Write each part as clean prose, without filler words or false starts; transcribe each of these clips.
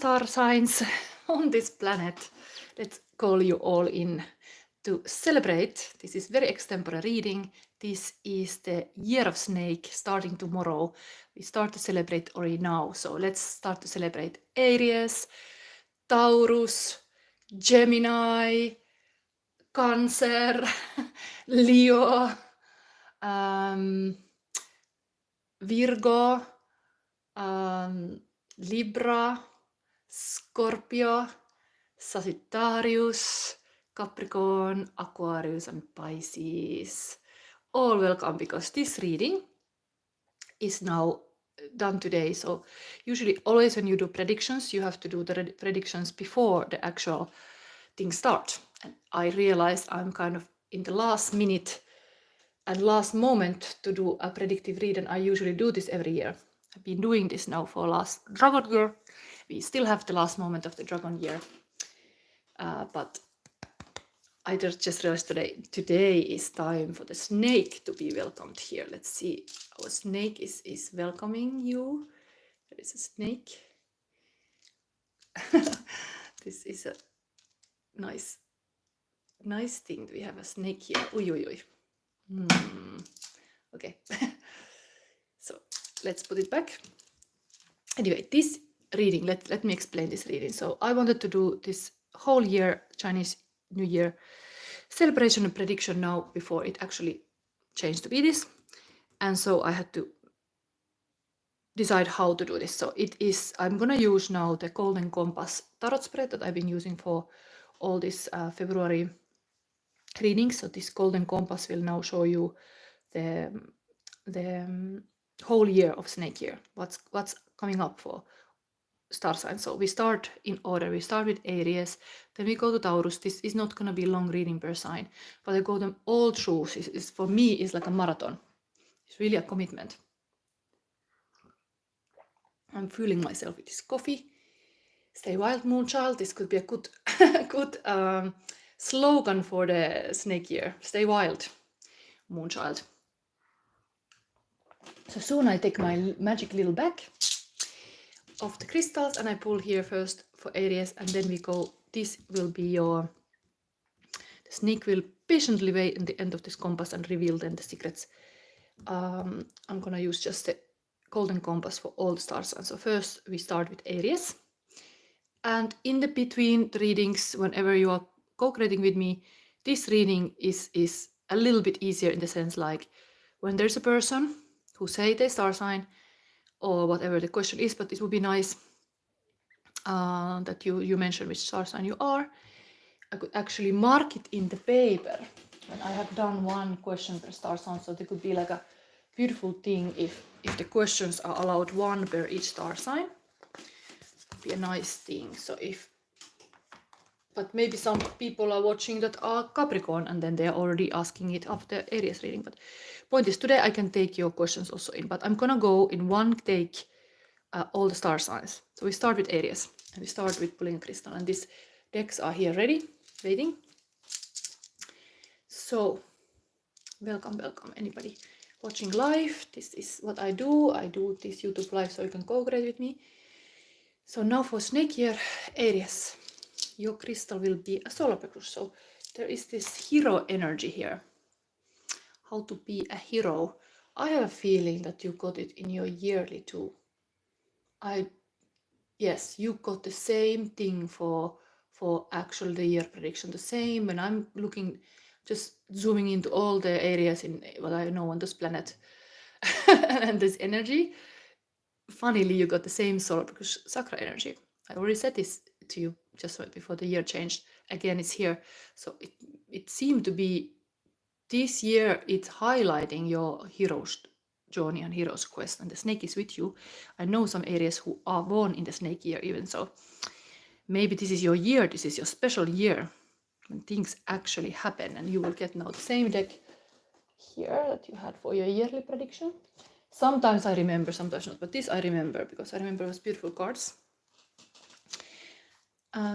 star signs on this planet. Let's call you all in to celebrate. This is very extempore reading. This is the year of snake starting tomorrow. We start to celebrate already now. So let's start to celebrate Aries, Taurus, Gemini, Cancer, Leo, Virgo, Libra, Scorpio, Sagittarius, Capricorn, Aquarius and Pisces. All welcome, because this reading is now done today. So usually always when you do predictions, you have to do the predictions before the actual things start. And I realized I'm kind of in the last minute and last moment to do a predictive read, and I usually do this every year. I've been doing this now for last dragon year. We still have the last moment of the dragon year, but I just realized today is time for the snake to be welcomed here. Let's see, our snake is welcoming you. There is a snake. This is a nice thing. We have a snake here. Ui, ui, ui. Okay. So let's put it back. Anyway, this reading, let me explain this reading. So I wanted to do this whole year Chinese New Year celebration and prediction now before it actually changed to be this. And so I had to decide how to do this. So I'm gonna use now the Golden Compass tarot spread that I've been using for all this February readings. So this Golden Compass will now show you the whole year of snake year, what's coming up for star signs. So we start in order. We start with Aries, then we go to Taurus. This is not going to be a long reading per sign, but I go them all through. For me, it's like a marathon. It's really a commitment. I'm fueling myself with this coffee. Stay wild, Moonchild. This could be a good slogan for the snake year. Stay wild, Moonchild. So soon I take my magic little bag of the crystals and I pull here first for Aries, and then we go. This will be the snake will patiently wait in the end of this compass and reveal then the secrets. I'm gonna use just the Golden Compass for all the stars. And so first we start with Aries, and in the between the readings, whenever you are co-creating with me, this reading is a little bit easier in the sense like when there's a person who say their star sign or whatever the question is, but it would be nice that you mention which star sign you are. I could actually mark it in the paper when I have done one question per star sign, so there could be like a beautiful thing if the questions are allowed one per each star sign. It would be a nice thing. So but maybe some people are watching that are Capricorn and then they are already asking it after Aries reading. But point is, today I can take your questions also in, but I'm gonna go in one take all the star signs. So we start with Aries and we start with pulling a crystal, and these decks are here ready, waiting. So welcome, anybody watching live. This is what I do. I do this YouTube live so you can co-create with me. So now for snake year, Aries. Your crystal will be a solar plexus. So there is this hero energy here. How to be a hero. I have a feeling that you got it in your yearly too. Yes, you got the same thing for actual the year prediction. The same when I'm looking, just zooming into all the areas in what I know on this planet and this energy. Funnily, you got the same solar plexus chakra energy. I already said this to you just before the year changed. Again, it's here. So it seemed to be this year, it's highlighting your hero's journey and hero's quest, and the snake is with you. I know some areas who are born in the snake year even, so maybe this is your year, this is your special year when things actually happen, and you will get now the same deck here that you had for your yearly prediction. Sometimes I remember, sometimes not, but this I remember because I remember those beautiful cards.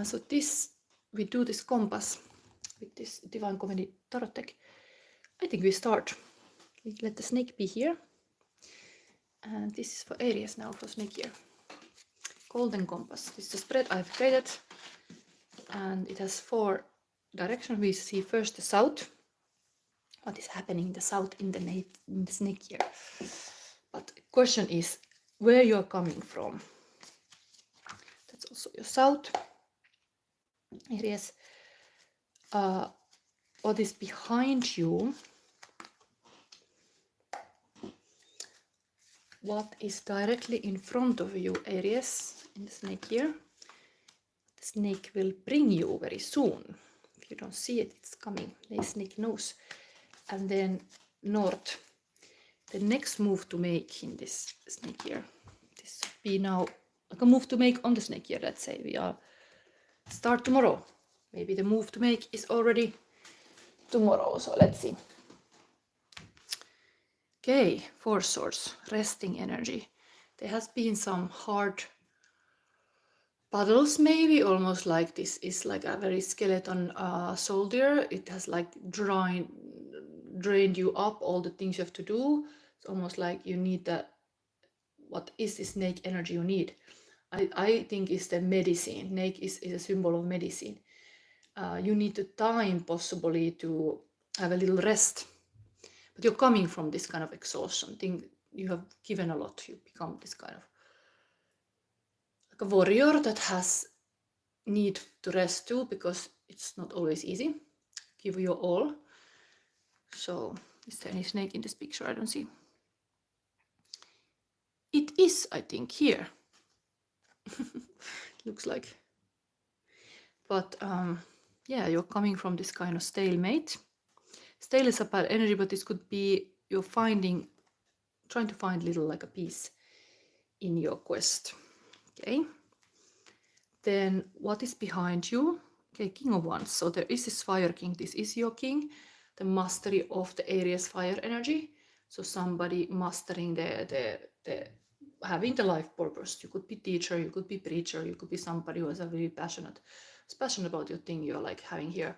So this, we do this compass with this Divine Comedy Tarot deck. I think we start. Let the snake be here. And this is for Aries now, for snake year. golden compass. This is a spread I've created, and it has 4 directions. We see first the south. What is happening in the south in the snake year? But the question is where you're coming from. That's also your south. Aries. What is behind you? What is directly in front of you, Aries, in the snake year? The snake will bring you very soon. If you don't see it, it's coming. The snake knows. And then north. The next move to make in this snake year. This would be now like a move to make on the snake year. Let's say we are start tomorrow. Maybe the move to make is already tomorrow. So let's see. Okay, 4 swords, resting energy. There has been some hard battles, maybe almost like this is like a very skeleton soldier. It has like drained you up, all the things you have to do. It's almost like you need that. What is the snake energy you need? I think it's the medicine. Snake is a symbol of medicine. You need the time possibly to have a little rest. But you're coming from this kind of exhaustion. Think you have given a lot. You become this kind of like a warrior that has need to rest too, because it's not always easy. Give your all. So is there any snake in this picture? I don't see. It is, I think, here. Looks like. But yeah, you're coming from this kind of stalemate. Stale is a bad energy, but this could be you're trying to find little like a peace in your quest. Okay. Then what is behind you? Okay, King of Wands. So there is this Fire King. This is your king, the mastery of the Aries fire energy. So somebody mastering the having the life purpose. You could be teacher, you could be preacher, you could be somebody who is a really passionate about your thing you're like having here.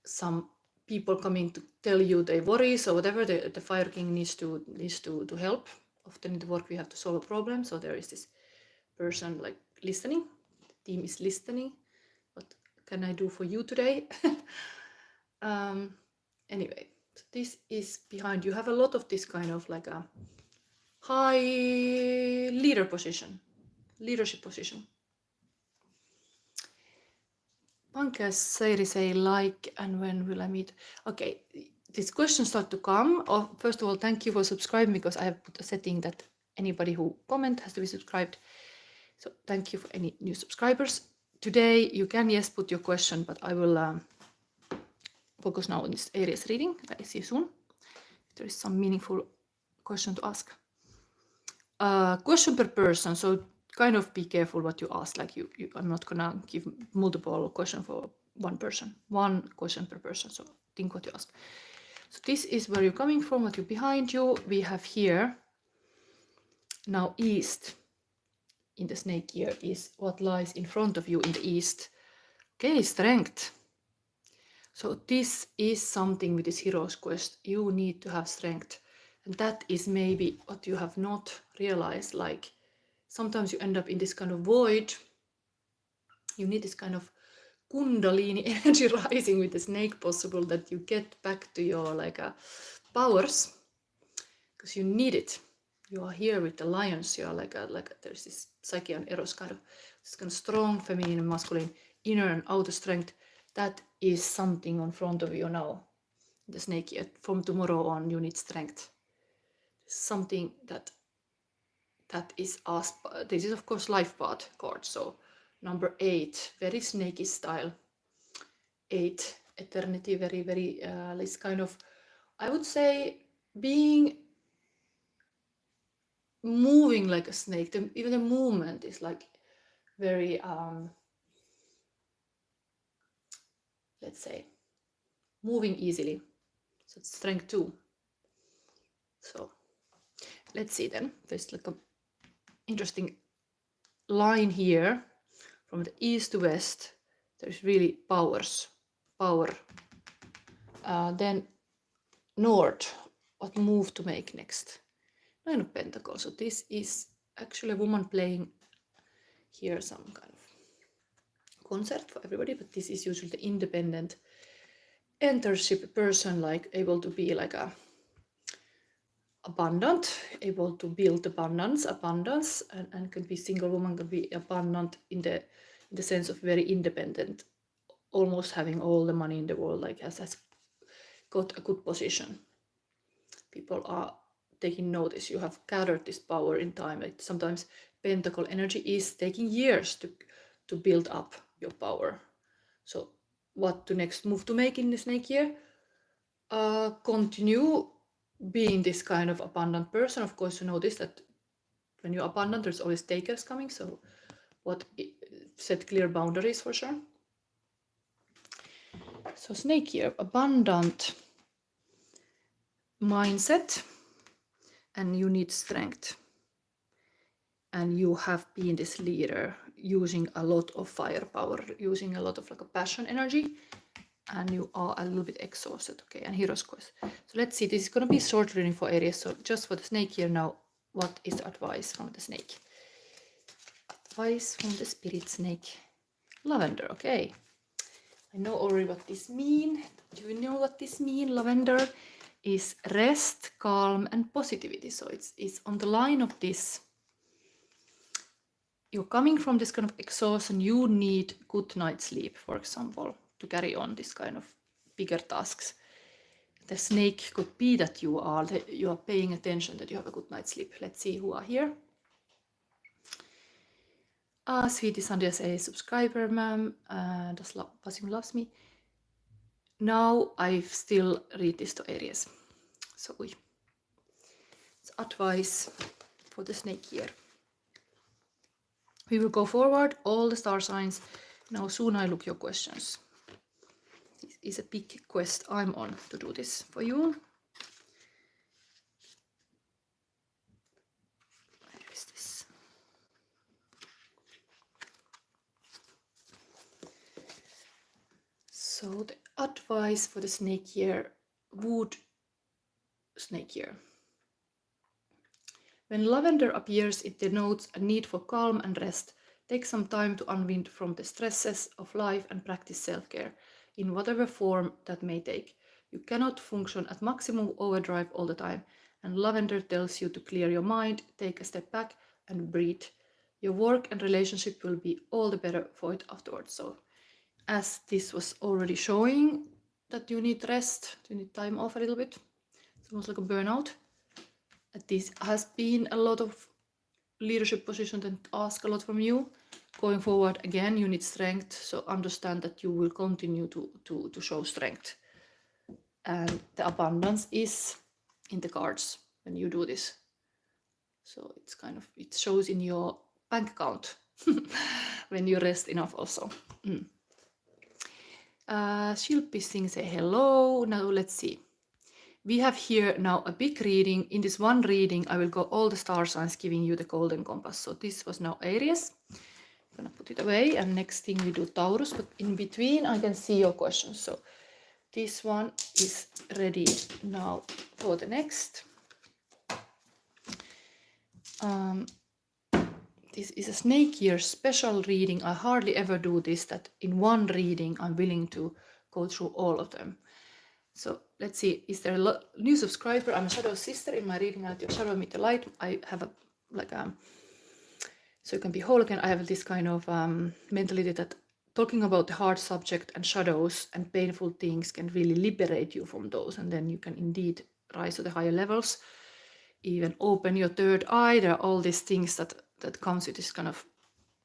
Some people coming to tell you their worries or whatever. The Fire King needs to help. Often in the work we have to solve a problem. So there is this person like listening. The team is listening. What can I do for you today? Anyway, so this is behind you. Have a lot of this kind of like a high leadership position. Pankaj say like, and when will I meet? Okay, these questions start to come. First of all, thank you for subscribing, because I have put a setting that anybody who comment has to be subscribed. So thank you for any new subscribers. Today you can, yes, put your question, but I will focus now on this Aries reading. I see you soon. If there is some meaningful question to ask. Question per person. So kind of be careful what you ask. Like I'm not gonna give multiple questions for one person. One question per person. So think what you ask. So this is where you're coming from, what you're behind you. We have here now east in the snake year is what lies in front of you in the east. Okay, strength. So this is something with this hero's quest. You need to have strength. And that is maybe what you have not realized. Like sometimes you end up in this kind of void. You need this kind of kundalini energy rising with the snake possible, that you get back to your like powers, because you need it. You are here with the lions. You are like there's this Psyche and Eros kind of this kind of strong feminine and masculine inner and outer strength. That is something in front of you now. The snake year. From tomorrow on, you need strength. Something that is asked. This is of course life path card. So number 8, very snaky style. 8, eternity, very this kind of, I would say, being moving like a snake. Even the movement is like very let's say moving easily. So it's strength 2. So let's see then. There's like a interesting line here from the east to west. There's really power. Then north, what move to make next? 9 of Pentacles. So this is actually a woman playing here some kind of concert for everybody, but this is usually the independent entership person, like able to be like a abundant, able to build abundance, and can be single woman, can be abundant in the sense of very independent, almost having all the money in the world, like has got a good position. People are taking notice. You have gathered this power in time. Like sometimes pentacle energy is taking years to build up your power. So what the next move to make in the snake year? Continue being this kind of abundant person. Of course, you notice that when you're abundant, there's always takers coming. So set clear boundaries for sure. So snake year, abundant mindset, and you need strength. And you have been this leader using a lot of firepower, using a lot of like a passion energy, and you are a little bit exhausted. Okay, and hero's quest. So let's see, this is going to be short reading for Aries. So just for the snake here now, what is the advice from the snake? Advice from the spirit snake. Lavender, okay. I know already what this means. Do you know what this means? Lavender is rest, calm, and positivity. So it's on the line of this. You're coming from this kind of exhaustion. You need good night's sleep, for example, to carry on this kind of bigger tasks. The snake could be that you are paying attention, that you have a good night's sleep. Let's see who are here. Sweetie Sandhya says, subscriber, ma'am. Basim loves me. Now I still read this to Aries. So it's advice for the snake year. We will go forward, all the star signs. Now soon I look your questions. This is a big quest I'm on to do this for you. Where is this? So the advice for the snake year, wood snake year. When lavender appears, it denotes a need for calm and rest. Take some time to unwind from the stresses of life and practice self-care, in whatever form that may take. You cannot function at maximum overdrive all the time, and lavender tells you to clear your mind, take a step back, and breathe. Your work and relationship will be all the better for it afterwards. So, as this was already showing that you need rest, you need time off a little bit. It's almost like a burnout. This has been a lot of leadership position that ask a lot from you. Going forward, again, you need strength. So understand that you will continue to show strength. And the abundance is in the cards when you do this. So it's kind of, it shows in your bank account when you rest enough also. Shilpi Singh say hello. Now let's see. We have here now a big reading. In this one reading, I will go all the star signs giving you the golden compass. So this was now Aries. I'm gonna put it away, and next thing we do Taurus, but in between I can see your questions. So this one is ready now for the next. This is a snake year special reading. I hardly ever do this, that in one reading I'm willing to go through all of them. So let's see, is there a new subscriber? I'm a shadow sister. In my reading out your shadow meet the light, I have a so you can be whole again. I have this kind of mentality that talking about the hard subject and shadows and painful things can really liberate you from those, and then you can indeed rise to the higher levels, even open your third eye. There are all these things that comes with this kind of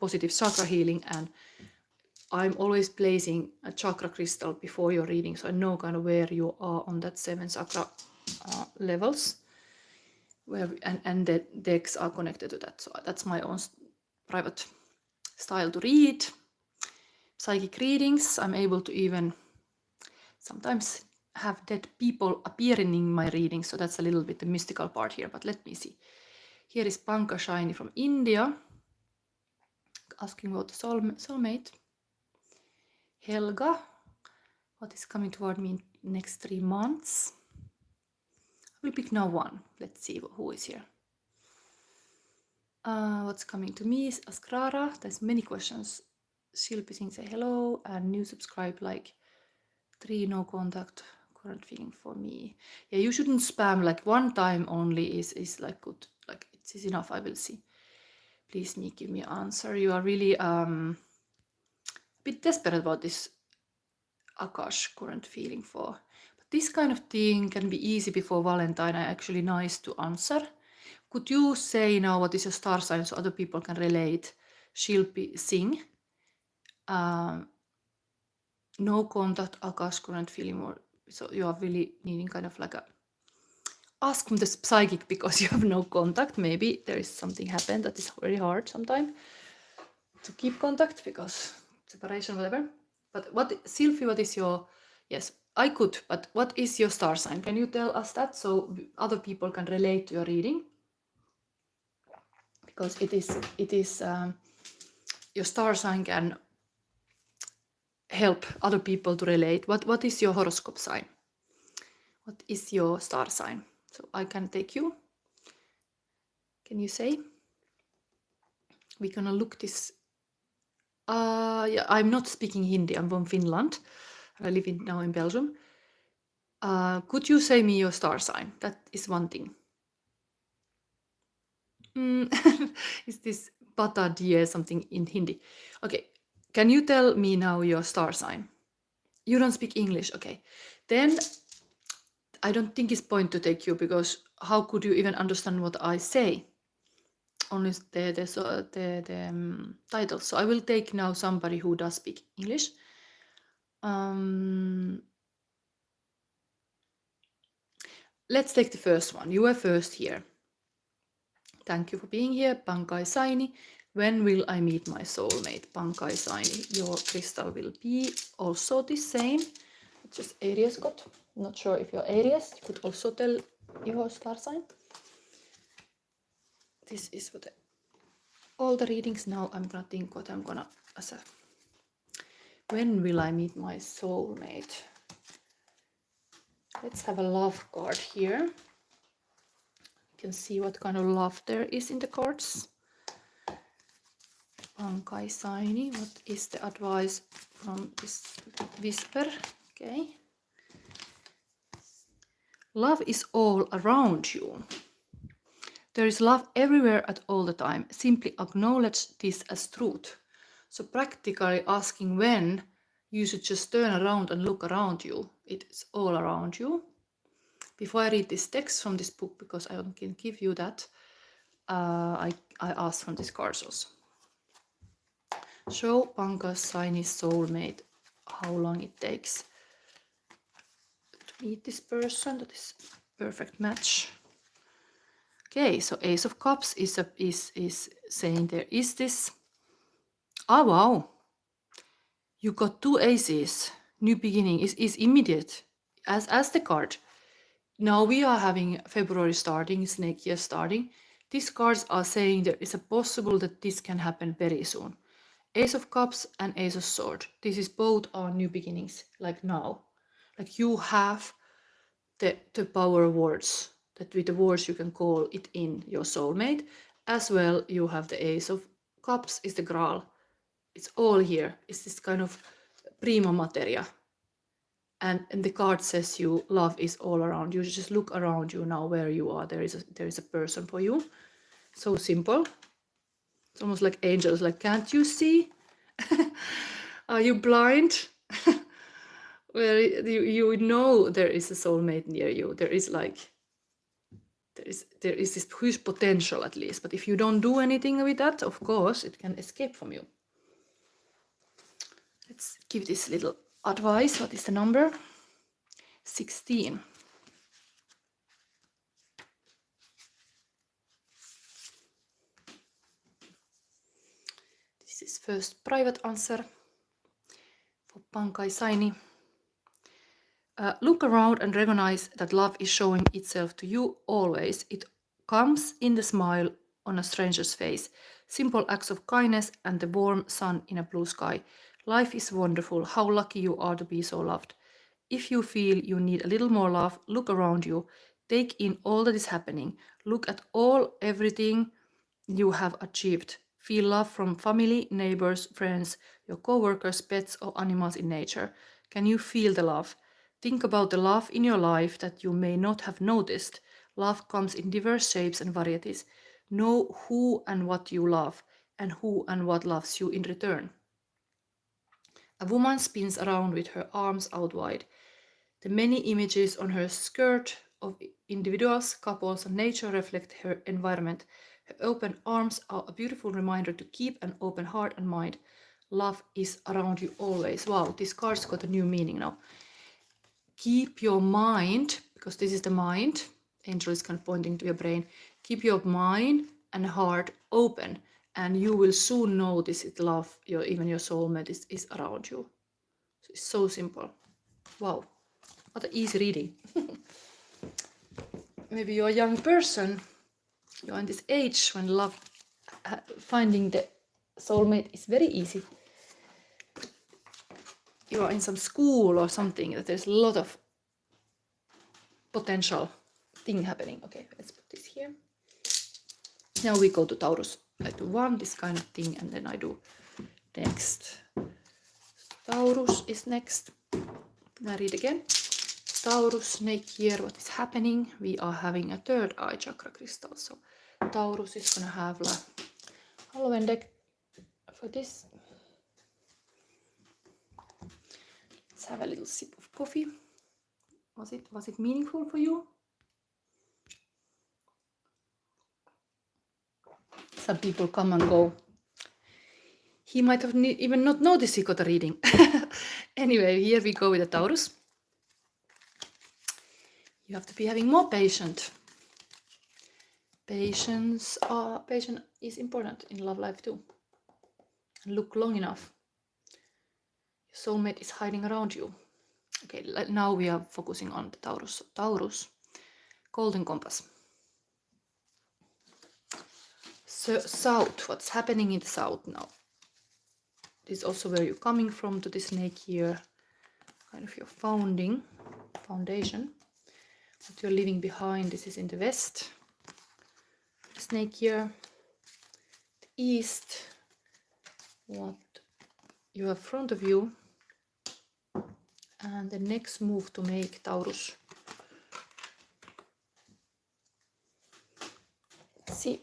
positive chakra healing, and I'm always placing a chakra crystal before your reading, so I know kind of where you are on that 7 chakra levels, where and the decks are connected to that. So that's my own private style to read. Psychic readings, I'm able to even sometimes have dead people appearing in my readings, so that's a little bit the mystical part here. But let me see. Here is Panka Shiny from India, asking about the soulmate. Helga, what is coming toward me in next 3 months? I will pick now one. Let's see who is here. What's coming to me is Askrara. There's many questions. Shilpi Singh say hello and new subscribe like 3 no contact current feeling for me. Yeah, you shouldn't spam like one time only is like good. Like it is enough. I will see. Please me give me an answer. You are really a bit desperate about this Akash current feeling for. But this kind of thing can be easy before Valentine and actually nice to answer. Could you say now what is your star sign so other people can relate? Shilpi Singh. No contact, Akash current feeling, or so you are really needing kind of like a ask from the psychic because you have no contact. Maybe there is something happened that is very hard sometimes to keep contact because separation, whatever. But what, Sylvie, what is your, yes, I could, but what is your star sign? Can you tell us that so other people can relate to your reading? Because it is your star sign can help other people to relate. What is your horoscope sign? What is your star sign? So I can take you. Can you say? We're gonna look this. Yeah, I'm not speaking Hindi. I'm from Finland. I live now in Belgium. Could you say me your star sign? That is one thing. Is this bata die something in Hindi? Okay. Can you tell me now your star sign? You don't speak English. Okay. Then I don't think it's point to take you because how could you even understand what I say? Only the title. So I will take now somebody who does speak English. Let's take the first one. You are first here. Thank you for being here, Pankai Saini. When will I meet my soulmate? Pankai Saini, your crystal will be also the same. It's just Aries got. Not sure if you're Aries. You could also tell your star sign. This is what all the readings now. I'm gonna think what I'm gonna as a. When will I meet my soulmate? Let's have a love card here. You can see what kind of love there is in the cards. Pankai Saini, what is the advice from this whisper? Okay. Love is all around you. There is love everywhere at all the time. Simply acknowledge this as truth. So practically asking when, you should just turn around and look around you. It's all around you. Before I read this text from this book, because I can give you that, I asked from these cards also. Show Pankai Saini's soulmate how long it takes to meet this person. That is perfect match. Okay, so Ace of Cups is saying there is this. Ah, wow. You got 2 aces. New beginning is immediate as the card. Now we are having February starting, snake year starting. These cards are saying there is a possible that this can happen very soon. Ace of Cups and Ace of Swords. This is both our new beginnings, like now. Like you have the power words, that with the words you can call it in your soulmate. As well, you have the Ace of Cups is the Graal. It's all here. It's this kind of prima materia. And the card says you love is all around you. Just look around you now where you are. There is a person for you. So simple. It's almost like angels. Like, can't you see? Are you blind? Well, you know there is a soulmate near you. There is this huge potential at least. But if you don't do anything with that, of course, it can escape from you. Let's give this little advice. What is the number? 16. This is first private answer for Pankai Saini. Look around and recognize that love is showing itself to you always. It comes in the smile on a stranger's face, simple acts of kindness, and the warm sun in a blue sky. Life is wonderful. How lucky you are to be so loved. If you feel you need a little more love, look around you. Take in all that is happening. Look at everything you have achieved. Feel love from family, neighbors, friends, your co-workers, pets, or animals in nature. Can you feel the love? Think about the love in your life that you may not have noticed. Love comes in diverse shapes and varieties. Know who and what you love, and who and what loves you in return. A woman spins around with her arms out wide. The many images on her skirt of individuals, couples, and nature reflect her environment. Her open arms are a beautiful reminder to keep an open heart and mind. Love is around you always. Wow, this card's got a new meaning now. Keep your mind, because this is the mind, angel is kind of pointing to your brain. Keep your mind and heart open, and you will soon notice it. Love, even your soulmate is around you. It's so simple. Wow, what an easy reading. Maybe you're a young person, you're in this age when love, finding the soulmate is very easy. You are in some school or something that there's a lot of potential thing happening. Okay, let's put this here. Now we go to Taurus. I do one, this kind of thing, and then I do next. Taurus is next. I read again. Taurus, snake year, what is happening? We are having a third eye chakra crystal. So Taurus is gonna have like Halloween deck for this. Let's have a little sip of coffee. Was it meaningful for you? Some people come and go. He might have even not noticed he got a reading. Anyway, here we go with the Taurus. You have to be having more patience. Patience is important in love life too. Look long enough. Your soulmate is hiding around you. Okay, now we are focusing on the Taurus. Taurus, golden compass. So south, what's happening in the south now? This is also where you're coming from to the snake here. Kind of your foundation. What you're leaving behind, this is in the west. The snake here. The east. What you have in front of you. And the next move to make, Taurus. Let's see.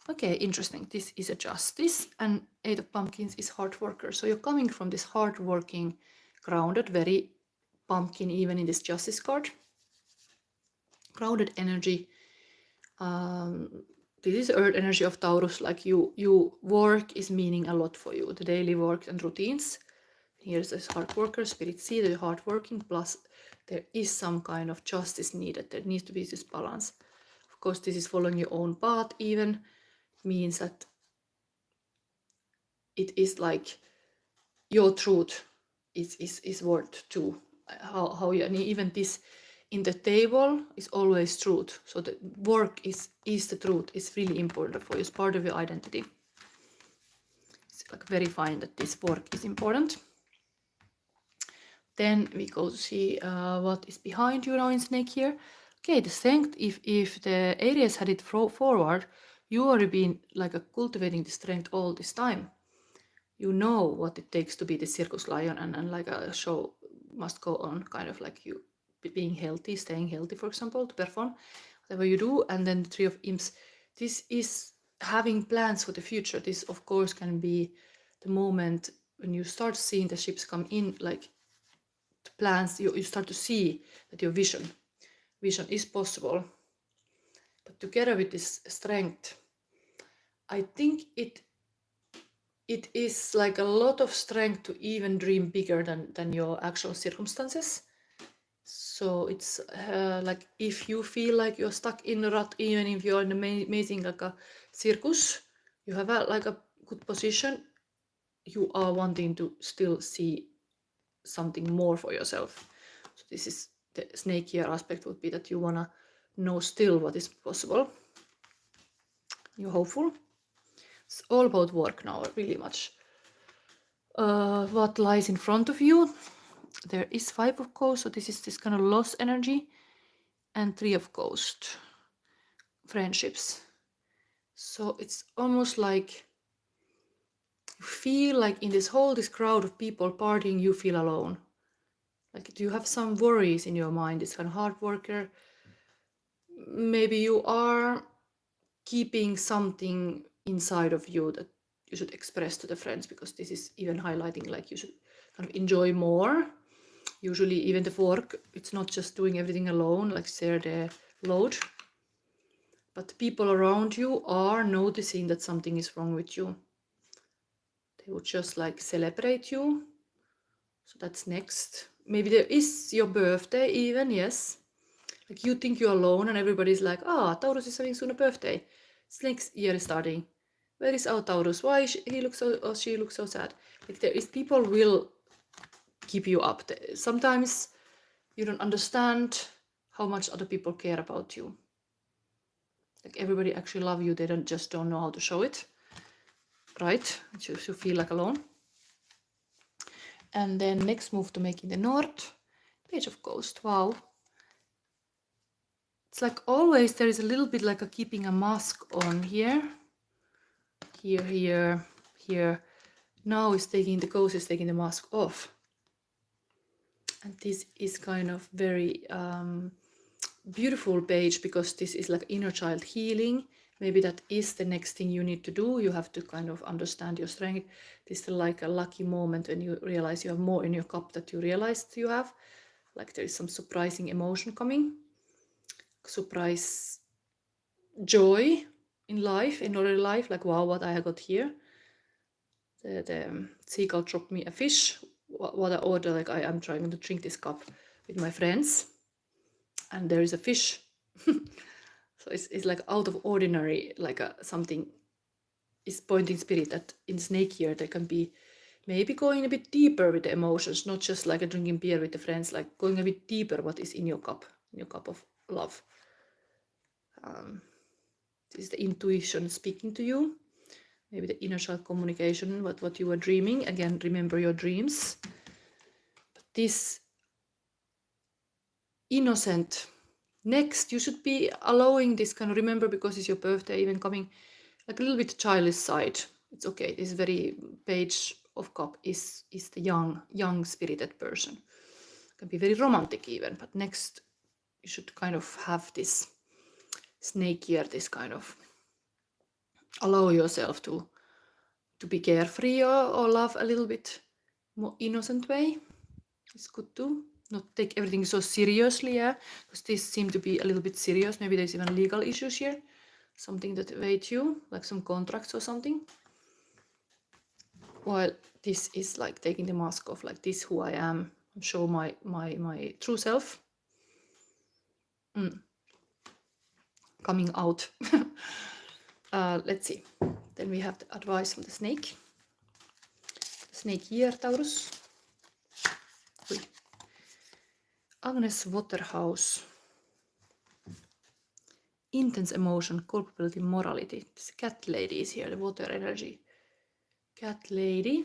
Okay, interesting. This is a justice, and 8 of Pumpkins is hard worker. So you're coming from this hard working, grounded, very pumpkin even in this justice card. Grounded energy. This is earth energy of Taurus, like you work is meaning a lot for you, the daily work and routines. Here's this hard worker, spirit seed, the hard working, plus there is some kind of justice needed. There needs to be this balance. Of course, this is following your own path even. It means that it is like your truth is worth too. How you, and even this in the table is always truth. So the work is the truth. It's really important for you. It's part of your identity. It's like verifying that this work is important. Then we go to see what is behind you now in snake here. Okay, the strength, if the ARIES had it forward, you already been like cultivating the strength all this time. You know what it takes to be the circus lion, and like a show must go on, kind of like you being healthy, staying healthy, for example, to perform whatever you do. And then the 3 of Imps, this is having plans for the future. This of course can be the moment when you start seeing the ships come in, like the plans, you start to see that your vision is possible. But together with this strength, I think it is like a lot of strength to even dream bigger than your actual circumstances. So it's like if you feel like you're stuck in a rut, even if you're in amazing like a circus, you have like a good position, you are wanting to still see something more for yourself. So this is the snake here aspect, would be that you want to know still what is possible. You're hopeful. It's all about work now, really much. What lies in front of you? There is 5 of Coast, so this is this kind of lost energy, and 3 of Coast. Friendships. So it's almost like you feel like in this crowd of people partying, you feel alone. Like, do you have some worries in your mind? This kind of hard worker. Maybe you are keeping something inside of you that you should express to the friends, because this is even highlighting like you should kind of enjoy more. Usually even the work, it's not just doing everything alone, like share the load. But people around you are noticing that something is wrong with you. They would just like celebrate you. So that's next. Maybe there is your birthday even, yes. Like you think you're alone and everybody's like, Taurus is having soon a birthday. It's next year is starting. Where is our Taurus? Why he looks so, or she looks so sad? Like there is, people will keep you up. Sometimes you don't understand how much other people care about you. Like everybody actually love you, they just don't know how to show it. Right? You feel like alone. And then next move to make in the north. Page of Ghost. Wow. It's like always there is a little bit like a keeping a mask on here. Here. Now is taking, the ghost is taking the mask off. And this is kind of very beautiful page, because this is like inner child healing. Maybe that is the next thing you need to do. You have to kind of understand your strength. This is like a lucky moment when you realize you have more in your cup that you realized you have. Like there is some surprising emotion coming. Surprise joy in life, in ordinary life. Like, wow, what I got here. The seagull dropped me a fish. What I order, like I'm trying to drink this cup with my friends. And there is a fish. So it's like out of ordinary, like something is pointing spirit that in snake year there can be maybe going a bit deeper with the emotions, not just like a drinking beer with the friends, like going a bit deeper what is in your cup of love. This is the intuition speaking to you. Maybe the inner child communication, what you were dreaming. Again, remember your dreams. But this innocent. Next, you should be allowing this kind of, remember, because it's your birthday, even coming like a little bit childish side. It's okay. This very page of cup is the young spirited person. It can be very romantic even, but next you should kind of have this snake year, this kind of allow yourself to be carefree or love a little bit more innocent way. It's good to not take everything so seriously, yeah, because this seems to be a little bit serious. Maybe there's even legal issues here, something that await you, like some contracts or something. While this is like taking the mask off, like this who I am, show my true self. Coming out. Let's see. Then we have the advice from the snake. Snake year, Taurus. Agnes Waterhouse. Intense emotion, culpability, morality. This cat lady is here, the water energy. Cat lady.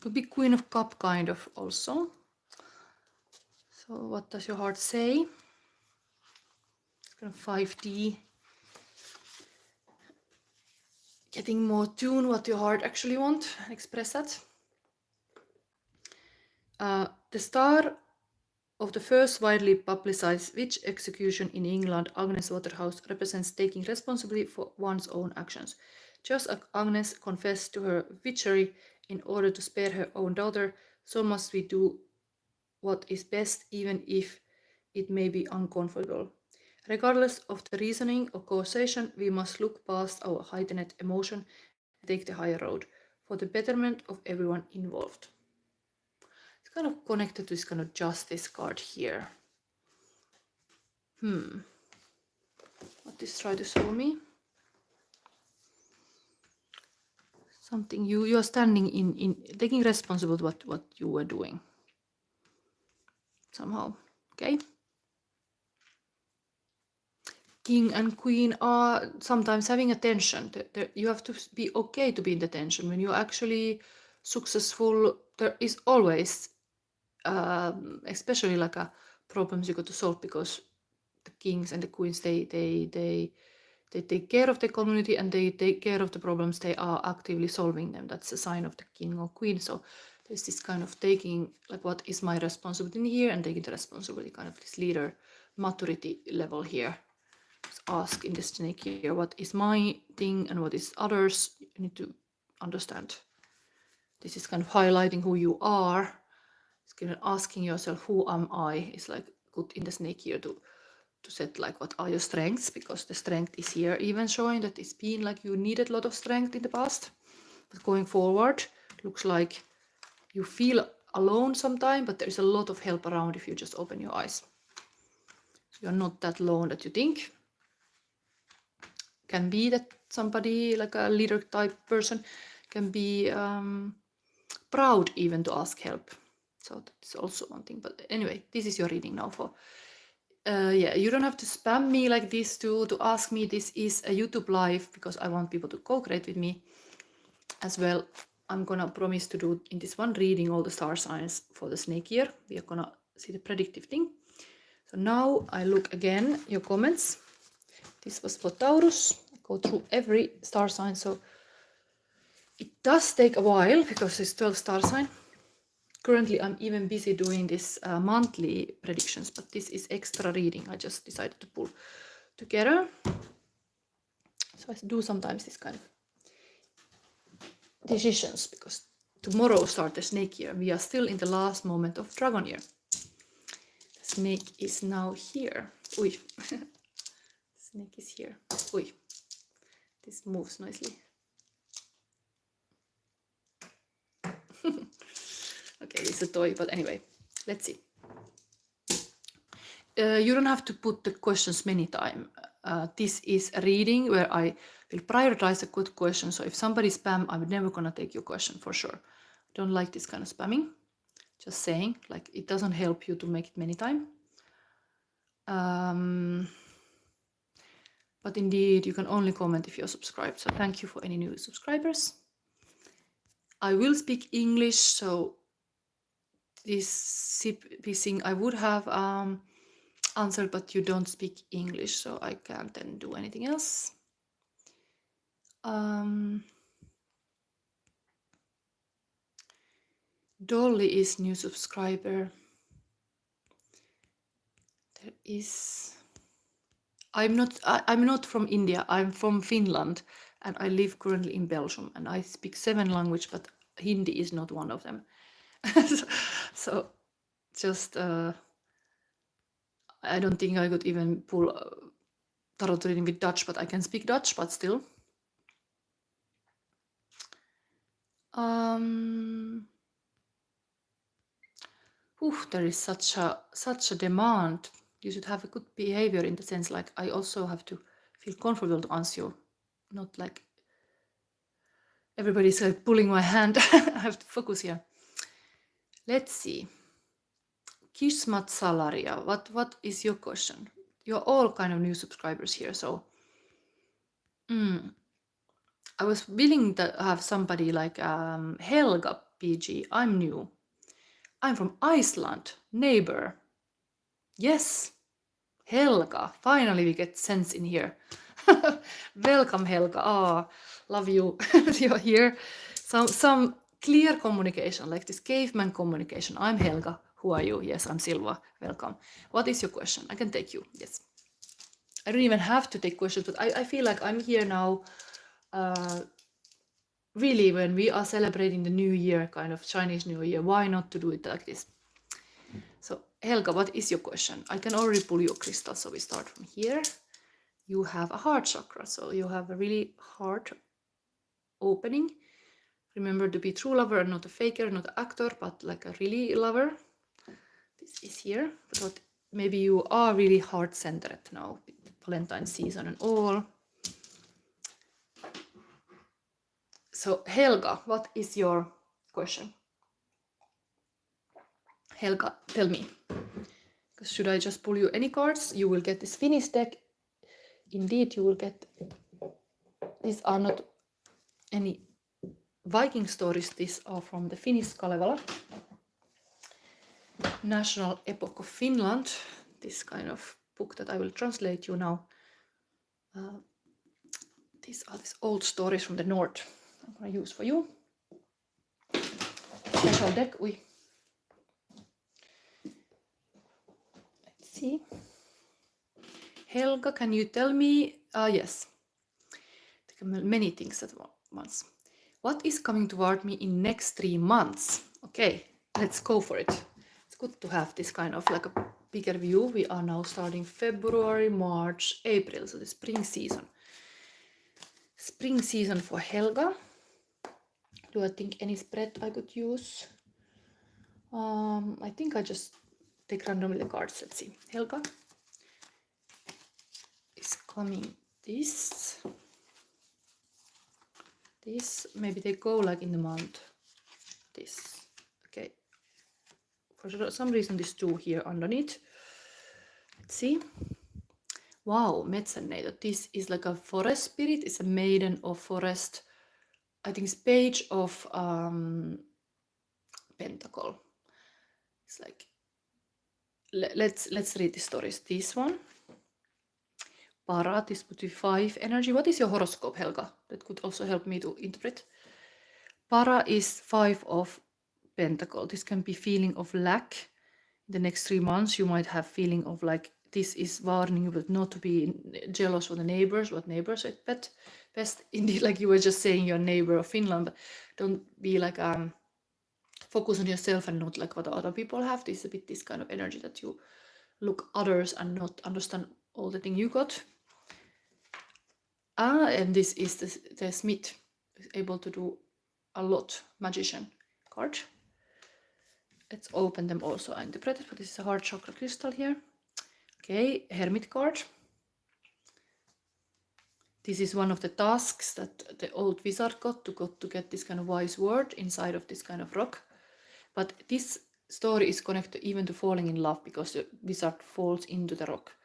Could be Queen of Cup kind of also. So what does your heart say? It's kind of 5D. Getting more tune what your heart actually wants, express that. The star of the first widely publicized witch execution in England, Agnes Waterhouse, represents taking responsibility for one's own actions. Just as Agnes confessed to her witchery in order to spare her own daughter, so must we do what is best, even if it may be uncomfortable. Regardless of the reasoning or causation, we must look past our heightened emotion and take the higher road for the betterment of everyone involved. It's kind of connected to this kind of justice card here. What this try to show me? Something you are standing in taking responsibility what you were doing. Somehow, okay? King and queen are sometimes having a tension. You have to be okay to be in the tension. When you're actually successful, there is always especially like problems you got to solve, because the kings and the queens, they take care of the community and they take care of the problems. They are actively solving them. That's a sign of the king or queen. So there's this kind of taking, like, what is my responsibility in here, and taking the responsibility, kind of this leader maturity level here. Just ask in this snake here, what is my thing and what is others. You need to understand. This is kind of highlighting who you are. It's kind of asking yourself, who am I? It's like good in the snake here to set like what are your strengths, because the strength is here, even showing that it's been like you needed a lot of strength in the past, but going forward looks like you feel alone sometimes, but there's a lot of help around if you just open your eyes. You're not that alone that you think. Can be that somebody like a leader type person can be proud even to ask help. So that's also one thing. But anyway, this is your reading now for yeah, you don't have to spam me like this to ask me. This is a YouTube live because I want people to co-create with me as well. I'm gonna promise to do in this one reading all the star signs for the snake year. We are gonna see the predictive thing. So now I look again your comments. This was for Taurus. I go through every star sign, so it does take a while because it's 12 star sign. Currently, I'm even busy doing this monthly predictions, but this is extra reading. I just decided to pull together. So I do sometimes this kind of decisions, because tomorrow starts the snake year. We are still in the last moment of dragon year. The snake is now here. Ui. Snake is here. Ui. This moves nicely. Okay, it's a toy, but anyway, let's see. You don't have to put the questions many times. This is a reading where I will prioritize a good question. So if somebody spam, I'm never gonna take your question for sure. I don't like this kind of spamming. Just saying, like, it doesn't help you to make it many times. But indeed, you can only comment if you're subscribed. So thank you for any new subscribers. I will speak English, so this thing I would have answered, but you don't speak English, so I can't then do anything else. Dolly is new subscriber. There is. I'm not from India. I'm from Finland, and I live currently in Belgium, and I speak 7 languages, but Hindi is not one of them. so just I don't think I could even pull tarot reading with Dutch, but I can speak Dutch, but still. There is such a demand. You should have a good behavior, in the sense like I also have to feel comfortable to answer you, not like everybody's like pulling my hand. I have to focus here. Let's see. Kismat Salaria, what is your question? You're all kind of new subscribers here, so I was willing to have somebody like Helga PG. I'm new. I'm from Iceland, neighbor. Yes, Helga. Finally, we get sense in here. Welcome, Helga. Ah, love you. You're here. Some clear communication, like this caveman communication. I'm Helga. Who are you? Yes, I'm Silva. Welcome. What is your question? I can take you. Yes. I don't even have to take questions, but I feel like I'm here now. Really, when we are celebrating the new year, kind of Chinese New Year, why not to do it like this? So, Helga, what is your question? I can already pull your crystal, so we start from here. You have a heart chakra, so you have a really heart opening. Remember to be true lover and not a faker, not an actor, but like a really lover. This is here, but maybe you are really heart-centered now, with Valentine season and all. So Helga, what is your question? Helga, tell me. Should I just pull you any cards? You will get this Finnish deck. Indeed, you will get. These are not any Viking stories. These are from the Finnish Kalevala. National Epoch of Finland, this kind of book that I will translate you now. These are these old stories from the north I'm going to use for you. Special deck. Let's see. Helga, can you tell me? Yes. Many things at once. What is coming toward me in next 3 months? Okay, let's go for it. It's good to have this kind of like a bigger view. We are now starting February, March, April, so the spring season. Spring season for Helga. Do I think any spread I could use? I think I just take randomly the cards. Let's see. Helga is coming this. This, maybe they go like in the month. This. Okay. For some reason, this 2 here underneath. Let's see. Wow, Metsäneito. This is like a forest spirit. It's a maiden of forest. I think it's page of pentacle. It's like, let's read the stories. This one. Para, this would be 5 energy. What is your horoscope, Helga? That could also help me to interpret. Para is 5 of pentacle. This can be feeling of lack. In the next 3 months, you might have feeling of like, this is warning you not to be jealous of the neighbors, what neighbors are best. Indeed, like you were just saying, your neighbor of Finland, but don't be like, focus on yourself and not like what other people have. This is a bit this kind of energy that you look others and not understand all the thing you got. And this is the Smith, is able to do a lot, magician card. Let's open them also. I interpret it, but this is a heart chakra crystal here. Okay, Hermit card. This is one of the tasks that the old wizard got to get this kind of wise word inside of this kind of rock. But this story is connected even to falling in love, because the wizard falls into the rock.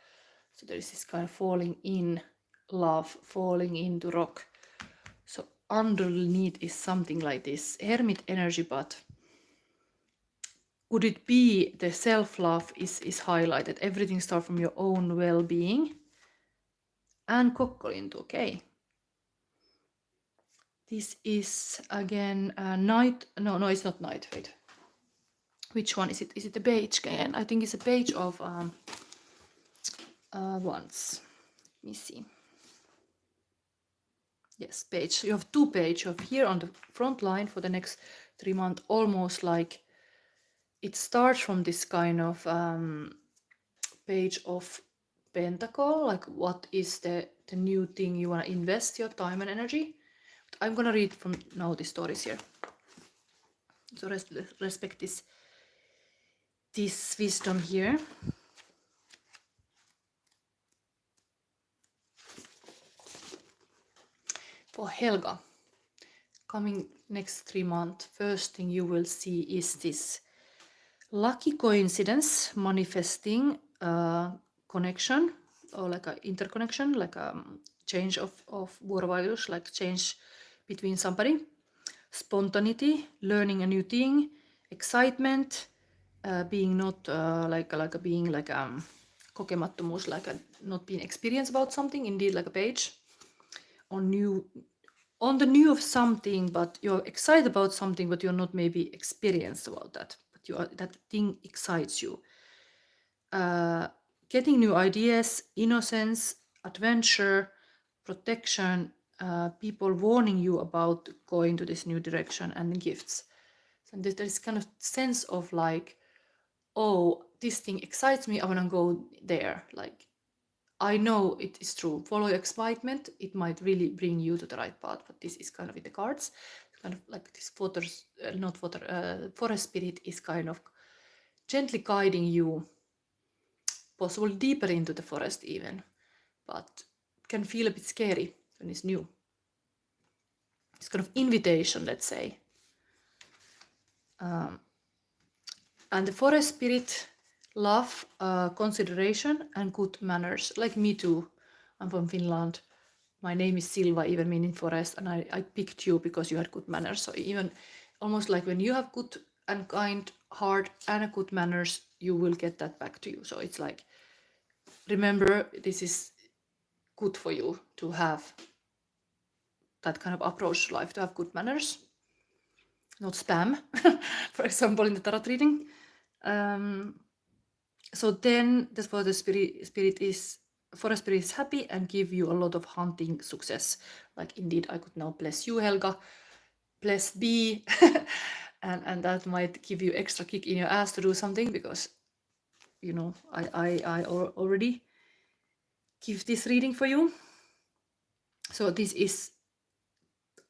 So there is this kind of falling in love, falling into rock. So underneath is something like this Hermit energy, but could it be the self-love is highlighted? Everything starts from your own well-being. And Kokkolintu, okay. This is again night. No, it's not night. Wait. Which one is it? Is it the page again? I think it's a page of wands. Let me see. Yes, page. You have 2 pages. You have here on the front line for the next 3 months, almost like it starts from this kind of page of pentacle, like what is the new thing you want to invest your time and energy. But I'm gonna read from now the stories here, so respect this wisdom here. For Helga, coming next 3 months, first thing you will see is this lucky coincidence manifesting connection, or like an interconnection, like a change of vuorovaikutus, like change between somebody. Spontaneity, learning a new thing, excitement, being not being like kokemattomuus, like not being experienced about something. Indeed, like a page on the new of something, but you're excited about something, but you're not maybe experienced about that. But that thing excites you. Getting new ideas, innocence, adventure, protection, people warning you about going to this new direction, and gifts. So there's kind of sense of like, oh, this thing excites me, I want to go there. Like, I know it is true. Follow your excitement. It might really bring you to the right path, but this is kind of in the cards. It's kind of like this forest spirit is kind of gently guiding you, possibly deeper into the forest even, but can feel a bit scary when it's new. It's kind of invitation, let's say. And the forest spirit love, consideration, and good manners. Like me too. I'm from Finland. My name is Silva, even meaning forest, and I picked you because you had good manners. So even almost like when you have good and kind hard and good manners, you will get that back to you. So it's like, remember, this is good for you to have that kind of approach to life, to have good manners, not spam, for example, in the tarot reading. So then that's what the spirit is. Forest spirit is happy and give you a lot of hunting success. Like, indeed, I could now bless you, Helga. Bless B. and that might give you extra kick in your ass to do something, because, you know, I already give this reading for you. So this is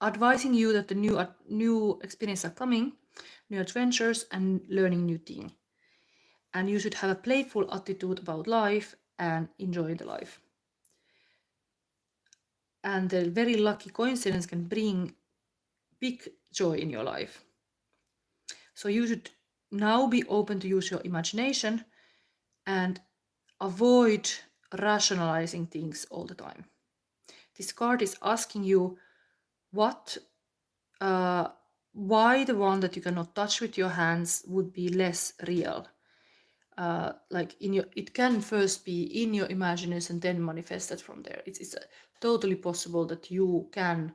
advising you that the new experiences are coming, new adventures, and learning new things. And you should have a playful attitude about life and enjoy the life. And the very lucky coincidence can bring big joy in your life. So you should now be open to use your imagination and avoid rationalizing things all the time. This card is asking you why the one that you cannot touch with your hands would be less real. Like, it can first be in your imagination, then manifested from there. It's totally possible that you can,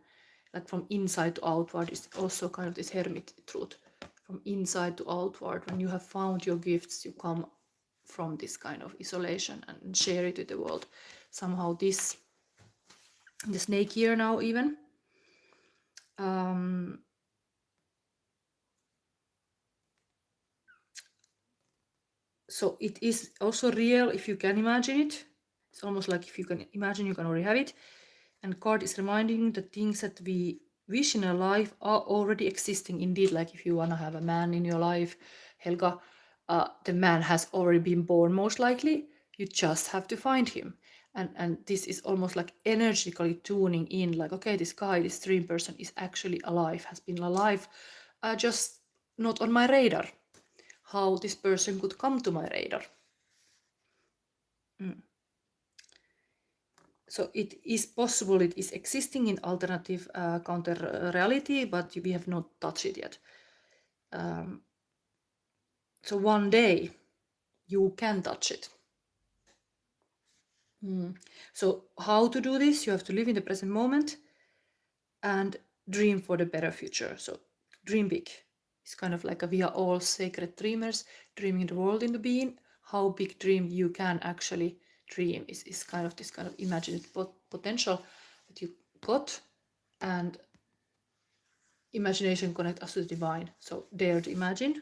like, from inside to outward is also kind of this hermit truth. From inside to outward, when you have found your gifts, you come from this kind of isolation and share it with the world. Somehow the snake here now even. So it is also real if you can imagine it. It's almost like if you can imagine, you can already have it. And card is reminding you that things that we wish in our life are already existing. Indeed, like if you want to have a man in your life, Helga, the man has already been born, most likely. You just have to find him. And this is almost like energetically tuning in, like, okay, this guy, this dream person is actually alive, has been alive, just not on my radar. How this person could come to my radar. So it is possible, it is existing in alternative counter reality, but we have not touched it yet. So one day you can touch it. So how to do this? You have to live in the present moment and dream for the better future. So dream big. It's kind of like we are all sacred dreamers, dreaming the world into being. How big dream you can actually dream is kind of this kind of imagined potential that you got, and imagination connect us to the divine. So dare to imagine.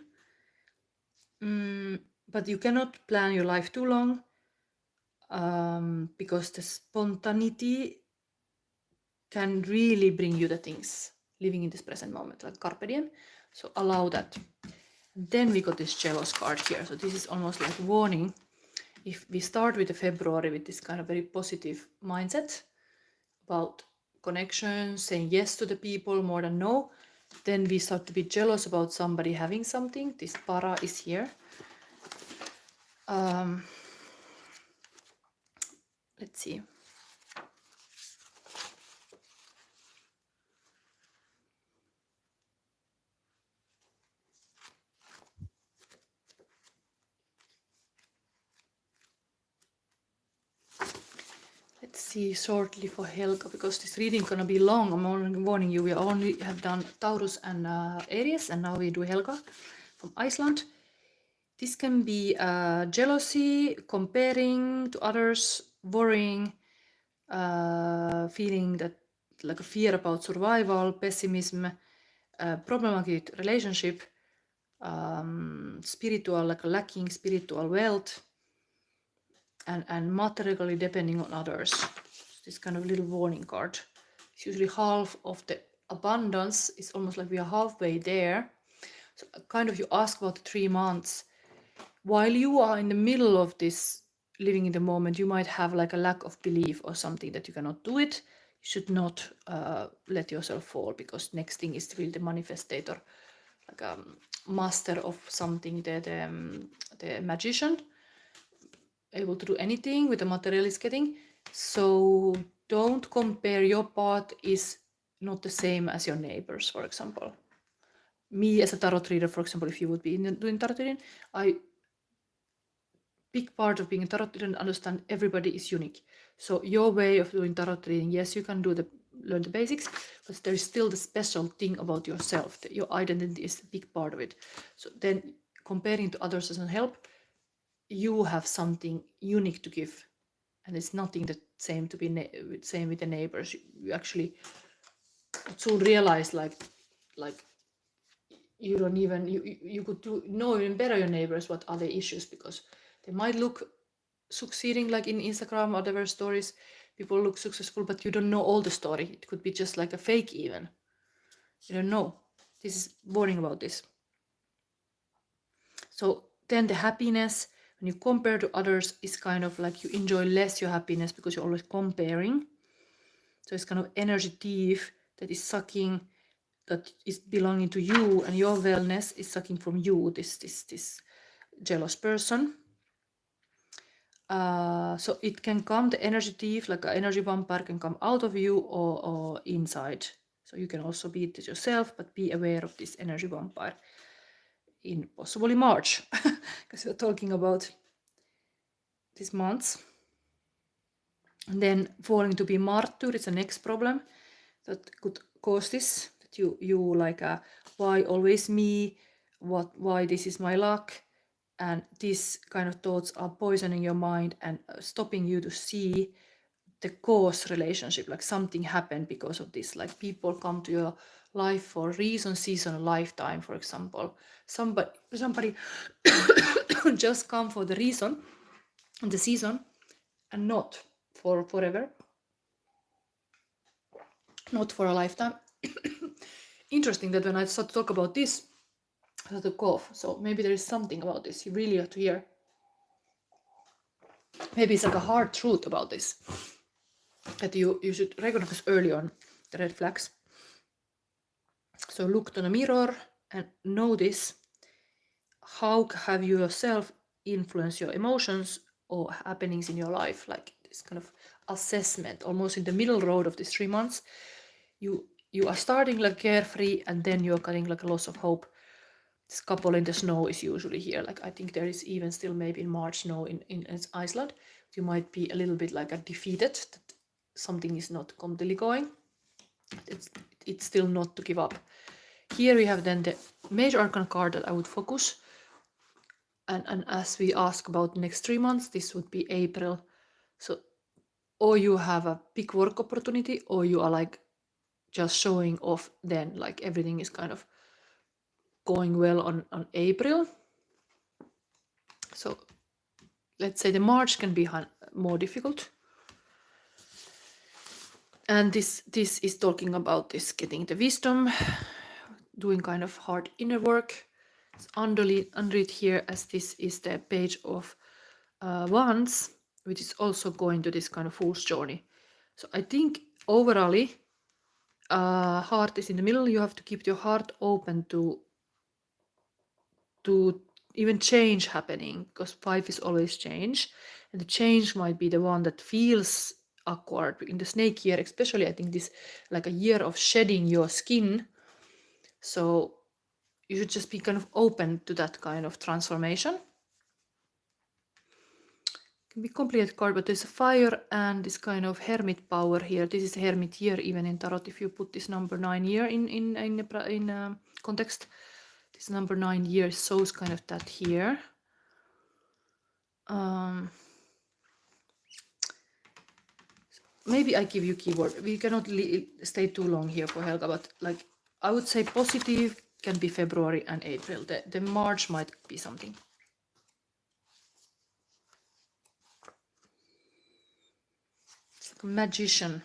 But you cannot plan your life too long, because the spontaneity can really bring you the things, living in this present moment, like carpe diem. So allow that. Then we got this jealous card here. So this is almost like warning. If we start with the February with this kind of very positive mindset about connection, saying yes to the people more than no, then we start to be jealous about somebody having something. This para is here. Let's see. Let's see shortly for Helga, because this reading is gonna be long. I'm only warning you, we only have done Taurus and Aries, and now we do Helga from Iceland. This can be jealousy, comparing to others, worrying, feeling that like a fear about survival, pessimism, problematic relationship, spiritual, like lacking spiritual wealth, and materially depending on others. This kind of little warning card. It's usually half of the abundance. It's almost like we are halfway there. So kind of you ask about the 3 months. While you are in the middle of this living in the moment, you might have like a lack of belief or something that you cannot do it. You should not let yourself fall, because next thing is really the manifestator, like a master of something, the magician, able to do anything with the material is getting. So don't compare. Your path is not the same as your neighbors, for example. me as a tarot reader, for example, if you would be doing tarot reading, big part of being a tarot reader and understand everybody is unique. So your way of doing tarot reading, yes, you can learn the basics, but there is still the special thing about yourself. That your identity is a big part of it. So then comparing to others doesn't help. You have something unique to give, and it's nothing the same to be same with the neighbors. You actually soon realize like you don't even you could know even better your neighbors what are the issues, because they might look succeeding, like in Instagram or whatever stories, people look successful, but you don't know all the story. It could be just like a fake even. You don't know. This is warning about this. So then the happiness, when you compare to others, is kind of like you enjoy less your happiness because you're always comparing. So it's kind of energy thief that is sucking, that is belonging to you, and your wellness is sucking from you, this jealous person. So it can come, the energy thief, like an energy vampire, can come out of you or inside. So you can also beat it yourself, but be aware of this energy vampire in possibly March, because we're talking about these months. And then falling to be martyr is the next problem that could cause this, that you like, why always me, why this is my luck, and these kind of thoughts are poisoning your mind and stopping you to see the cause relationship, like something happened because of this, like people come to your life for reason, season, lifetime, for example. Somebody just come for the reason and the season, and not for forever, not for a lifetime. Interesting that when I start to talk about this, I start to cough. So maybe there is something about this you really have to hear. Maybe it's like a hard truth about this, that you should recognize early on the red flags. So look to the mirror and notice how have you yourself influenced your emotions or happenings in your life, like this kind of assessment, almost in the middle road of these 3 months. You are starting like carefree, and then you're getting like a loss of hope. This couple in the snow is usually here. Like I think there is even still maybe in March snow in Iceland. You might be a little bit like a defeated, that something is not completely going. It's still not to give up. Here we have then the major arcana card that I would focus. And as we ask about the next 3 months, this would be April. So or you have a big work opportunity, or you are like just showing off, then like everything is kind of going well on April. So let's say the March can be more difficult. And this is talking about this getting the wisdom, doing kind of hard inner work. It's under it here, as this is the page of Wands, which is also going to this kind of fool's journey. So I think overall, heart is in the middle. You have to keep your heart open to even change happening, because 5 is always change, and the change might be the one that feels awkward. In the snake year especially, I think this like a year of shedding your skin, so you should just be kind of open to that kind of transformation. It can be complicated card, but there's a fire and this kind of hermit power here. This is hermit year even in tarot. If you put this number 9 year in context, this number 9 year shows kind of that here. Maybe I give you keyword. We cannot stay too long here for Helga, but like I would say positive can be February and April. The March might be something. It's like a magician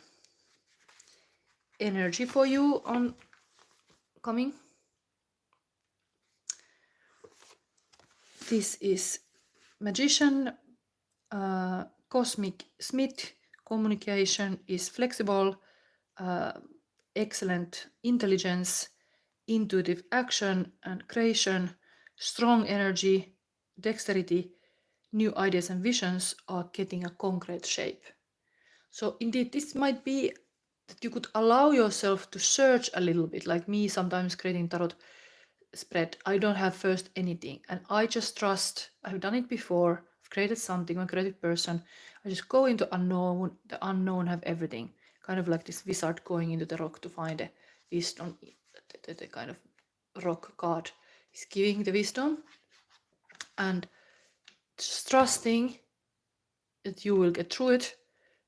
energy for you on coming. This is magician, cosmic smith. Communication is flexible, excellent intelligence, intuitive action and creation, strong energy, dexterity, new ideas and visions are getting a concrete shape. So indeed, this might be that you could allow yourself to search a little bit, like me sometimes creating tarot, spread, I don't have first anything, and I just trust. I've done it before. I've created something. I'm a creative person. I just go into unknown. The unknown have everything. Kind of like this wizard going into the rock to find a wisdom. The kind of rock god is giving the wisdom, and just trusting that you will get through it,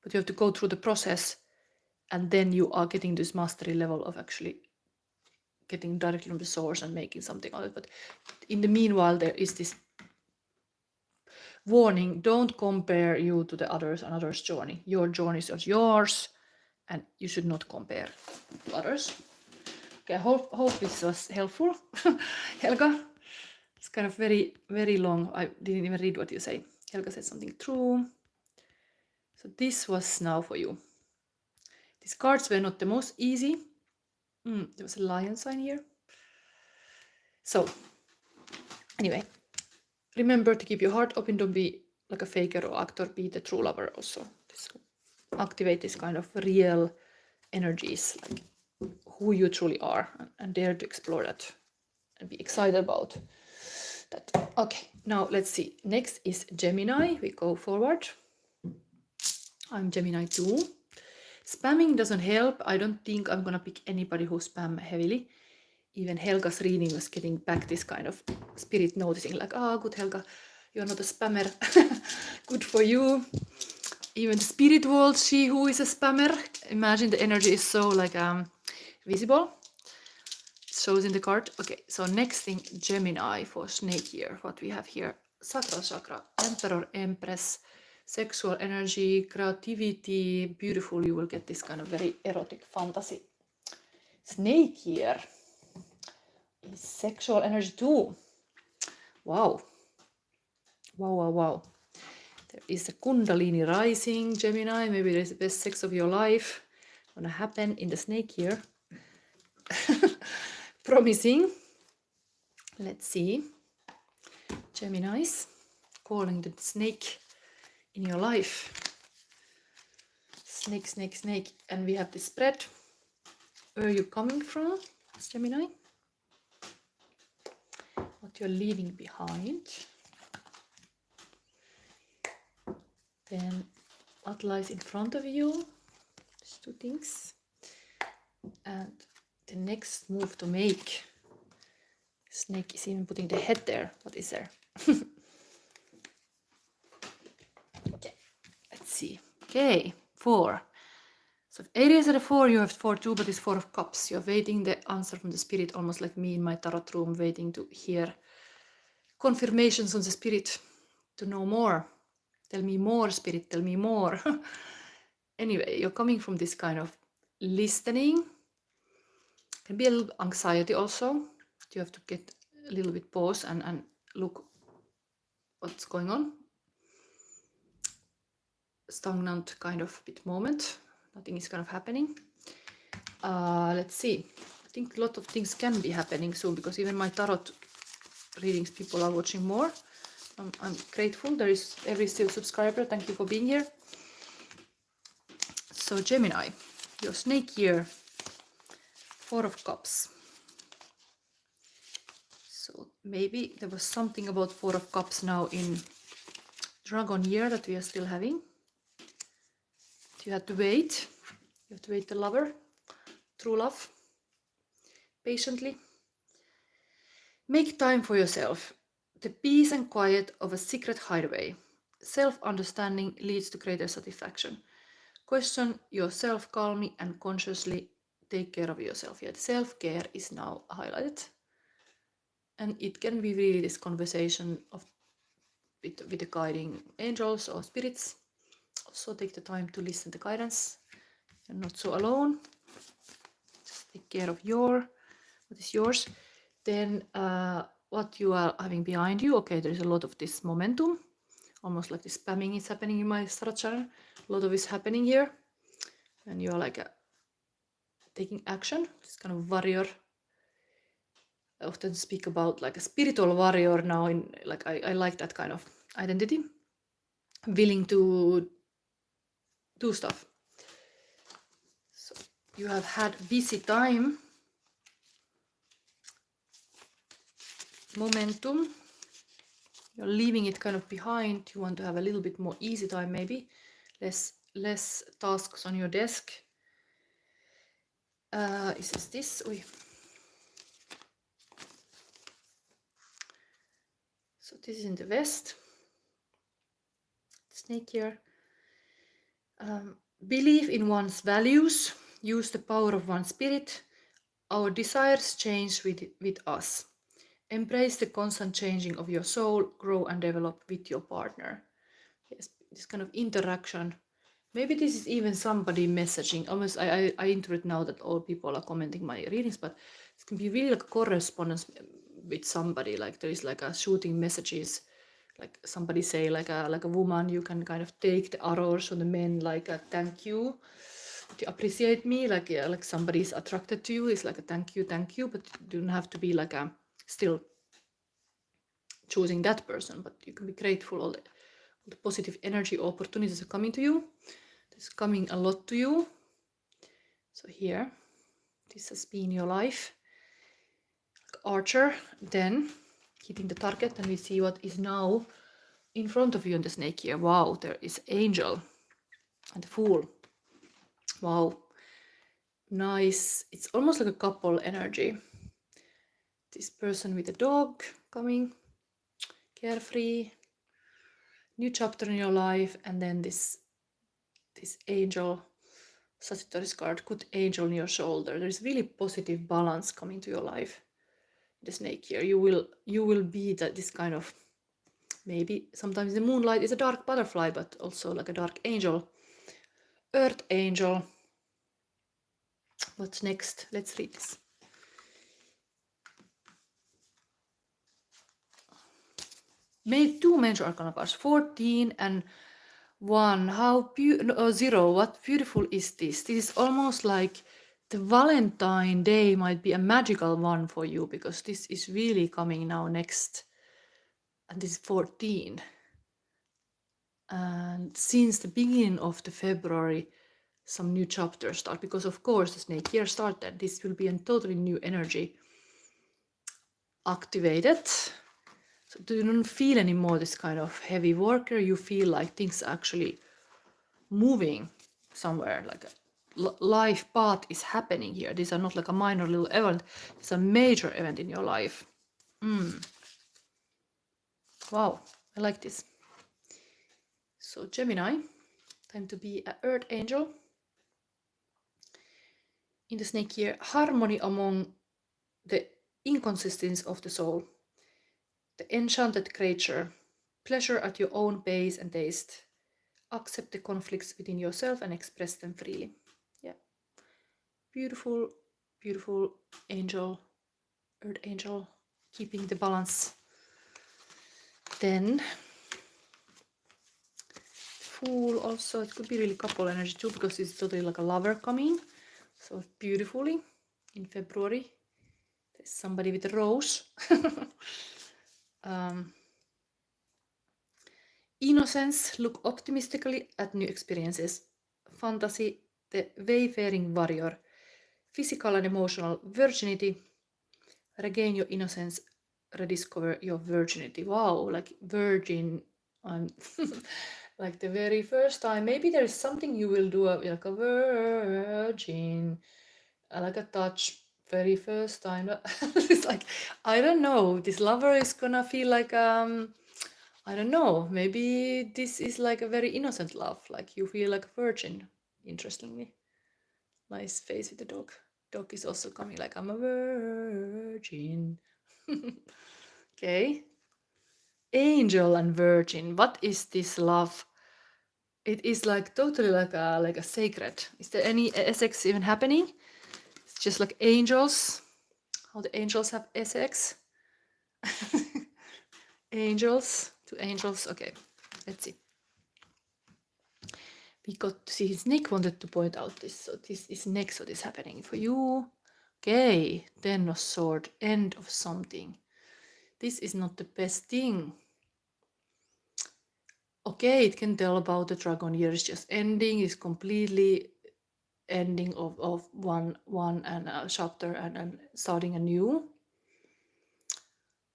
but you have to go through the process, and then you are getting this mastery level of actually getting directly from the source and making something out of it. But in the meanwhile, there is this warning: don't compare you to the others and others' journey. Your journey is yours, and you should not compare to others. Okay, I hope this was helpful. Helga, it's kind of very, very long. I didn't even read what you say. Helga said something true. So this was now for you. These cards were not the most easy. There was a lion sign here. So anyway, remember to keep your heart open. Don't be like a faker or actor. Be the true lover also. Activate this kind of real energies, like who you truly are, and dare to explore that and be excited about that. Okay, now let's see. Next is Gemini. We go forward. I'm Gemini 2. Spamming doesn't help. I don't think I'm gonna pick anybody who spam heavily. Even Helga's reading was getting back this kind of spirit noticing, like, good Helga, you're not a spammer. Good for you. Even the spirit world, she who is a spammer. Imagine the energy is so like visible. It shows in the card. Okay, so next thing, Gemini for snake year. What we have here: Sacral chakra, Emperor, Empress, sexual energy, creativity, beautiful. You will get this kind of very erotic fantasy. Snake year is sexual energy too. Wow. Wow, wow, wow. There is a Kundalini rising, Gemini. Maybe there's the best sex of your life gonna happen in the snake year. Promising. Let's see. Geminis, calling the snake in your life. Snake, snake, snake. And we have the spread. Where are you coming from, Gemini? What you're leaving behind. Then what lies in front of you. There's two things. And the next move to make. Snake is even putting the head there. What is there? Okay, let's see. Okay, 4. So if Aries at a 4, you have 4 too, but it's 4 of Cups. You're waiting the answer from the spirit, almost like me in my tarot room, waiting to hear confirmations on the spirit, to know more. Tell me more, spirit, tell me more. Anyway, you're coming from this kind of listening. Can be a little anxiety also. You have to get a little bit pause and look what's going on. Stagnant kind of bit moment. Nothing is kind of happening. Let's see. I think a lot of things can be happening soon, because even my tarot readings, people are watching more. I'm grateful. There is every still subscriber. Thank you for being here. So Gemini, your snake year, 4 of Cups. So maybe there was something about 4 of Cups now in Dragon year that we are still having. You had to wait. You have to wait the lover, true love, patiently. Make time for yourself. The peace and quiet of a secret hideaway. Self-understanding leads to greater satisfaction. Question yourself calmly and consciously. Take care of yourself. Yet self-care is now highlighted. And it can be really this conversation of with the guiding angels or spirits. Also take the time to listen to guidance. You're not so alone. Just take care of what is yours. Then what you are having behind you. Okay, there is a lot of this momentum. Almost like this spamming is happening in my structure. A lot of it is happening here. And you're like taking action. This kind of warrior. I often speak about like a spiritual warrior now. In like I like that kind of identity. Willing to do stuff. So you have had busy time. momentum. You're leaving it kind of behind. You want to have a little bit more easy time, maybe less tasks on your desk. Is this? Oi. So this is in the west. Snake here. Believe in one's values. Use the power of one's spirit. Our desires change with us. Embrace the constant changing of your soul. Grow and develop with your partner. Yes, this kind of interaction. Maybe this is even somebody messaging. Almost, I interpret now that all people are commenting my readings, but it can be really like a correspondence with somebody. Like there is like a shooting messages, like somebody say like a woman, you can kind of take the arrows on the men like a thank you to appreciate me, like like somebody is attracted to you. It's like a thank you, but you don't have to be like a still choosing that person, but you can be grateful all the positive energy opportunities are coming to you. It's coming a lot to you. So here, this has been your life. Like Archer, then hitting the target, and we see what is now in front of you in the snake here. Wow, there is Angel and the Fool. Wow, nice. It's almost like a couple energy. This person with a dog coming, carefree, new chapter in your life, and then this Angel, Sagittarius card, good angel on your shoulder. There is really positive balance coming to your life. The snake here, you will be this kind of, maybe sometimes the moonlight is a dark butterfly, but also like a dark angel, earth angel. What's next? Let's read this. Two major arcana cards, 14 and 1. How 0. What beautiful is this? This is almost like the Valentine Day might be a magical one for you, because this is really coming now next. And this is 14. And since the beginning of the February, some new chapters start, because of course the snake year started. This will be a totally new energy activated. So you don't feel anymore this kind of heavy worker. You feel like things are actually moving somewhere, like a life path is happening here. These are not like a minor little event. It's a major event in your life. Wow, I like this. So Gemini, time to be an earth angel. In the snake year, harmony among the inconsistencies of the soul, the enchanted creature, pleasure at your own pace and taste. Accept the conflicts within yourself and express them freely. Yeah, beautiful, beautiful angel, earth angel, keeping the balance. Then Fool also, it could be really couple energy too, because it's totally like a lover coming. So beautifully in February. There's somebody with a rose. Innocence, look optimistically at new experiences. Fantasy, the wayfaring warrior. Physical and emotional virginity. Regain your innocence, rediscover your virginity. Wow, like virgin. I'm like the very first time. Maybe there's something you will do like a virgin, like a touch very first time. It's like, I don't know. This lover is gonna feel like I don't know. Maybe this is like a very innocent love. Like you feel like a virgin. Interestingly, nice face with the dog. Dog is also coming like I'm a virgin. Okay. Angel and virgin. What is this love? It is like totally like a sacred. Is there any sex even happening? It's just like angels. How the angels have sex. Angels to angels. Okay, let's see. We got to see his Nick wanted to point out this. So this is next what is happening for you. Okay, 10 of sword, end of something. This is not the best thing. Okay, it can tell about the dragon year is just ending, is completely ending of one and a chapter and starting anew.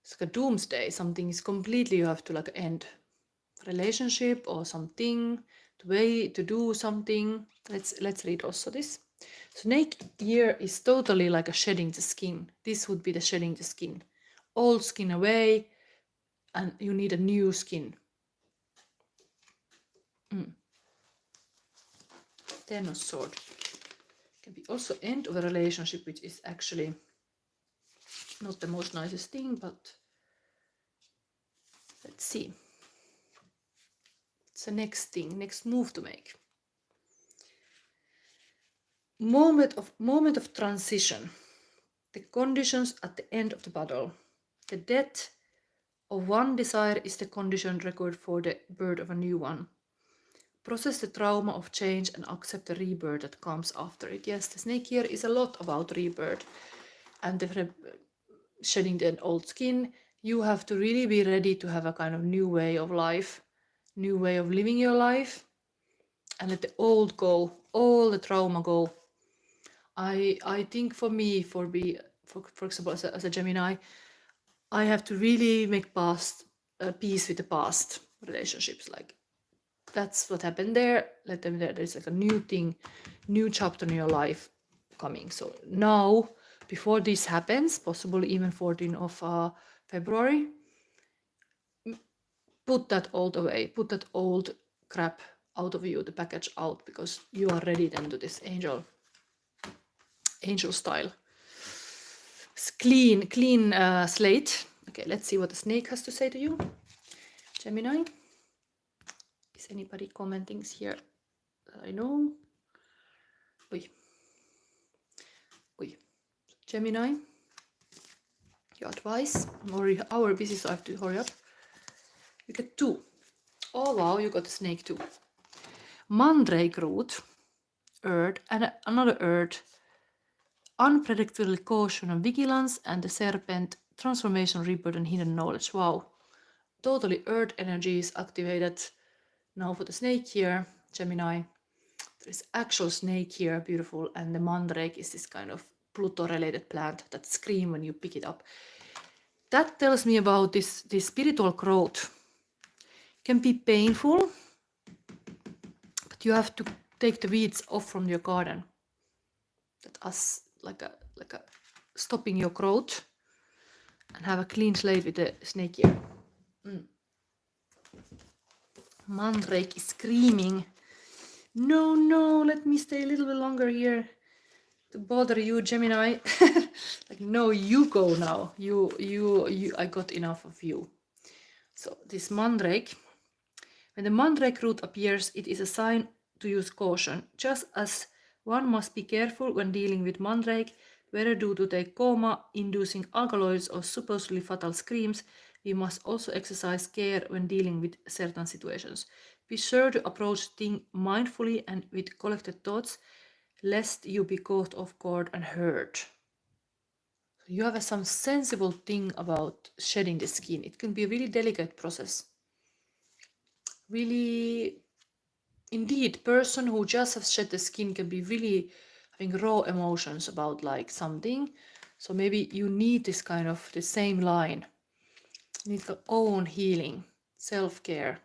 it's like a doomsday. Something is completely, you have to like end relationship or something, to do something. Let's read also this. Snake year is totally like a shedding the skin. This would be the shedding the skin. Old skin away, and you need a new skin. Ten of Sword. Can be also end of a relationship, which is actually not the most nicest thing, but let's see. It's the next thing, next move to make. Moment of transition. The conditions at the end of the battle. The death of one desire is the condition required for the birth of a new one. Process the trauma of change and accept the rebirth that comes after it. Yes, the snake here is a lot about rebirth and the shedding the old skin. You have to really be ready to have a kind of new way of life, new way of living your life, and let the old go, all the trauma go. I think for me, for example, as a Gemini, I have to really make peace with the past relationships. Like, that's what happened there. Let them there. There's like a new thing, new chapter in your life coming. So now, before this happens, possibly even 14th of February, put that old away. Put that old crap out of you, the package out, because you are ready then to this angel style. It's clean slate. Okay, let's see what the snake has to say to you, Gemini. Is anybody commenting here that I know? Gemini, your advice. I'm already hour busy, so I have to hurry up. You get 2. Oh wow, you got a snake too. Mandrake root, earth, and another earth. Unpredictable caution and vigilance, and the serpent, transformation, rebirth, and hidden knowledge. Wow, totally earth energy is activated now for the snake here, Gemini. There's actual snake here, beautiful, and the mandrake is this kind of Pluto-related plant that screams when you pick it up. That tells me about this spiritual growth. Can be painful, but you have to take the weeds off from your garden. That's like a stopping your growth, and have a clean slate with the snake here. Mandrake is screaming, no, let me stay a little bit longer here to bother you, Gemini. Like, no, you go now. You I got enough of you. So this mandrake, when the mandrake root appears, it is a sign to use caution. Just as one must be careful when dealing with mandrake, whether due to their coma-inducing alkaloids or supposedly fatal screams, we must also exercise care when dealing with certain situations. Be sure to approach things mindfully and with collected thoughts, lest you be caught off guard and hurt. You have some sensible thing about shedding the skin. It can be a really delicate process. Really, indeed, person who just has shed the skin can be really having raw emotions about like something. So maybe you need this kind of the same line. You need your own healing, self-care,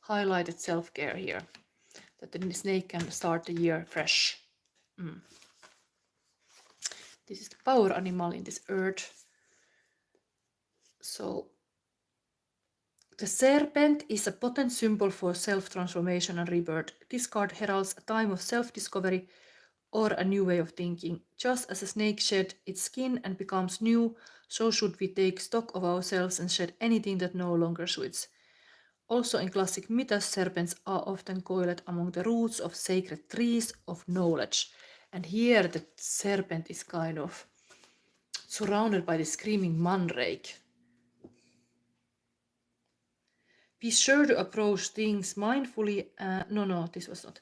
highlighted self-care here, that the snake can start the year fresh. This is the power animal in this earth. So the serpent is a potent symbol for self-transformation and rebirth. This card heralds a time of self-discovery or a new way of thinking. Just as a snake sheds its skin and becomes new, so should we take stock of ourselves and shed anything that no longer suits. Also in classic mythos, serpents are often coiled among the roots of sacred trees of knowledge. And here the serpent is kind of surrounded by the screaming mandrake. Be sure to approach things mindfully. No, this was not.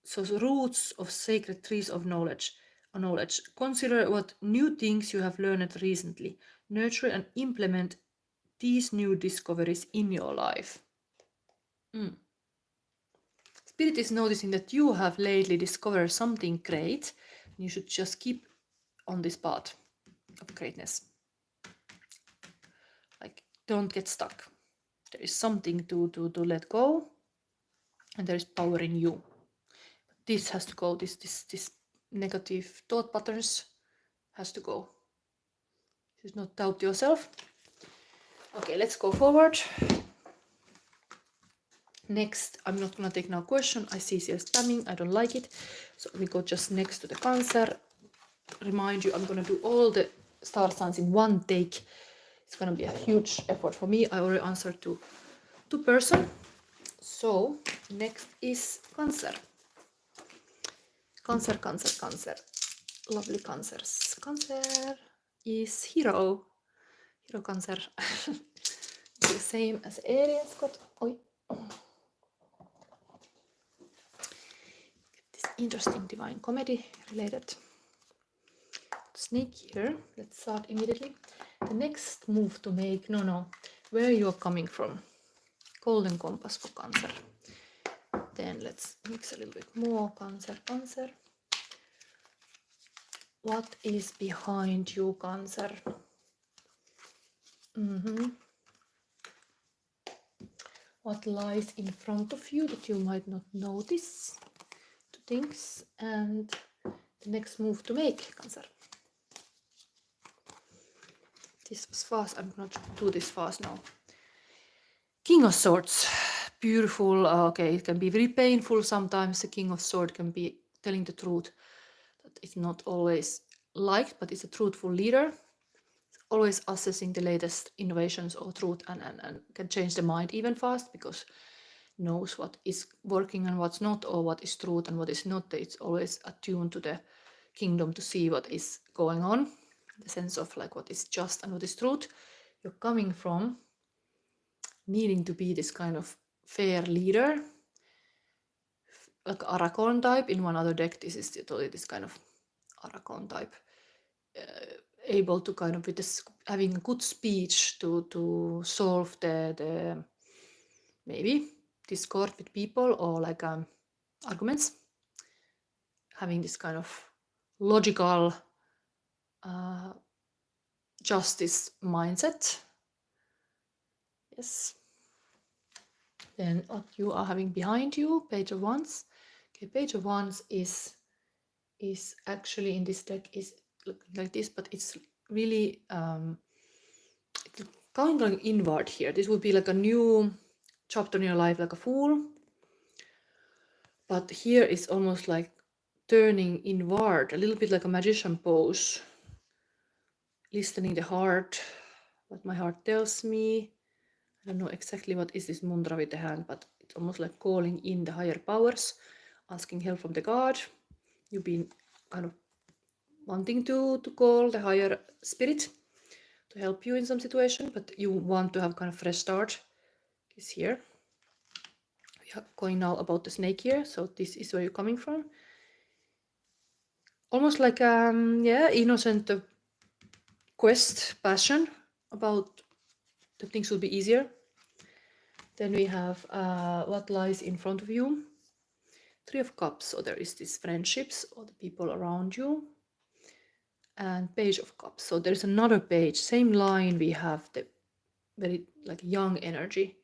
So the roots of sacred trees of knowledge. Consider what new things you have learned recently. Nurture and implement these new discoveries in your life. Spirit is noticing that you have lately discovered something great. You should just keep on this path. of greatness. Like, don't get stuck. There is something to let go, and there is power in you. This has to go. This negative thought patterns has to go. You should not doubt yourself. Okay, let's go forward. Next, I'm not gonna take now question. I see you're spamming. I don't like it. So we go just next to the Cancer. Remind you, I'm gonna do all the star signs in one take. It's gonna be a huge effort for me. I already answered to two-person. So next is Cancer. Cancer, Cancer, Cancer. Lovely Cancers. Cancer is hero. Hero Cancer. The same as Aries got. Oi. This interesting divine comedy related snake here. Let's start immediately. The next move to make, where you're coming from. Golden compass for Cancer. Then let's mix a little bit more. Cancer, Cancer. What is behind you, Cancer? What lies in front of you that you might not notice? Two things. And the next move to make, Cancer. This was fast. I'm going to do this fast now. King of Swords. Beautiful. Okay, it can be very painful sometimes. The King of Swords can be telling the truth. That it's not always liked, but it's a truthful leader. It's always assessing the latest innovations or truth and can change the mind even fast because knows what is working and what's not, or what is truth and what is not. It's always attuned to the kingdom to see what is going on. The sense of like what is just and what is truth. You're coming from needing to be this kind of fair leader, like Aracorn type. In one other deck, this is totally this kind of Aracorn type, able to kind of with this having a good speech to solve the maybe discord with people or like arguments, having this kind of logical justice mindset. Yes. Then what you are having behind you, Page of Wands. Okay, Page of Wands is actually in this deck is looking like this, but it's really it's kind of like inward here. This would be like a new chapter in your life, like a Fool. But here is almost like turning inward, a little bit like a magician pose. Listening the heart, what my heart tells me. I don't know exactly what is this mantra with the hand, but it's almost like calling in the higher powers, asking help from the God. You've been kind of wanting to call the higher spirit to help you in some situation, but you want to have kind of fresh start. Is here. We are going now about the snake here, so this is where you're coming from. Almost like innocent quest, passion about the things will be easier. Then we have what lies in front of you. Three of Cups, so there is these friendships or the people around you. And Page of Cups, so there's another page, same line. We have the very like young energy,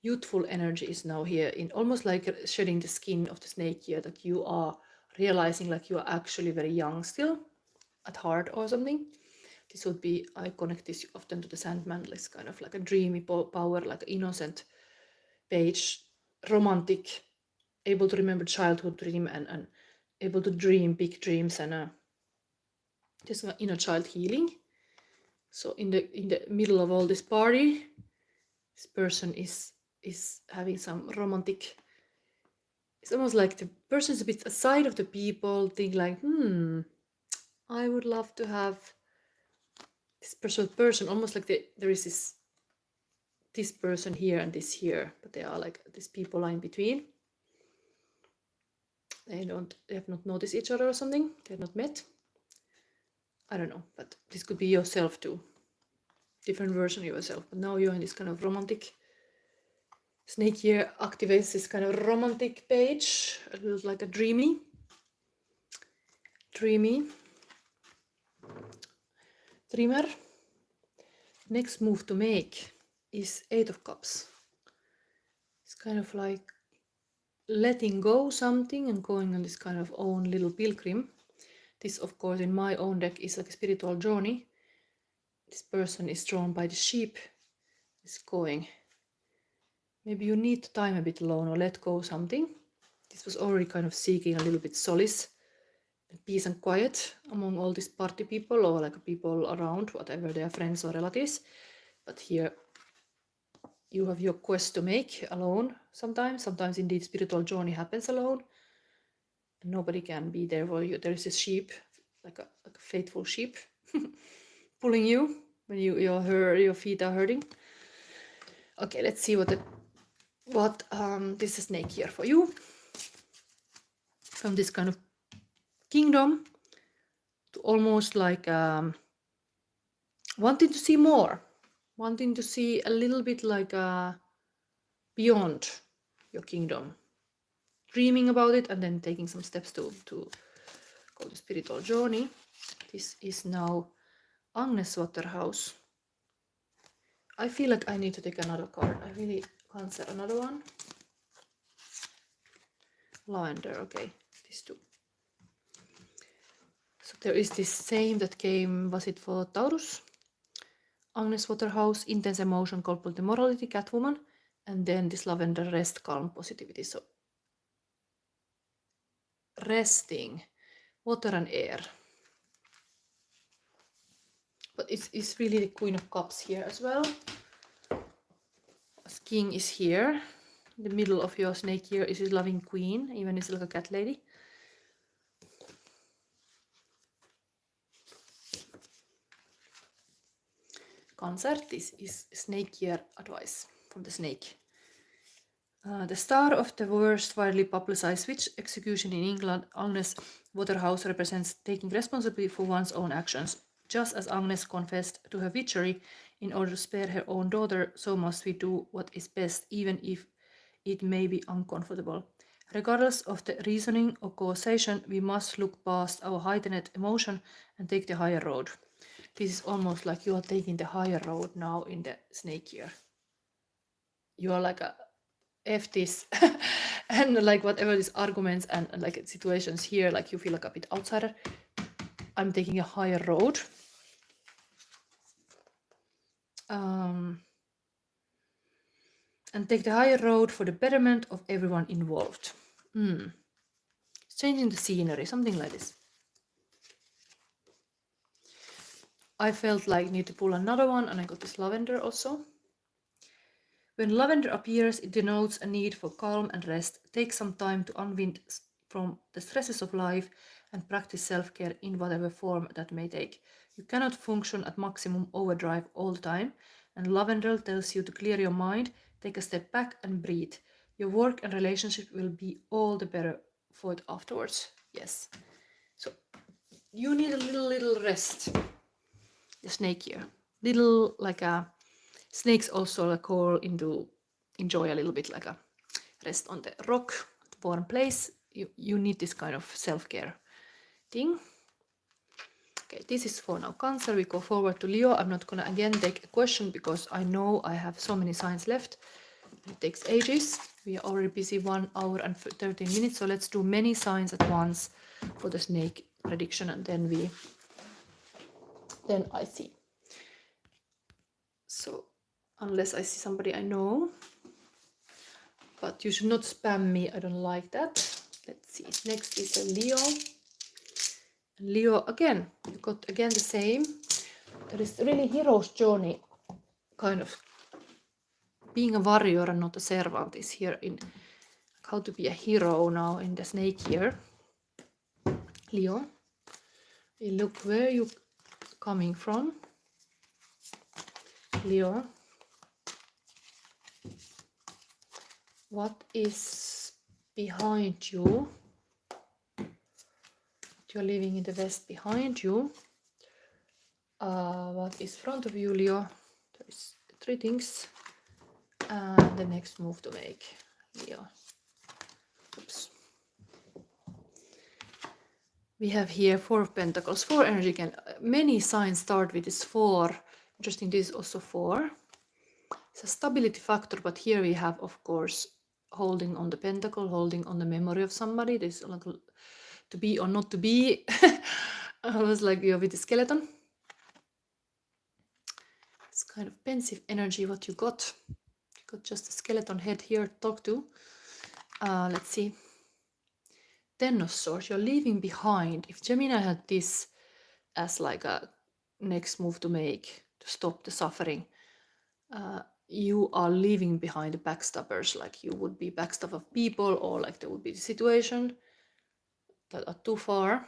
youthful energy is now here, in almost like shedding the skin of the snake here, that you are realizing like you are actually very young still at heart or something. This would be, I connect this often to the Sandman, like kind of like a dreamy power, like an innocent page, romantic, able to remember childhood dream and able to dream big dreams and just inner child healing. So in the middle of all this party, this person is having some romantic. It's almost like the person's a bit aside of the people, think like, I would love to have this special person, almost like there is this person here and this here, but they are like these people are in between. They have not noticed each other or something. They have not met. I don't know, but this could be yourself too. Different version of yourself. But now you're in this kind of romantic. Snake here activates this kind of romantic page, a little like a dreamy. trimmer. Next move to make is 8 of Cups. It's kind of like letting go something and going on this kind of own little pilgrim. This, of course, in my own deck is like a spiritual journey. This person is drawn by the sheep. It's going. Maybe you need time a bit alone or let go something. This was already kind of seeking a little bit solace and peace and quiet among all these party people or like people around, whatever they are, friends or relatives. But here you have your quest to make alone sometimes. Sometimes indeed spiritual journey happens alone. And nobody can be there for you. There is a sheep, like a faithful sheep, pulling you when your feet are hurting. Okay, let's see what this is snake here for you. From this kind of kingdom to almost like wanting to see more, wanting to see a little bit like beyond your kingdom, dreaming about it and then taking some steps to go to spiritual journey. This is now Agnes Waterhouse. I feel like I need to take another card. I really can't set another one. Lavender, okay, these two. So there is this same that came, was it for Taurus? Agnes Waterhouse, intense emotion, culpability, morality, Catwoman, and then this lavender, rest, calm, positivity. So resting, water and air. But it's really the Queen of Cups here as well. As King is here. In the middle of your snake here is his loving queen, even it's like a cat lady. Cancer, this is snake year advice from the snake. The star of the worst widely publicized witch execution in England, Agnes Waterhouse represents taking responsibility for one's own actions. Just as Agnes confessed to her witchery in order to spare her own daughter, so must we do what is best, even if it may be uncomfortable. Regardless of the reasoning or causation, we must look past our heightened emotion and take the higher road. This is almost like you are taking the higher road now in the snake year. You are like a F this and like whatever these arguments and like situations here, like you feel like a bit outsider. I'm taking a higher road. And take the higher road for the betterment of everyone involved. It's changing the scenery, something like this. I felt like I need to pull another one, and I got this lavender also. When lavender appears, it denotes a need for calm and rest. Take some time to unwind from the stresses of life and practice self-care in whatever form that may take. You cannot function at maximum overdrive all the time, and lavender tells you to clear your mind, take a step back and breathe. Your work and relationship will be all the better for it afterwards. Yes. So you need a little rest. The snake here. Little like a snakes also call into enjoy a little bit like a rest on the rock, warm place. You need this kind of self-care thing. Okay, this is for now Cancer. We go forward to Leo. I'm not gonna again take a question because I know I have so many signs left. It takes ages. We are already busy 1 hour and 13 minutes, so let's do many signs at once for the snake prediction, and then I see. So unless I see somebody I know, but you should not spam me, I don't like that. Let's see, next is a Leo. Leo, again, you got again the same. There is really hero's journey, kind of being a warrior and not a servant is here in how to be a hero now in the snake here. Leo, we look where you coming from. Leo, what is behind you? You're living in the west behind you. What is front of you, Leo? There is 3 things. And the next move to make, Leo. Oops. We have here 4 of Pentacles, 4 energy again. many signs start with this 4. Interesting, this is also 4. It's a stability factor, but here we have, of course, holding on the pentacle, holding on the memory of somebody. This like to be or not to be. I was like, you're with the skeleton. It's kind of pensive energy what you got. You got just a skeleton head here to talk to. Let's see. 10 of Swords, you're leaving behind. If Gemini had this as like a next move to make to stop the suffering, you are leaving behind the backstabbers, like you would be backstab of people, or like there would be the situation that are too far,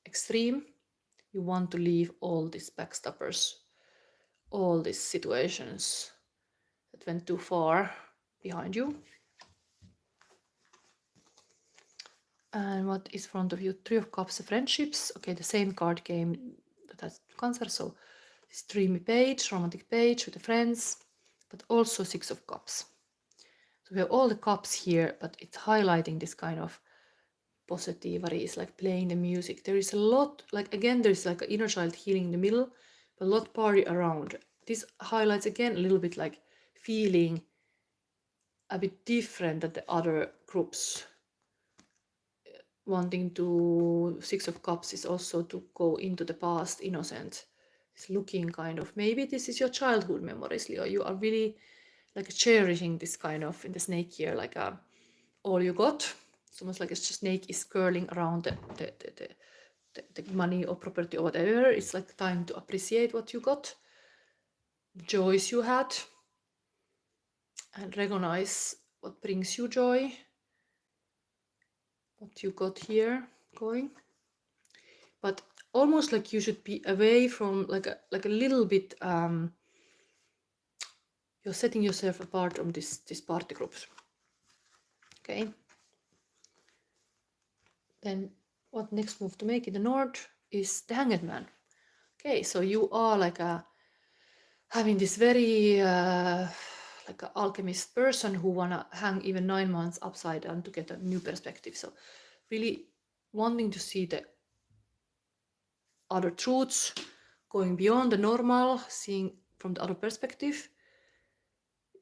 extreme. You want to leave all these backstabbers, all these situations that went too far behind you. And what is in front of you? 3 of Cups, friendships. Okay, the same card game that has Cancer, so this dreamy page, romantic page with the friends, but also 6 of Cups. So we have all the cups here, but it's highlighting this kind of positive, ARIES, like playing the music. There is a lot, like again, there's like an inner child healing in the middle, but a lot party around. This highlights again a little bit like feeling a bit different than the other groups. Wanting to 6 of Cups is also to go into the past, innocent. It's looking kind of, maybe this is your childhood memories, Leo. You are really like cherishing this kind of, in the snake here, like all you got. It's almost like a snake is curling around the money or property or whatever. It's like time to appreciate what you got, the joys you had, and recognize what brings you joy, what you got here going. But almost like you should be away from like a little bit, you're setting yourself apart from this party groups. Okay. Then what next move to make in the north is the Hanged Man. Okay, so you are like having this very like an alchemist person who wanna hang even 9 months upside down to get a new perspective. So really wanting to see the other truths, going beyond the normal, seeing from the other perspective.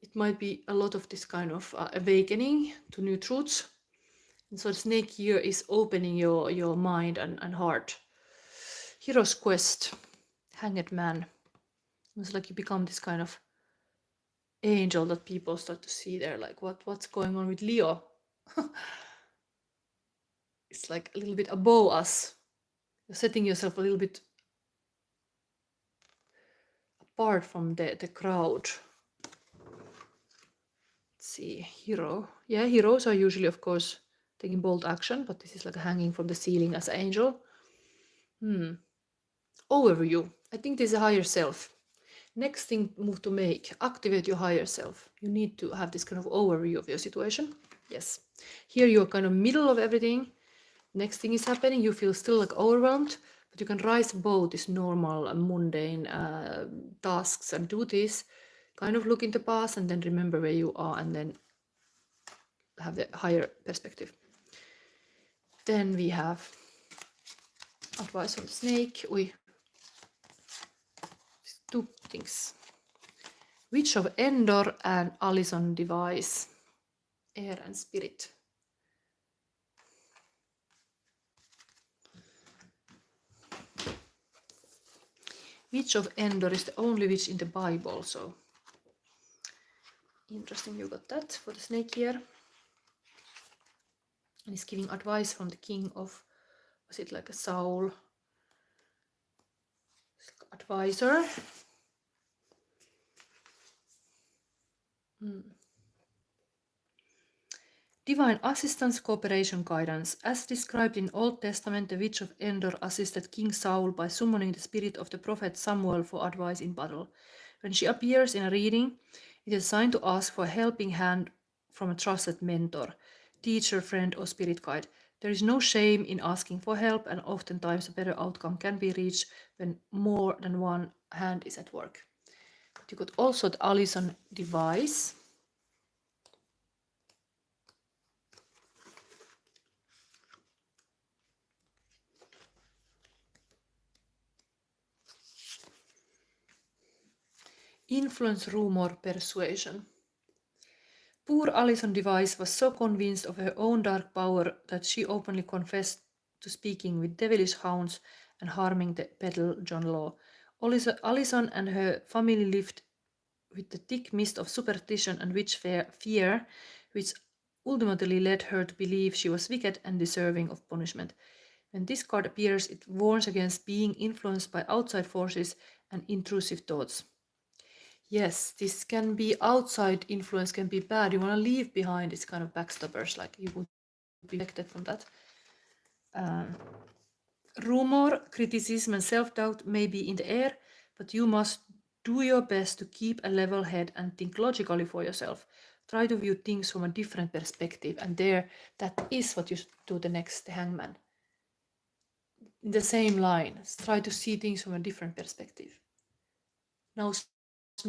It might be a lot of this kind of awakening to new truths. And so the snake here is opening your mind and heart. Hero's quest, Hanged Man. It's like you become this kind of angel that people start to see there, like what's going on with Leo. It's like a little bit above us. You're setting yourself a little bit apart from the crowd. Let's see, hero. Yeah, heroes are usually, of course, taking bold action, but this is like hanging from the ceiling as an angel. Overview. I think this is a higher self. Next thing move to make, activate your higher self. You need to have this kind of overview of your situation. Yes. Here you're kind of middle of everything. Next thing is happening, you feel still like overwhelmed, but you can rise above this normal and mundane tasks and duties. Kind of look in the past and then remember where you are and then have the higher perspective. Then we have advice on the snake. Two things. Witch of Endor and Allison device. Air and spirit. Witch of Endor is the only witch in the Bible, so interesting you got that for the snake here. And he's giving advice from the king of, was it like a soul advisor? Divine assistance, cooperation, guidance. As described in Old Testament, the witch of Endor assisted King Saul by summoning the spirit of the prophet Samuel for advice in battle. When she appears in a reading, it is a sign to ask for a helping hand from a trusted mentor, teacher, friend, or spirit guide. There is no shame in asking for help, and oftentimes a better outcome can be reached when more than one hand is at work. But you got also the Allison device. Influence, rumor, persuasion. Poor Alison Device was so convinced of her own dark power that she openly confessed to speaking with devilish hounds and harming the peddler John Law. Alison and her family lived with the thick mist of superstition and witch fear, which ultimately led her to believe she was wicked and deserving of punishment. When this card appears, it warns against being influenced by outside forces and intrusive thoughts. Yes, this can be outside influence, can be bad. You want to leave behind this kind of backstabbers, like you would be affected from that. Rumor, criticism, and self-doubt may be in the air, but you must do your best to keep a level head and think logically for yourself. Try to view things from a different perspective, and that is what you should do the next Hangman. In the same line, try to see things from a different perspective. Now,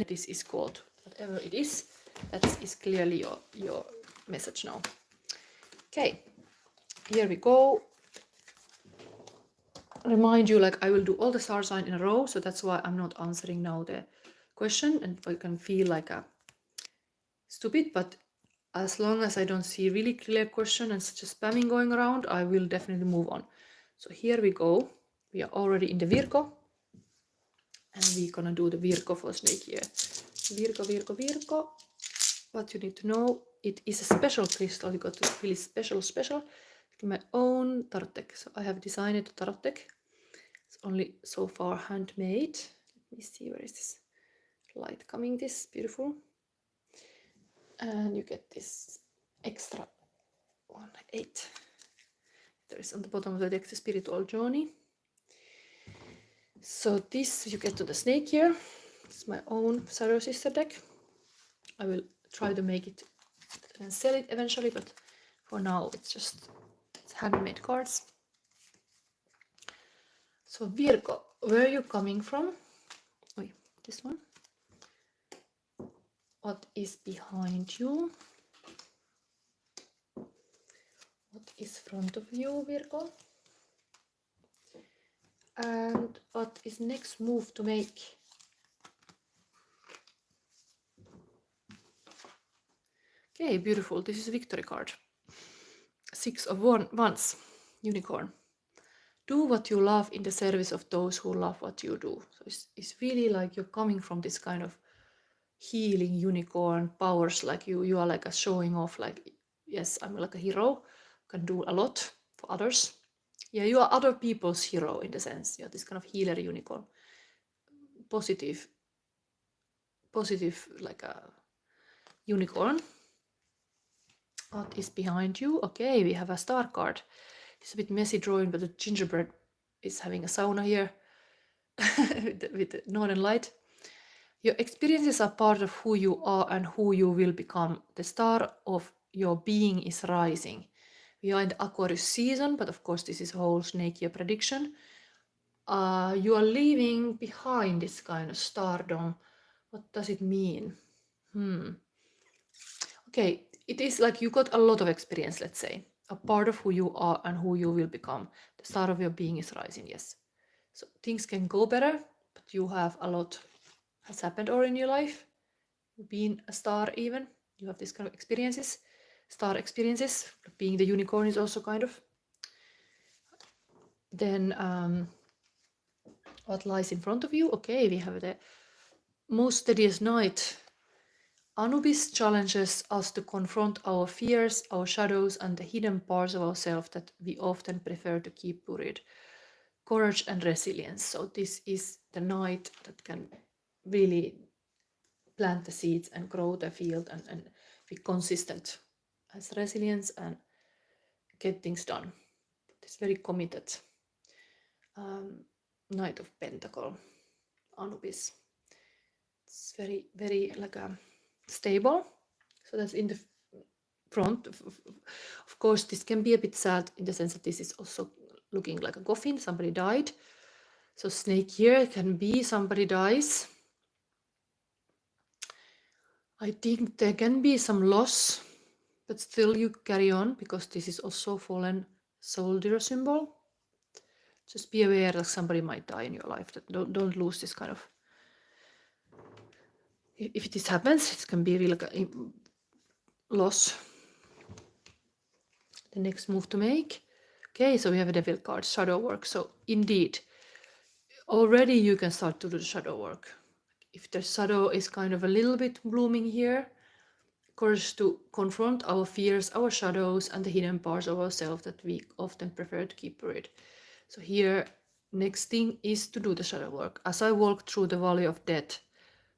this is called, whatever it is, that is clearly your message now. Okay, here we go. Remind you, like, I will do all the star sign in a row, so that's why I'm not answering now the question, and I can feel like a stupid, but as long as I don't see really clear question and such a spamming going around, I will definitely move on. So here we go. We are already in the Virgo, and we're gonna do the Virgo for snake here. Virgo, Virgo, Virgo. What you need to know, it is a special crystal. You got to really special. My own tarot deck. So I have designed a tarot deck. It's only so far handmade. Let me see, where is this light coming? This beautiful. And you get this extra 1/8. There is on the bottom of the deck the spiritual journey. So this you get to the snake here. It's my own Shadow Sister deck. I will try to make it and sell it eventually, but for now it's handmade cards. So Virgo, where are you coming from? Oh, this one. What is behind you? What is front of you, Virgo? And what is next move to make? Okay, beautiful. This is a victory card. 6 of Wands, unicorn. Do what you love in the service of those who love what you do. So it's really like you're coming from this kind of healing unicorn powers, like you are like a showing off, like, yes, I'm like a hero, can do a lot for others. Yeah, you are other people's hero in the sense. You're this kind of healer unicorn. Positive like a unicorn. What is behind you? Okay, we have a star card. It's a bit messy drawing, but the gingerbread is having a sauna here with the northern light. Your experiences are part of who you are and who you will become. The star of your being is rising. We are in the Aquarius season, but of course this is a whole snake year prediction. You are leaving behind this kind of stardom. What does it mean? Okay, it is like you got a lot of experience, let's say. A part of who you are and who you will become. The star of your being is rising, yes. So things can go better, but you have a lot has happened already in your life. You've been a star even. You have this kind of experiences, star experiences. Being the unicorn is also kind of. Then what lies in front of you? Okay, we have the most steadiest night. Anubis challenges us to confront our fears, our shadows, and the hidden parts of ourselves that we often prefer to keep buried. Courage and resilience. So this is the night that can really plant the seeds and grow the field and be consistent. Has resilience and get things done. It's very committed. Knight of Pentacle, Anubis. It's very, very like a stable. So that's in the front. Of course, this can be a bit sad in the sense that this is also looking like a coffin. Somebody died. So snake here can be somebody dies. I think there can be some loss, but still you carry on because this is also fallen soldier symbol. Just be aware that somebody might die in your life. That don't lose this kind of if this happens, it can be really like a loss. The next move to make. Okay, so we have a devil card, shadow work. So indeed, already you can start to do the shadow work. If the shadow is kind of a little bit blooming here, courage to confront our fears, our shadows, and the hidden parts of ourselves that we often prefer to keep buried. So here, next thing is to do the shadow work. As I walk through the valley of death,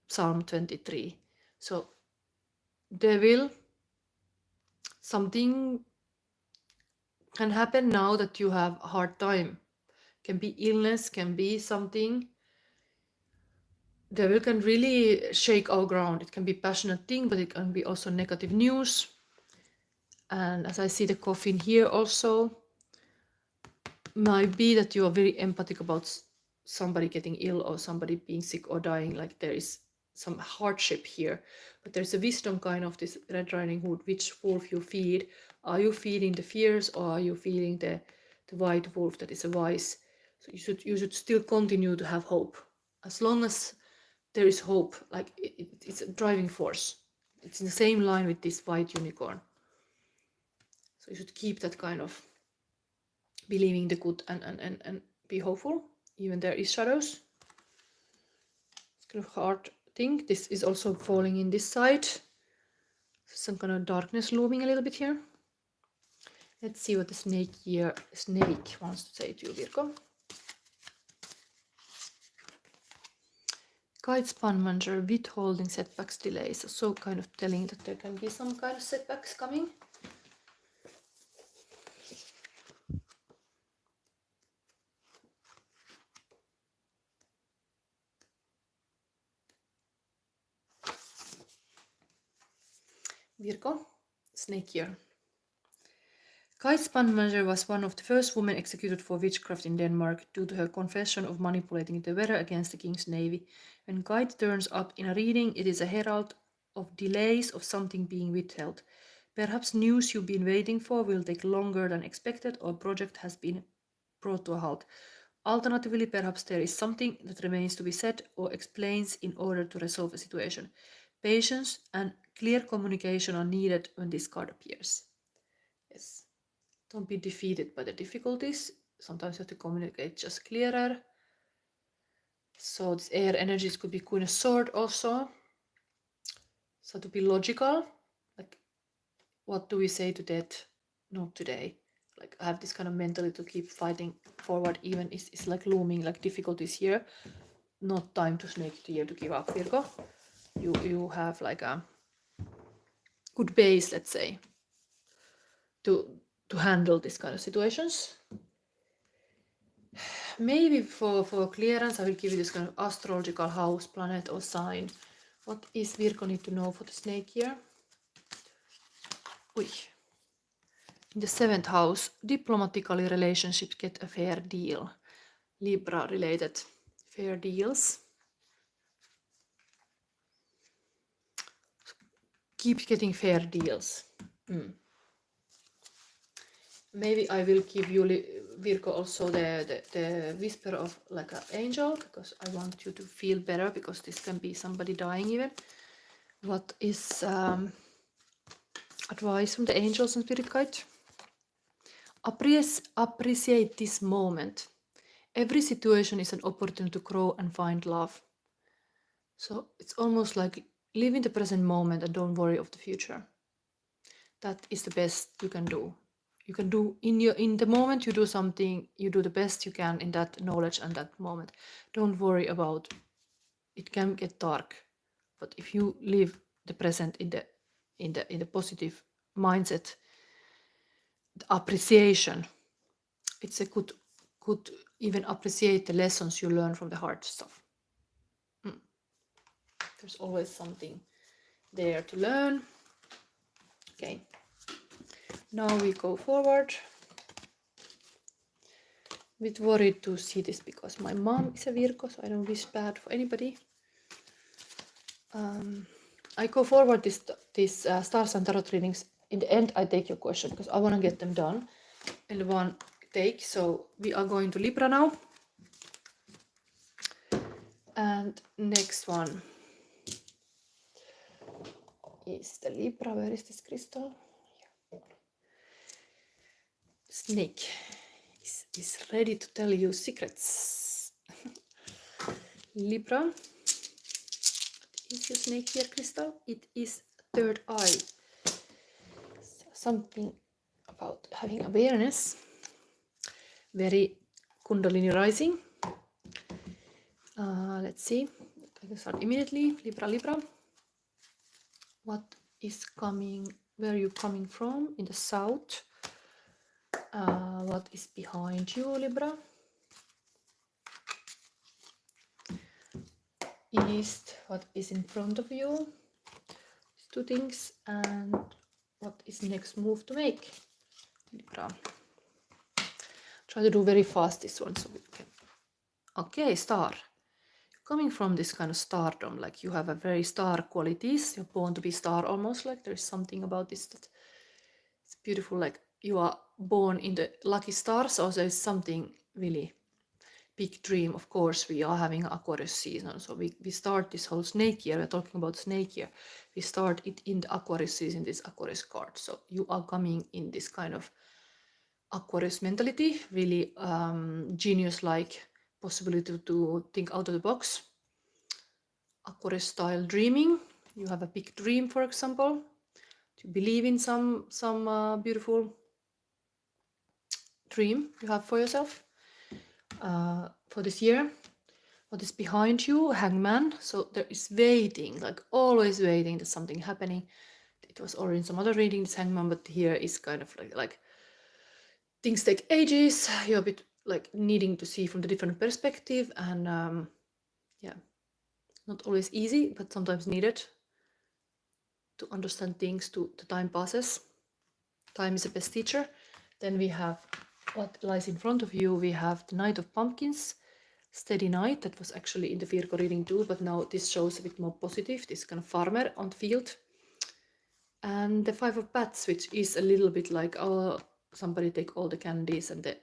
Psalm 23. So devil, something can happen now that you have a hard time. Can be illness, can be something. Devil can really shake our ground. It can be passionate thing, but it can be also negative news. And as I see the coffin here also, might be that you are very empathic about somebody getting ill or somebody being sick or dying, like there is some hardship here. But there's a wisdom kind of this Red Riding Hood, which wolf you feed. Are you feeding the fears, or are you feeding the white wolf that is a wise? So you should still continue to have hope. As long as there is hope, like it's a driving force. It's in the same line with this white unicorn. So you should keep that kind of believing the good and be hopeful, even there is shadows. It's kind of hard thing. This is also falling in this side. Some kind of darkness looming a little bit here. Let's see what the snake wants to say to you, Virgo. Guide span manager, withholding, setbacks, delays. So kind of telling that there can be some kind of setbacks coming. Virgo, snake here. Guide span manager was one of the first women executed for witchcraft in Denmark due to her confession of manipulating the weather against the king's navy. When Guide turns up in a reading, it is a herald of delays of something being withheld. Perhaps news you've been waiting for will take longer than expected, or a project has been brought to a halt. Alternatively, perhaps there is something that remains to be said or explains in order to resolve a situation. Patience and clear communication are needed when this card appears. Yes. Don't be defeated by the difficulties. Sometimes you have to communicate just clearer. So this air energies could be Queen of Swords also. So to be logical, like what do we say to death? Not today. Like I have this kind of mentality to keep fighting forward, even it's like looming like difficulties here. Not time to snake the year to give up, Virgo. You have like a good base, let's say, to handle this kind of situations. Maybe for clearance, I will give you this kind of astrological house, planet, or sign. What is Virgo need to know for the snake here? In the 7th house, diplomatically relationships get a fair deal. Libra related fair deals. Keep getting fair deals. Maybe I will give you, Virgo, also the whisper of like an angel, because I want you to feel better, because this can be somebody dying even. What is advice from the angels and spirit guide? Appreciate this moment. Every situation is an opportunity to grow and find love. So it's almost like live in the present moment and don't worry of the future. That is the best you can do. You can do in the moment you do something, you do the best you can in that knowledge and that moment. Don't worry about it. Can get dark, but if you live the present in the positive mindset, the appreciation, it's a good even appreciate the lessons you learn from the hard stuff. There's always something there to learn. Okay, now we go forward. A bit worried to see this because my mom is a Virgo, so I don't wish bad for anybody. I go forward this stars and tarot readings. In the end, I take your question because I want to get them done in one take. So we are going to Libra now. And next one. is the Libra. Where is this crystal? Snake is ready to tell you secrets. Libra, what is your snake here, crystal? It is third eye. So something about having awareness. Very Kundalini rising. Let's see. I can start immediately. Libra. What is coming? Where are you coming from? In the south. What is behind you, Libra? East. What is in front of you? These two things. And what is next move to make, Libra? Try to do very fast this one so we can. Okay, star. Coming from this kind of stardom, like you have a very star qualities. You're born to be star almost, like there's something about this that it's beautiful, like you are born in the lucky stars. Also there's something really big dream. Of course we are having Aquarius season, so we start this whole snake year. We're talking about snake year. We start it in the Aquarius season, this Aquarius card. So you are coming in this kind of Aquarius mentality, really genius-like possibility to think out of the box. Aquarius style dreaming. You have a big dream, for example, to believe in some beautiful dream you have for yourself for this year. What is behind you? Hangman. So there is waiting, like always waiting. There's something happening. It was already in some other reading, this Hangman, but here is kind of like things take ages. You're a bit like needing to see from the different perspective, and yeah, not always easy, but sometimes needed to understand things. The time passes. Time is the best teacher. Then we have what lies in front of you. We have the Knight of Pumpkins, steady knight. That was actually in the Virgo reading too, but now this shows a bit more positive. This kind of farmer on the field. And the Five of Bats, which is a little bit like, oh, somebody take all the candies, and the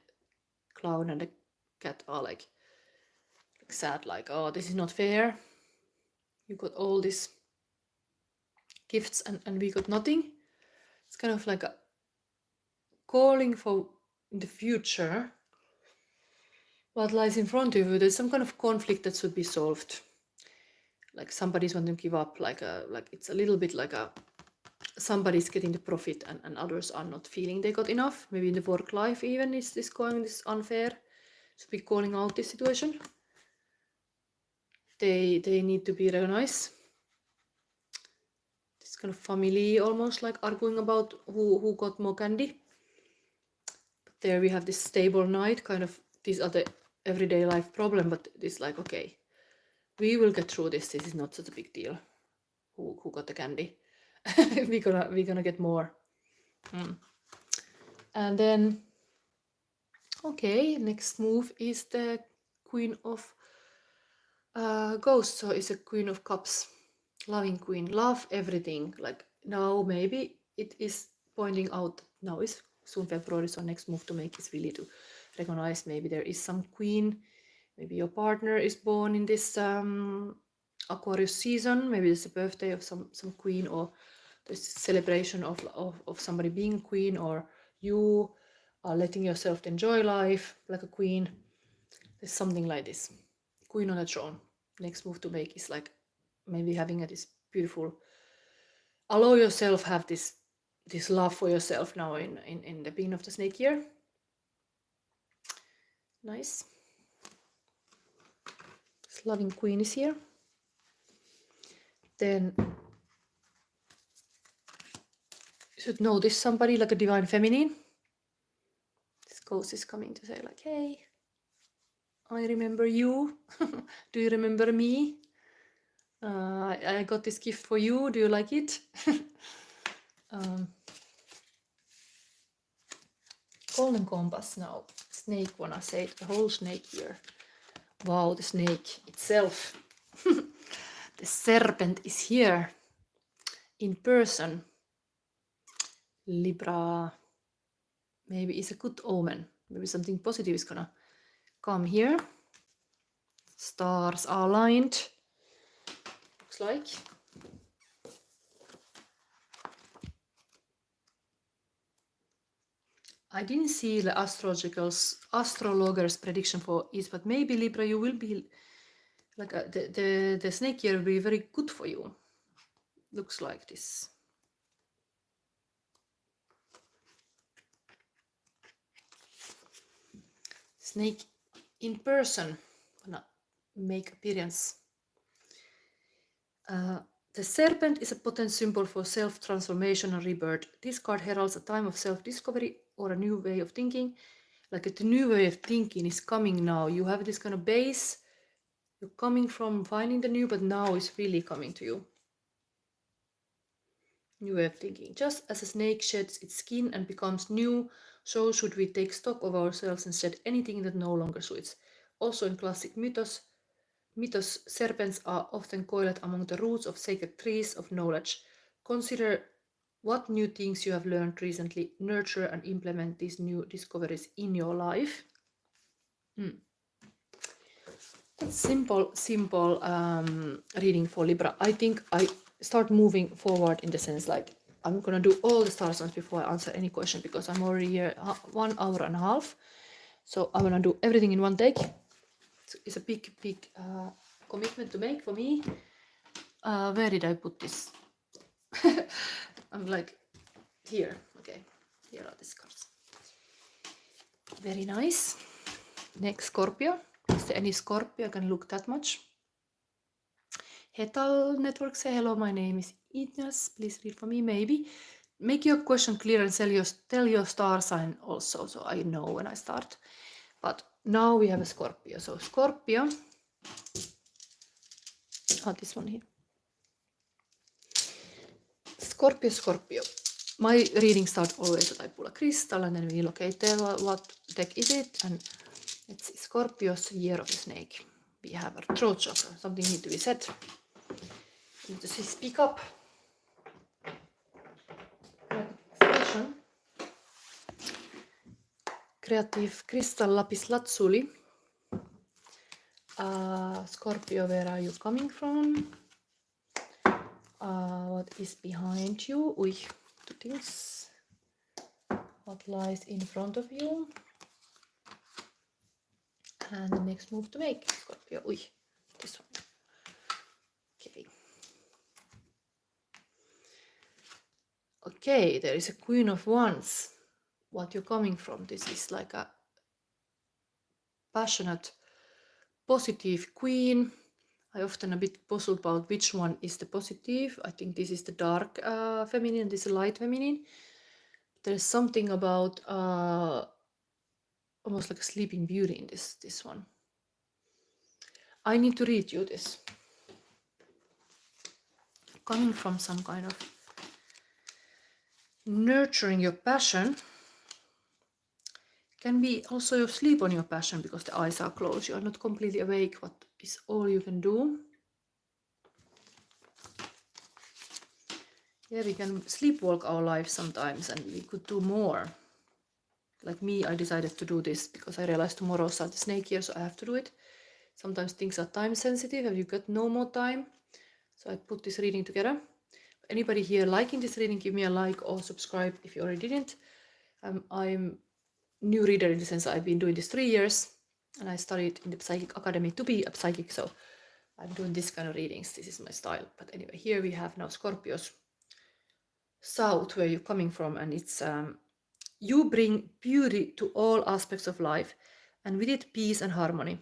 clown and the cat are like sad, like, oh, this is not fair. You got all these gifts and we got nothing. It's kind of like a calling for in the future what lies in front of you. There's some kind of conflict that should be solved. Like somebody's wanting to give up, like it's a little bit like somebody's getting the profit and others are not feeling they got enough. Maybe in the work life even is this going this unfair. Should be calling out this situation. They need to be recognized. This kind of family almost like arguing about who got more candy. But there we have this stable knight, kind of these are the everyday life problem, but it's like, okay, we will get through this. This is not such a big deal. Who got the candy? we're gonna get more. And then okay, next move is the Queen of Ghosts. So it's a Queen of Cups, loving queen, love everything. Like now maybe it is pointing out, now is soon February, so next move to make is really to recognize maybe there is some queen. Maybe your partner is born in this Aquarius season. Maybe it's a birthday of some queen, or there's a celebration of somebody being a queen, or you are letting yourself enjoy life like a queen. There's something like this. Queen on a throne. Next move to make is like maybe having this beautiful, allow yourself have this love for yourself now in the beginning of the snake year. Nice. This loving queen is here. Then you should notice somebody like a divine feminine. This ghost is coming to say like, hey, I remember you. Do you remember me? I got this gift for you. Do you like it? Golden compass now. Snake wanna say it, the whole snake here. Wow, the snake itself. The serpent is here in person. Libra, maybe it's a good omen. Maybe something positive is gonna come here. Stars are aligned. Looks like. I didn't see the astrologer's prediction for is, but maybe Libra, you will be like the snake year will be very good for you. Looks like this. Snake in person gonna make appearance. The serpent is a potent symbol for self-transformation and rebirth. This card heralds a time of self-discovery or a new way of thinking. Like the new way of thinking is coming now. You have this kind of base. You're coming from finding the new, but now it's really coming to you. New way of thinking. Just as a snake sheds its skin and becomes new, so should we take stock of ourselves and shed anything that no longer suits. Also in classic mythos, serpents are often coiled among the roots of sacred trees of knowledge. Consider what new things you have learned recently. Nurture and implement these new discoveries in your life. That's simple reading for Libra. I think I start moving forward in the sense like I'm gonna do all the star signs before I answer any question because I'm already here 1 hour and a half. So I'm gonna do everything in one take. It's a big commitment to make for me. Where did I put this? I'm like here. Okay, here are these cards. Very nice. Next, Scorpio. Is there any Scorpio? I can look that much. Hetal Network say hello. My name is Ignas. Please read for me. Maybe make your question clear and tell your star sign also, so I know when I start. But now we have a Scorpio. So Scorpio. Oh, this one here. Scorpio. My reading starts always that I pull a crystal and then we locate what deck is it, and let's see. Scorpio's year of the snake. We have a throat chakra. Something needs to be said. You need to speak up. Expression. Creative crystal lapis lazuli. Scorpio, where are you coming from? What is behind you? Ui, two things. What lies in front of you? And the next move to make, Scorpio. Ui, this one. Okay. Okay, there is a Queen of Wands. What you're coming from? This is like a passionate, positive queen. I often a bit puzzled about which one is the positive. I think this is the dark feminine, this is light feminine. There's something about almost like a sleeping beauty in this one. I need to read you this. Coming from some kind of nurturing your passion can be also you sleep on your passion because the eyes are closed. You are not completely awake. What is all you can do? Yeah, we can sleepwalk our lives sometimes and we could do more. Like me, I decided to do this because I realized tomorrow starts the snake year, so I have to do it. Sometimes things are time sensitive and you got no more time. So I put this reading together. Anybody here liking this reading, give me a like or subscribe if you already didn't. I'm new reader in the sense I've been doing this 3 years and I studied in the Psychic Academy to be a psychic, so I'm doing this kind of readings. This is my style. But anyway, here we have now Scorpios south, where you're coming from, and it's you bring beauty to all aspects of life and with it peace and harmony.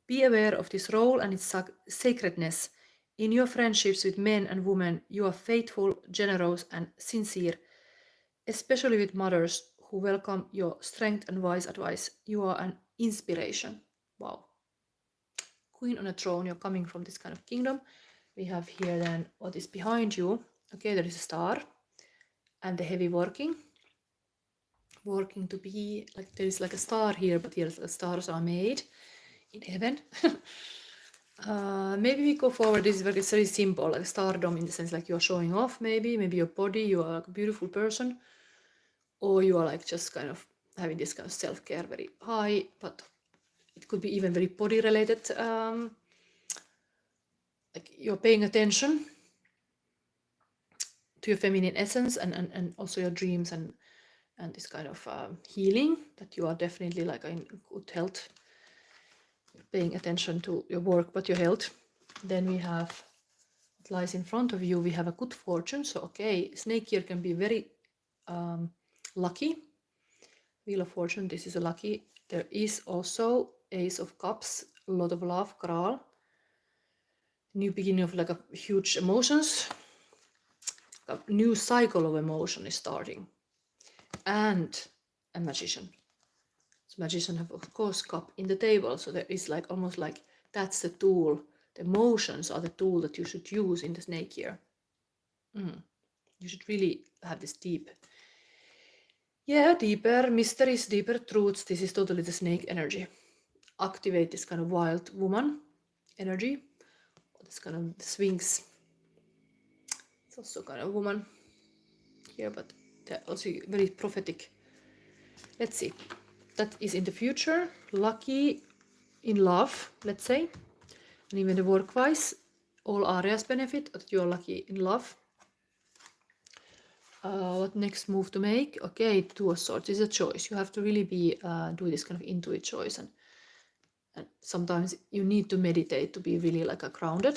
Be aware of this role and its sacredness. In your friendships with men and women, you are faithful, generous and sincere, especially with mothers who welcome your strength and wise advice. You are an inspiration. Wow. Queen on a throne, you're coming from this kind of kingdom. We have here then what is behind you. Okay, there is a star and the heavy working to be like there is like a star here, but here the stars are made in heaven. Maybe we go forward. This is very simple, like stardom in the sense like you're showing off, maybe your body, you are a beautiful person, or you are like just kind of having this kind of self-care very high, but it could be even very body related. Like you're paying attention to your feminine essence and also your dreams and and this kind of healing, that you are definitely like in good health, paying attention to your work but your health. Then we have what lies in front of you. We have a good fortune. So okay, snake here can be very lucky. Wheel of Fortune, this is a lucky. There is also Ace of Cups, a lot of love, Kral. New beginning of like a huge emotions. A new cycle of emotion is starting. And a Magician. So Magician have of course cup in the table. So there is like almost like that's the tool. The emotions are the tool that you should use in the snake here. You should really have this deep. Yeah, deeper mysteries, deeper truths. This is totally the snake energy. Activate this kind of wild woman energy. This kind of swings. It's also kind of woman here, but they're also very prophetic. Let's see. That is in the future. Lucky in love, let's say. And even the work-wise, all areas benefit that you are lucky in love. What next move to make? Okay, Two of Swords is a choice. You have to really be do this kind of intuitive choice, and sometimes you need to meditate to be really like a grounded.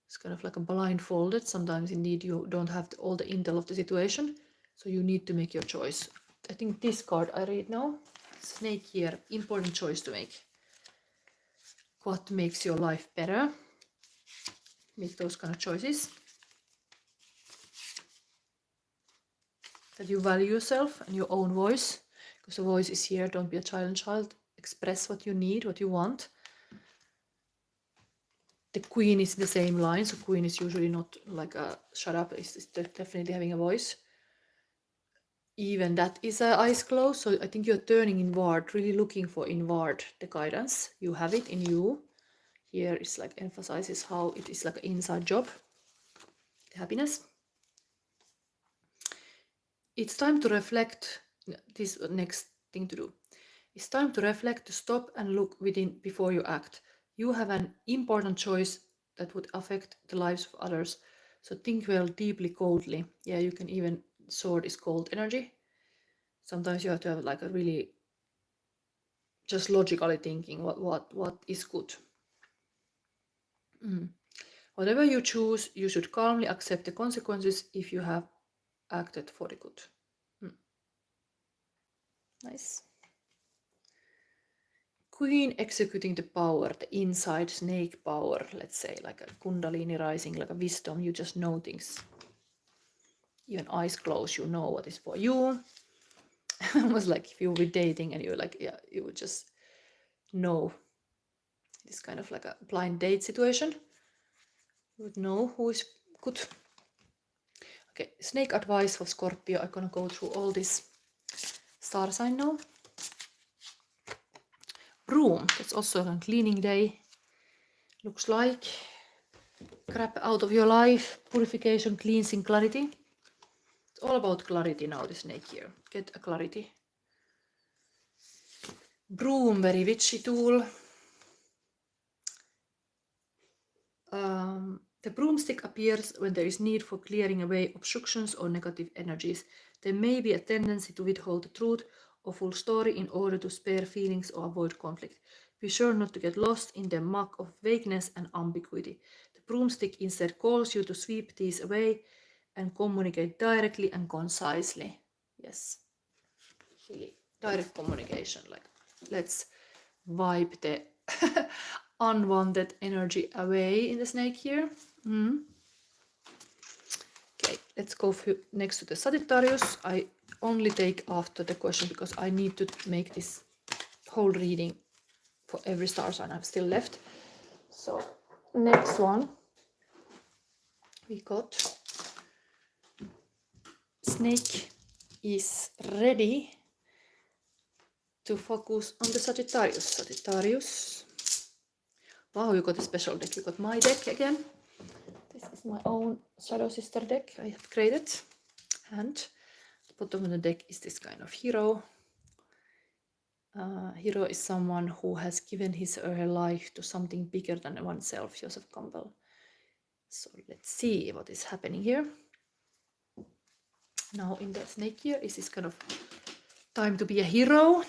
It's kind of like a blindfolded. Sometimes indeed you don't have all the intel of the situation, so you need to make your choice. I think this card I read now. Snake here, important choice to make. What makes your life better? Make those kind of choices. That you value yourself and your own voice, because the voice is here. Don't be a child. Express what you need, what you want. The Queen is the same line, so Queen is usually not like a shut up. It's definitely having a voice. Even that is eyes closed, so I think you're turning inward, really looking for inward the guidance. You have it in you. Here it's like emphasizes how it is like an inside job. The happiness. It's time to reflect. This next thing to do. It's time to reflect, to stop and look within before you act. You have an important choice that would affect the lives of others. So think well, deeply, coldly. Yeah, you can even, sword is cold energy. Sometimes you have to have like a really just logically thinking what is good. Whatever you choose, you should calmly accept the consequences if you have acted for the good. Nice. Queen executing the power, the inside snake power, let's say, like a kundalini rising, like a wisdom. You just know things. Even eyes closed, you know what is for you. Almost like if you were dating and you're like, yeah, you would just know. This kind of like a blind date situation. You would know who is good. Okay, snake advice for Scorpio. I'm gonna go through all this star sign now. Broom, that's also a cleaning day. Looks like crap out of your life, purification, cleansing, clarity. It's all about clarity now, the snake here. Get a clarity. Broom, very witchy tool. The broomstick appears when there is need for clearing away obstructions or negative energies. There may be a tendency to withhold the truth or full story in order to spare feelings or avoid conflict. Be sure not to get lost in the muck of vagueness and ambiguity. The broomstick instead calls you to sweep these away and communicate directly and concisely. Yes, really direct communication. Like, let's wipe the unwanted energy away in the snake here. Okay, let's go next to the Sagittarius. I only take after the question because I need to make this whole reading for every star sign I've still left. So next one we got snake is ready to focus on the Sagittarius. Sagittarius. Wow, you got a special deck. You got my deck again. This is my own Shadow Sister deck I have created. And at the bottom of the deck is this kind of hero. Hero is someone who has given his or her life to something bigger than oneself, Joseph Campbell. So let's see what is happening here. Now in the snake year is this kind of time to be a hero.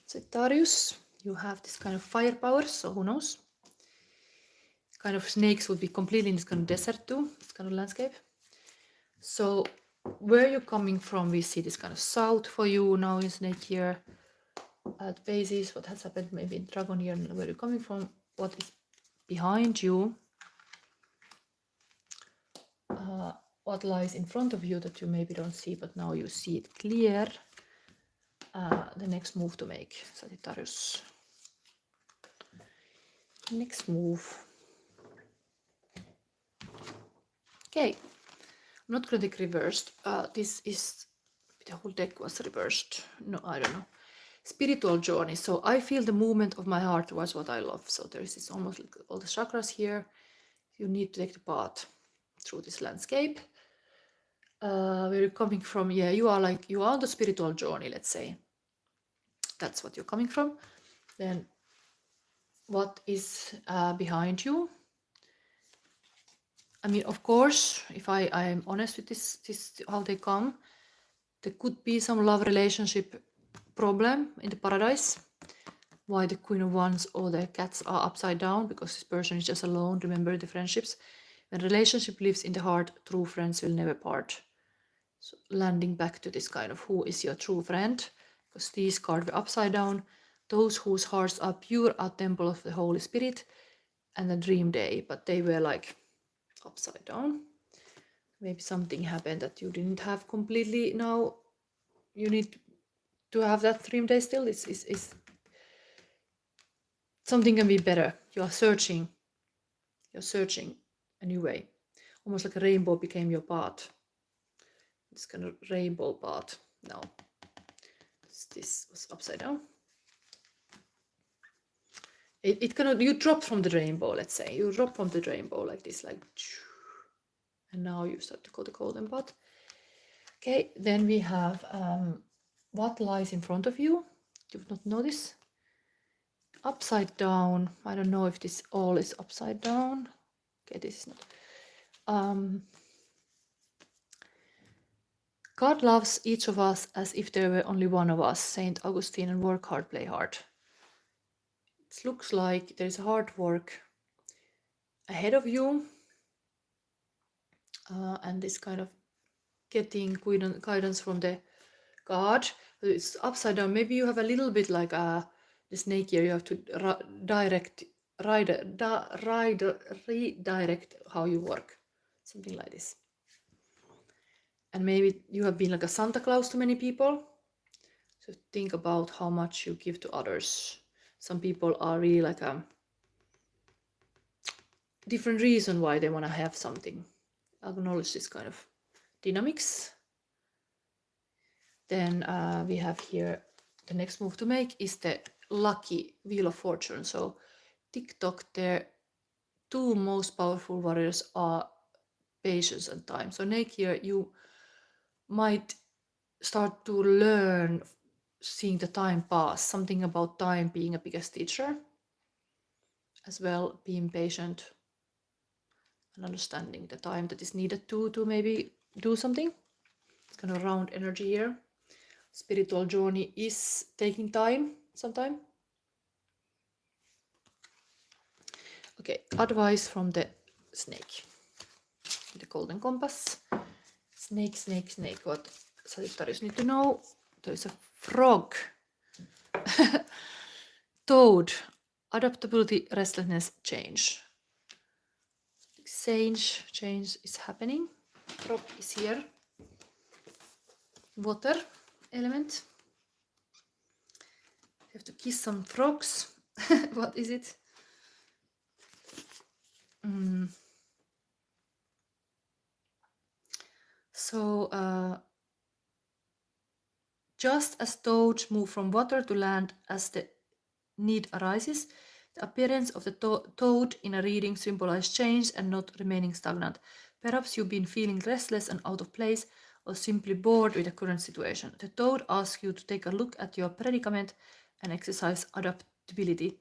Sagittarius, you have this kind of firepower, so who knows? Kind of snakes would be completely in this kind of desert too, this kind of landscape. So where you're coming from, we see this kind of south for you now in snake year. At bases, what has happened maybe in dragon year, where you're coming from, what is behind you, what lies in front of you that you maybe don't see, but now you see it clear. The next move to make, Sagittarius. Next move. Okay, I'm not going to take reversed. This is, the whole deck was reversed. No, I don't know. Spiritual journey. So I feel the movement of my heart towards what I love. So there is this almost like all the chakras here. You need to take the path through this landscape. Where you're coming from, yeah, you are on the spiritual journey, let's say. That's what you're coming from. Then what is behind you? I mean, of course, if I am honest with this how they come, there could be some love relationship problem in the paradise. Why the Queen of Wands or the cats are upside down, because this person is just alone. Remember the friendships. When relationship lives in the heart, true friends will never part. So landing back to this kind of who is your true friend, because these cards were upside down. Those whose hearts are pure are temple of the Holy Spirit and the dream day, but they were like upside down. Maybe something happened that you didn't have completely. Now you need to have that dream day still. Is something can be better. You're searching a new way. Almost like a rainbow became your path. This kind of rainbow path now. This was upside down. It kind of, you drop from the rainbow, let's say. You drop from the rainbow like this, like, and now you start to go the golden path. Okay, then we have what lies in front of you. You would not notice. Upside down. I don't know if this all is upside down. Okay, this is not. God loves each of us as if there were only one of us. Saint Augustine, and work hard, play hard. It looks like there's hard work ahead of you. And this kind of getting guidance from the God. It's upside down. Maybe you have a little bit like the snake here. You have to redirect how you work. Something like this. And maybe you have been like a Santa Claus to many people. So think about how much you give to others. Some people are really like a different reason why they want to have something. Acknowledge this kind of dynamics. Then we have here the next move to make is the lucky Wheel of Fortune. So TikTok, their two most powerful warriors are patience and time. So next here you might start to learn seeing the time pass, something about time being a biggest teacher, as well being patient and understanding the time that is needed to maybe do something. It's kind of round energy here. Spiritual journey is taking time sometime. Okay, advice from the snake. The golden compass. Snake, snake, snake. What Sagittarius need to know? There is a frog. Toad. Adaptability, restlessness, change. Change is happening. Frog is here. Water element. You have to kiss some frogs. What is it? So just as toads move from water to land as the need arises, the appearance of the toad in a reading symbolizes change and not remaining stagnant. Perhaps you've been feeling restless and out of place, or simply bored with the current situation. The toad asks you to take a look at your predicament and exercise adaptability.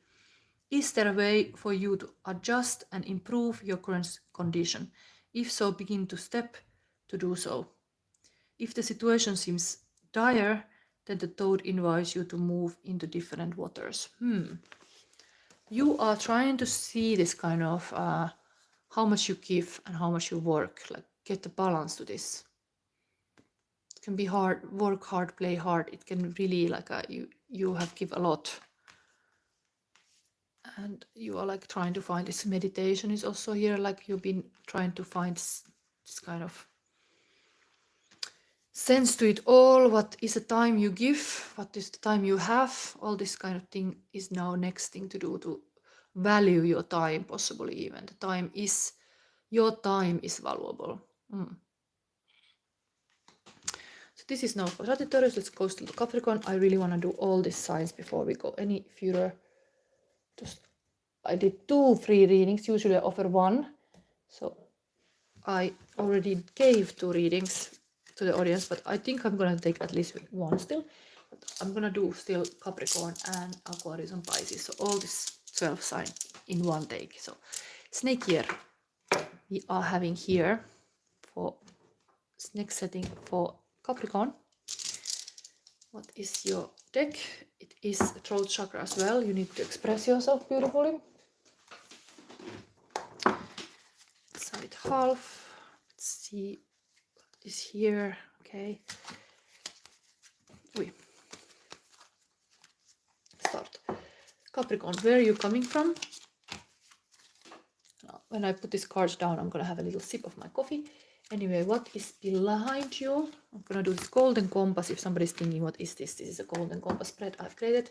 Is there a way for you to adjust and improve your current condition? If so, begin to step to do so. If the situation seems dire, then the toad invites you to move into different waters. You are trying to see this kind of how much you give and how much you work, like get the balance to this. It can be hard, work hard, play hard. It can really like you have give a lot, and you are like trying to find this. Meditation is also here, like you've been trying to find this kind of sense to it all. What is the time you give? What is the time you have? All this kind of thing is now next thing to do, to value your time, possibly even. Your time is valuable. So this is now for Sagittarius. Let's go still to Capricorn. I really want to do all these signs before we go any further. I did 2 free readings. Usually I offer 1. So I already gave 2 readings to the audience, but I think I'm gonna take at least 1 still. But I'm gonna do still Capricorn and Aquarius and Pisces. So all this 12 sign in one take. So snake year we are having here for snake setting for Capricorn. What is your deck? It is a throat chakra as well. You need to express yourself beautifully. Side half. Let's see what is here. Okay. Start. Capricorn, where are you coming from? Now, when I put these cards down, I'm gonna have a little sip of my coffee. Anyway, what is behind you? I'm gonna do this golden compass. If somebody's thinking, what is this? This is a golden compass spread I've created,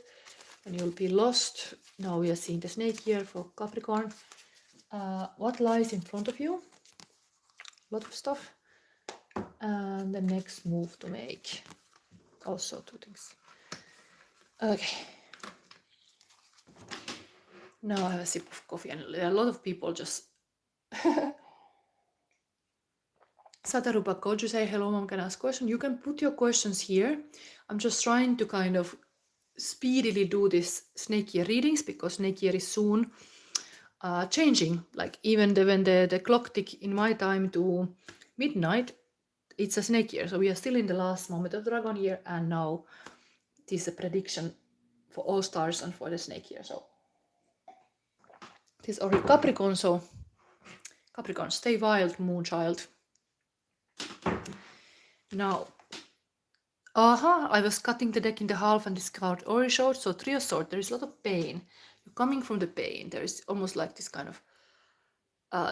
and you'll be lost. Now we are seeing the snake here for Capricorn. What lies in front of you? A lot of stuff. And the next move to make. Also 2 things. Okay. Now I have a sip of coffee, and a lot of people just Satarupa Coach, you say hello, mom, can I ask a question? You can put your questions here. I'm just trying to kind of speedily do this snake year readings, because snake year is soon changing. Like even when the clock tick in my time to midnight, it's a snake year. So we are still in the last moment of dragon year, and now this is a prediction for all stars and for the snake year. So this is already Capricorn, so Capricorn, stay wild, moon child. Now, I was cutting the deck in the half and this card already showed. So 3 of Swords, there is a lot of pain. You're coming from the pain. There is almost like this kind of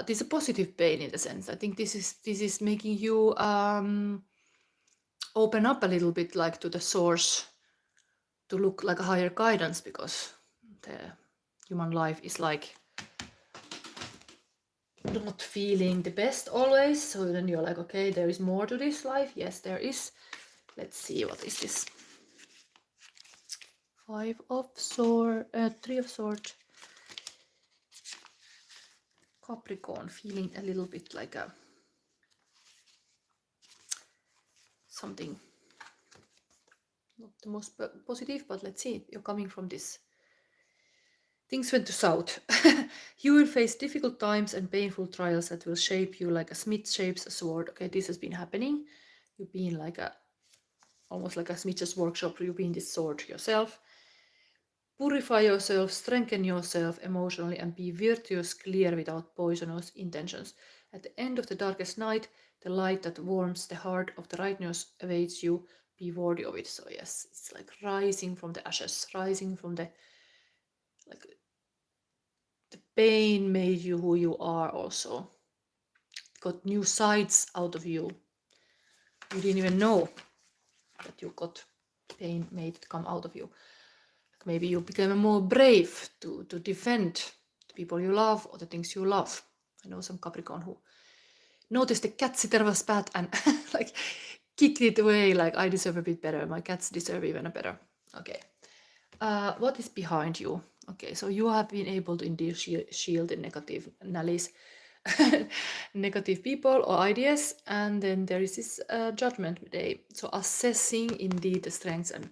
this is a positive pain in the sense. I think this is making you open up a little bit, like to the source, to look like a higher guidance, because the human life is like not feeling the best always. So then you're like, okay, there is more to this life. Yes, there is. Let's see, what is this? 5 of Swords, 3 of Swords. Capricorn, feeling a little bit like a something not the most positive, but let's see. You're coming from this. Things went to south. You will face difficult times and painful trials that will shape you like a smith shapes a sword. Okay, this has been happening. You've been like almost like a smith's workshop. You've been this sword yourself. Purify yourself, strengthen yourself emotionally, and be virtuous, clear, without poisonous intentions. At the end of the darkest night, the light that warms the heart of the righteous awaits you. Be worthy of it. So yes, it's like rising from the ashes, rising from the, like, the pain made you who you are also. Got new sides out of you. You didn't even know that you got pain made to come out of you. Maybe you became more brave to defend the people you love or the things you love. I know some Capricorn who noticed the cat sitter was bad and like kicked it away, like I deserve a bit better. My cats deserve even a better. Okay. What is behind you? Okay, so you have been able to indeed shield the negative nallies, negative people or ideas, and then there is this judgment day. So assessing indeed the strengths and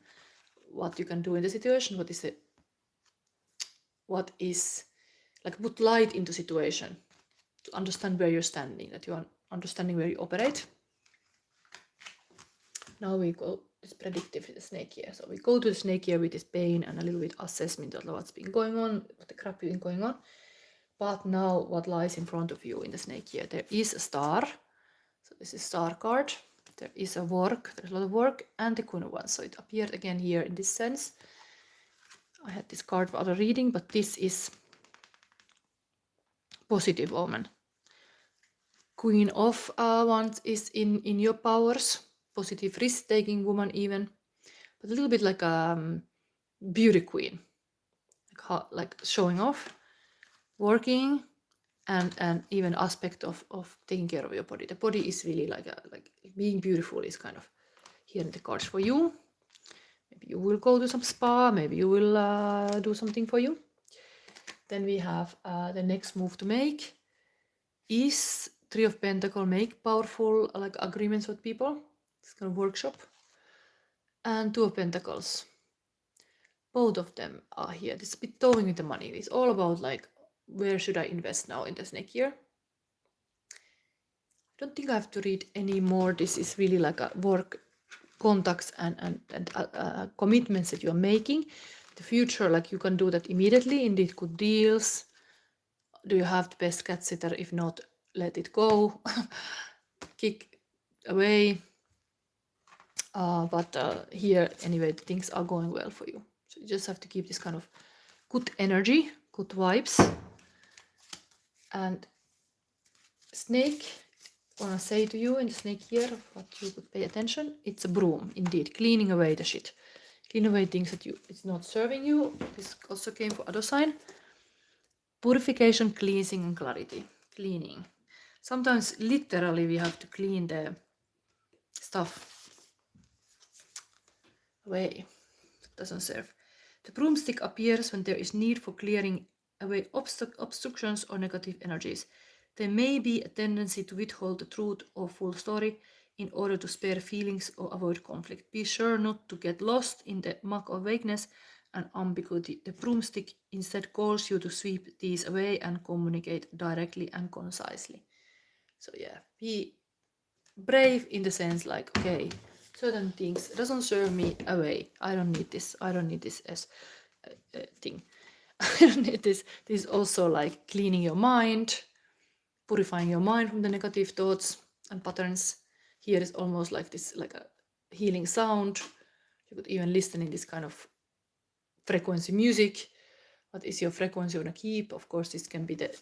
what you can do in the situation. What is like put light into situation to understand where you're standing, that you are understanding where you operate. Now we go this predictive with the snake year. So we go to the snake year with this pain and a little bit assessment of what's been going on, what the crap has been going on. But now what lies in front of you in the snake year? There is a star. So this is star card. There is a work, there's a lot of work, and the Queen of Wands. So it appeared again here in this sense. I had this card for other reading, but this is positive omen. Queen of Wands is in your powers, positive risk-taking woman even, but a little bit like a beauty queen, like showing off, working, and even aspect of taking care of your body. The body is really like being beautiful is kind of here in the cards for you. Maybe you will go to some spa, maybe you will do something for you. Then we have the next move to make is Three of Pentacles, make powerful like agreements with people. It's kind of workshop. And Two of Pentacles. Both of them are here. This is a bit towing with the money. It's all about like, where should I invest now in the snake year? I don't think I have to read any more. This is really like a work contacts and commitments that you are making. The future, like you can do that immediately. Indeed, good deals. Do you have the best cat sitter? If not, let it go. Kick away. But here, anyway, things are going well for you. So you just have to keep this kind of good energy, good vibes. And snake, I want to say to you in the snake here, what you could pay attention, it's a broom, indeed, cleaning away the shit. Clean away things that it's not serving you. This also came for other sign. Purification, cleansing, and clarity. Cleaning. Sometimes literally we have to clean the stuff away. It doesn't serve. The broomstick appears when there is need for clearing away obstructions or negative energies. There may be a tendency to withhold the truth or full story in order to spare feelings or avoid conflict. Be sure not to get lost in the muck of vagueness and ambiguity. The broomstick instead calls you to sweep these away and communicate directly and concisely. So yeah, be brave in the sense like, okay, certain things doesn't serve me, away. I don't need this. I don't need this as a thing. I don't need this. This is also like cleaning your mind, purifying your mind from the negative thoughts and patterns. Here is almost like this, like a healing sound. You could even listen in this kind of frequency music. What is your frequency you want to keep? Of course, this can be the,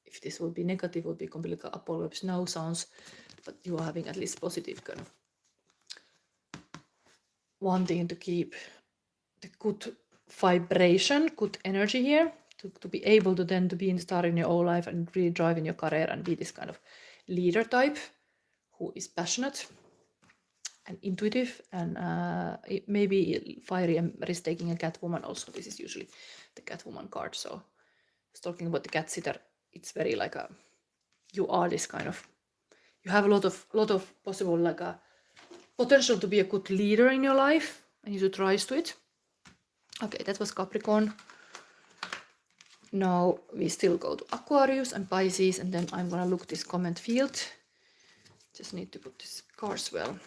if this would be negative, it would be completely like apocalypse now sounds, but you are having at least positive kind of wanting to keep the good vibration, good energy here, to be able to then to be in star in your own life and really drive in your career and be this kind of leader type who is passionate and intuitive and maybe fiery and risk-taking, a cat woman also. This is usually the cat woman card. So I was talking about the cat sitter. It's very like a, you are this kind of, you have a lot of possible like a potential to be a good leader in your life and you should rise to it. Okay, that was Capricorn. Now we still go to Aquarius and Pisces, and then I'm gonna look this comment field. Just need to put this cards well.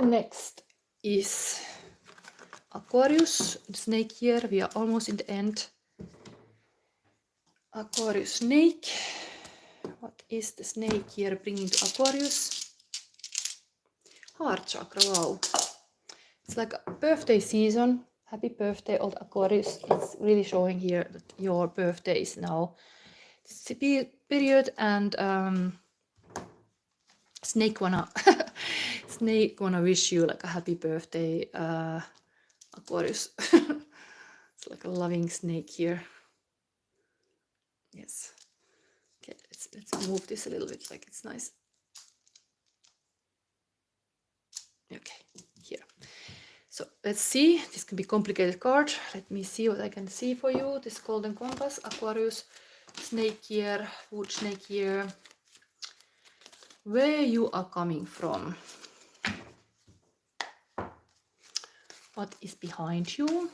Next is Aquarius, snake year. We are almost in the end. Aquarius snake. What is the snake year bringing to Aquarius? Heart chakra, wow. It's like a birthday season. Happy birthday, old Aquarius. It's really showing here that your birthday is now this period, and snake wanna snake wanna wish you like a happy birthday, Aquarius. It's like a loving snake here. Yes. Okay, let's move this a little bit, like it's nice. Okay, here. So let's see, this can be a complicated card. Let me see what I can see for you. This golden compass, Aquarius, snake year, wood snake year. Where you are coming from. What is behind you?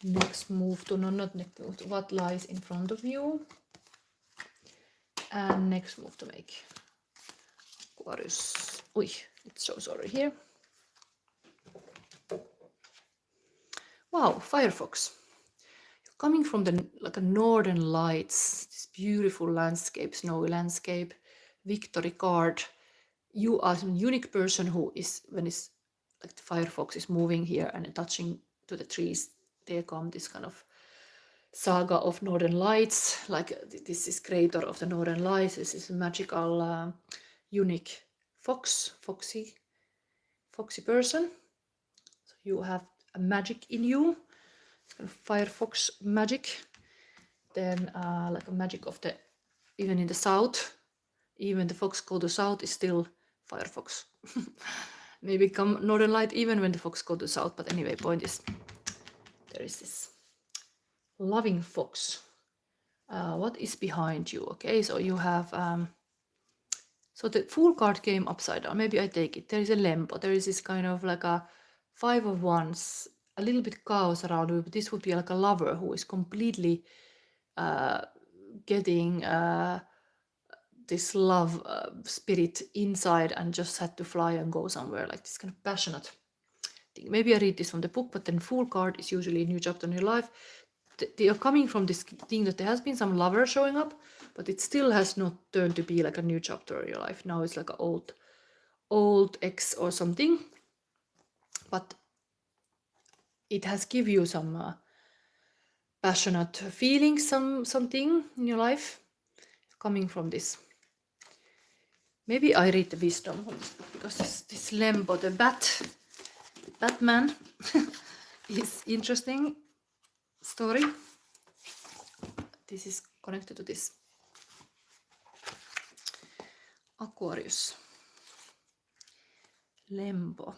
next move to, no, not next move to, what lies in front of you, and next move to make. Aquarius. Ui, it's so sorry here. Wow, Firefox. You're coming from the like a northern lights, this beautiful landscape, snowy landscape, victory card. You are a unique person who is, when it's like the Firefox is moving here and touching to the trees, there come this kind of saga of northern lights, like this is creator of the northern lights, this is a magical unique foxy person. So you have a magic in you, it's kind of Firefox magic. Then like a magic of the, even in the south, even the fox go to south is still Firefox. Maybe come northern light even when the fox go to south, but anyway, point is there is this loving fox. What is behind you? Okay, so you have so the Fool card came upside down. Maybe I take it. There is a lempo. There is this kind of like a 5 of Wands, a little bit chaos around you. But this would be like a lover who is completely getting this love spirit inside and just had to fly and go somewhere, like this kind of passionate thing. Maybe I read this from the book, but then Fool card is usually a new chapter in your life. They are coming from this thing that there has been some lover showing up, but it still has not turned to be like a new chapter in your life. Now it's like an old ex or something, but it has give you some passionate feelings, something in your life coming from this. Maybe I read the wisdom from this book, because this lembo, the Batman is interesting story. This is connected to this Aquarius. Lembo.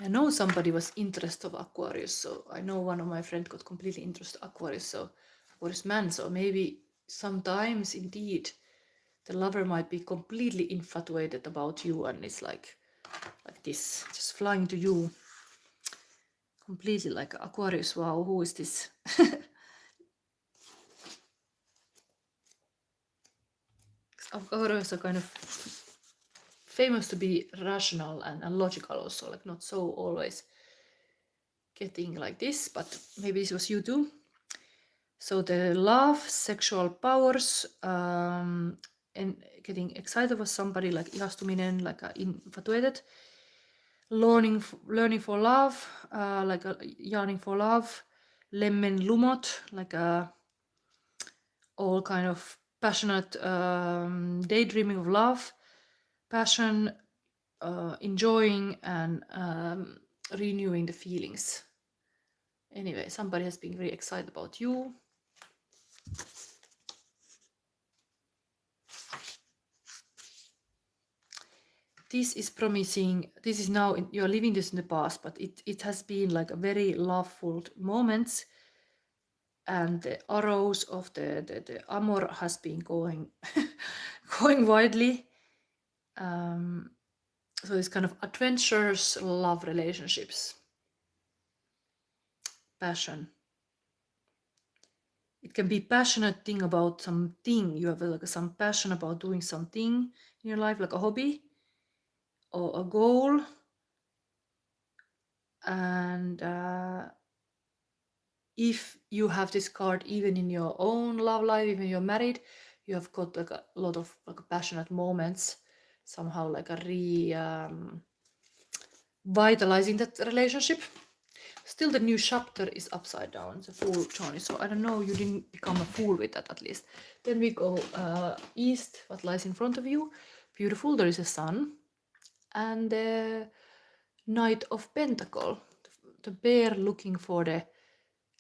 I know somebody was interested of Aquarius, so I know one of my friends got completely interested in Aquarius, so Aquarius man, so maybe sometimes indeed the lover might be completely infatuated about you, and it's like this, just flying to you. Completely like Aquarius, wow, who is this? Aquarius are kind of famous to be rational and logical also, like not so always getting like this, but maybe this was you too. So the love, sexual powers, and getting excited with somebody, like ihastuminen, like infatuated, learning for love, like a yearning for love, lemmen lumot, like a all kind of passionate daydreaming of love, passion, enjoying and renewing the feelings. Anyway, somebody has been very excited about you. This is promising, this is now, you're living this in the past, but it has been like a very loveful moments, and the arrows of the amor has been going going widely. So it's kind of adventures, love, relationships, passion. It can be passionate thing about something. You have like some passion about doing something in your life, like a hobby or a goal. And if you have this card even in your own love life, even you're married, you have got like a lot of like passionate moments, somehow like a vitalizing that relationship. Still the new chapter is upside down, the Fool journey, so I don't know, you didn't become a fool with that at least. Then we go east, what lies in front of you. Beautiful, there is a sun and the Knight of Pentacle, the bear looking for the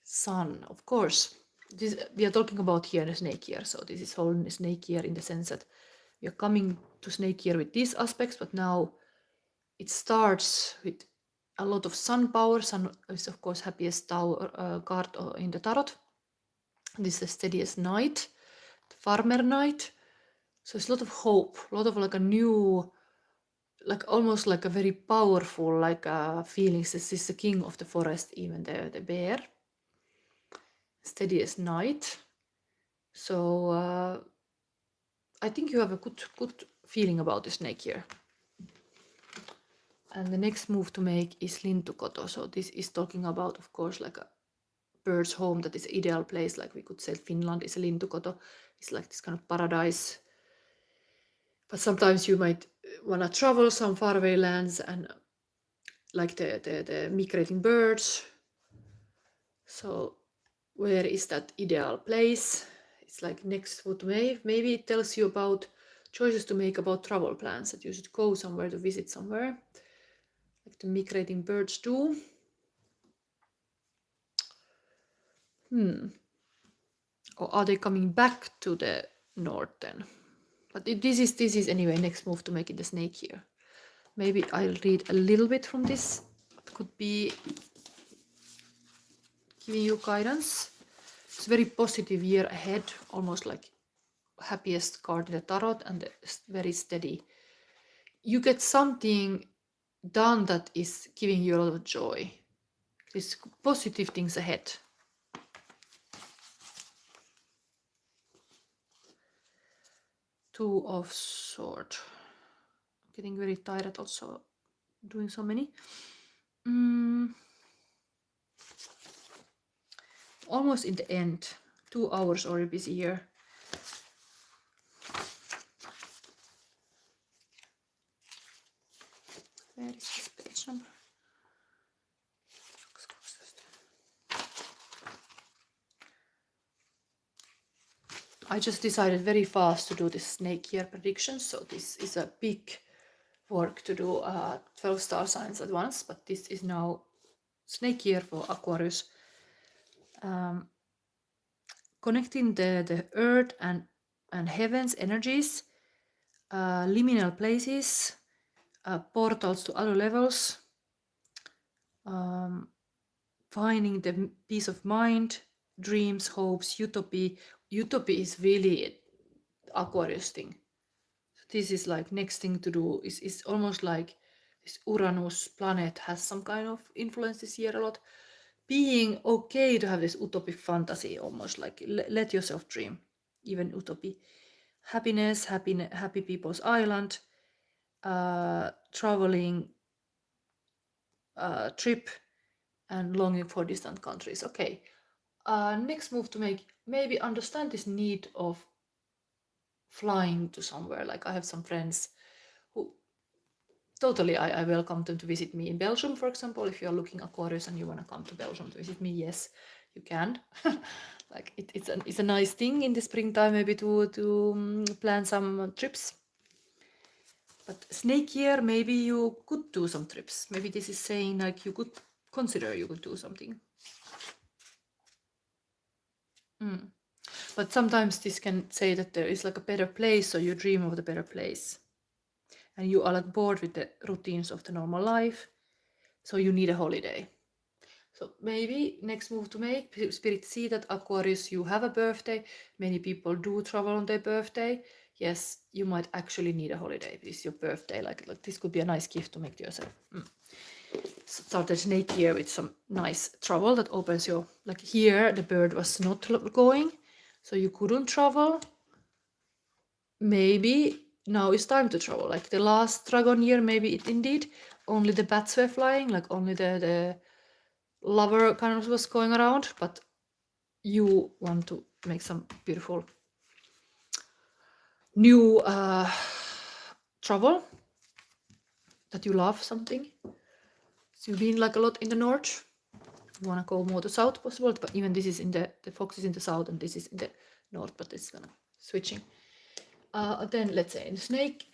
sun, of course. This, we are talking about here the snake year, so this is whole snake year in the sense that we are coming to snake year with these aspects, but now it starts with a lot of sun power. Sun is of course happiest card in the tarot. This is the steadiest knight, the farmer knight. So it's a lot of hope, a lot of like a new like almost like a very powerful like feelings. This is the king of the forest, even the bear. Steady as night. So I think you have a good feeling about the snake here. And the next move to make is lintukoto. So this is talking about, of course, like a bird's home. That is an ideal place. Like we could say Finland is a lintukoto. It's like this kind of paradise. But sometimes you might want to travel some faraway lands and like the migrating birds. So where is that ideal place? It's like next what maybe it tells you about choices to make about travel plans, that you should go somewhere to visit somewhere, like the migrating birds do. Or are they coming back to the north then? But this is anyway next move to make it the snake here. Maybe I'll read a little bit from this. It could be giving you guidance. It's a very positive year ahead, almost like happiest card in the tarot, and very steady. You get something done that is giving you a lot of joy. There's positive things ahead. Two of Swords. Getting very tired also doing so many. Almost in the end. 2 hours already busy here. Where is this page number? I just decided very fast to do this snake year prediction, so this is a big work to do 12 star signs at once, but this is now snake year for Aquarius. Connecting the earth and heaven's energies, liminal places, portals to other levels, finding the peace of mind, dreams, hopes, utopia. Utopia is really Aquarius thing. So this is like next thing to do is almost like this Uranus planet has some kind of influence this year a lot. Being okay to have this utopic fantasy, almost like let yourself dream, even utopia. Happiness, happy people's island, traveling, trip, and longing for distant countries. Okay, next move to make, maybe understand this need of flying to somewhere. Like I have some friends who totally I welcome them to visit me in Belgium, for example. If you're looking Aquarius and you want to come to Belgium to visit me, yes, you can. Like it's a nice thing in the springtime maybe to plan some trips. But snake year, maybe you could do some trips. Maybe this is saying like you could consider you could do something. But sometimes this can say that there is like a better place, so you dream of the better place. And you are like bored with the routines of the normal life, so you need a holiday. So maybe next move to make, Spirit see that Aquarius, you have a birthday. Many people do travel on their birthday. Yes, you might actually need a holiday. This is your birthday. Like this could be a nice gift to make to yourself. Start the snake year with some nice travel that opens your, like here the bird was not going, so you couldn't travel. Maybe now it's time to travel. Like the last dragon year, maybe it indeed only the bats were flying, like only the lover kind of was going around, but you want to make some beautiful new travel that you love something. So you've been like a lot in the north, you want to go more to south possible, but even this is in the fox is in the south and this is in the north, but it's gonna switching. Then let's say in snake,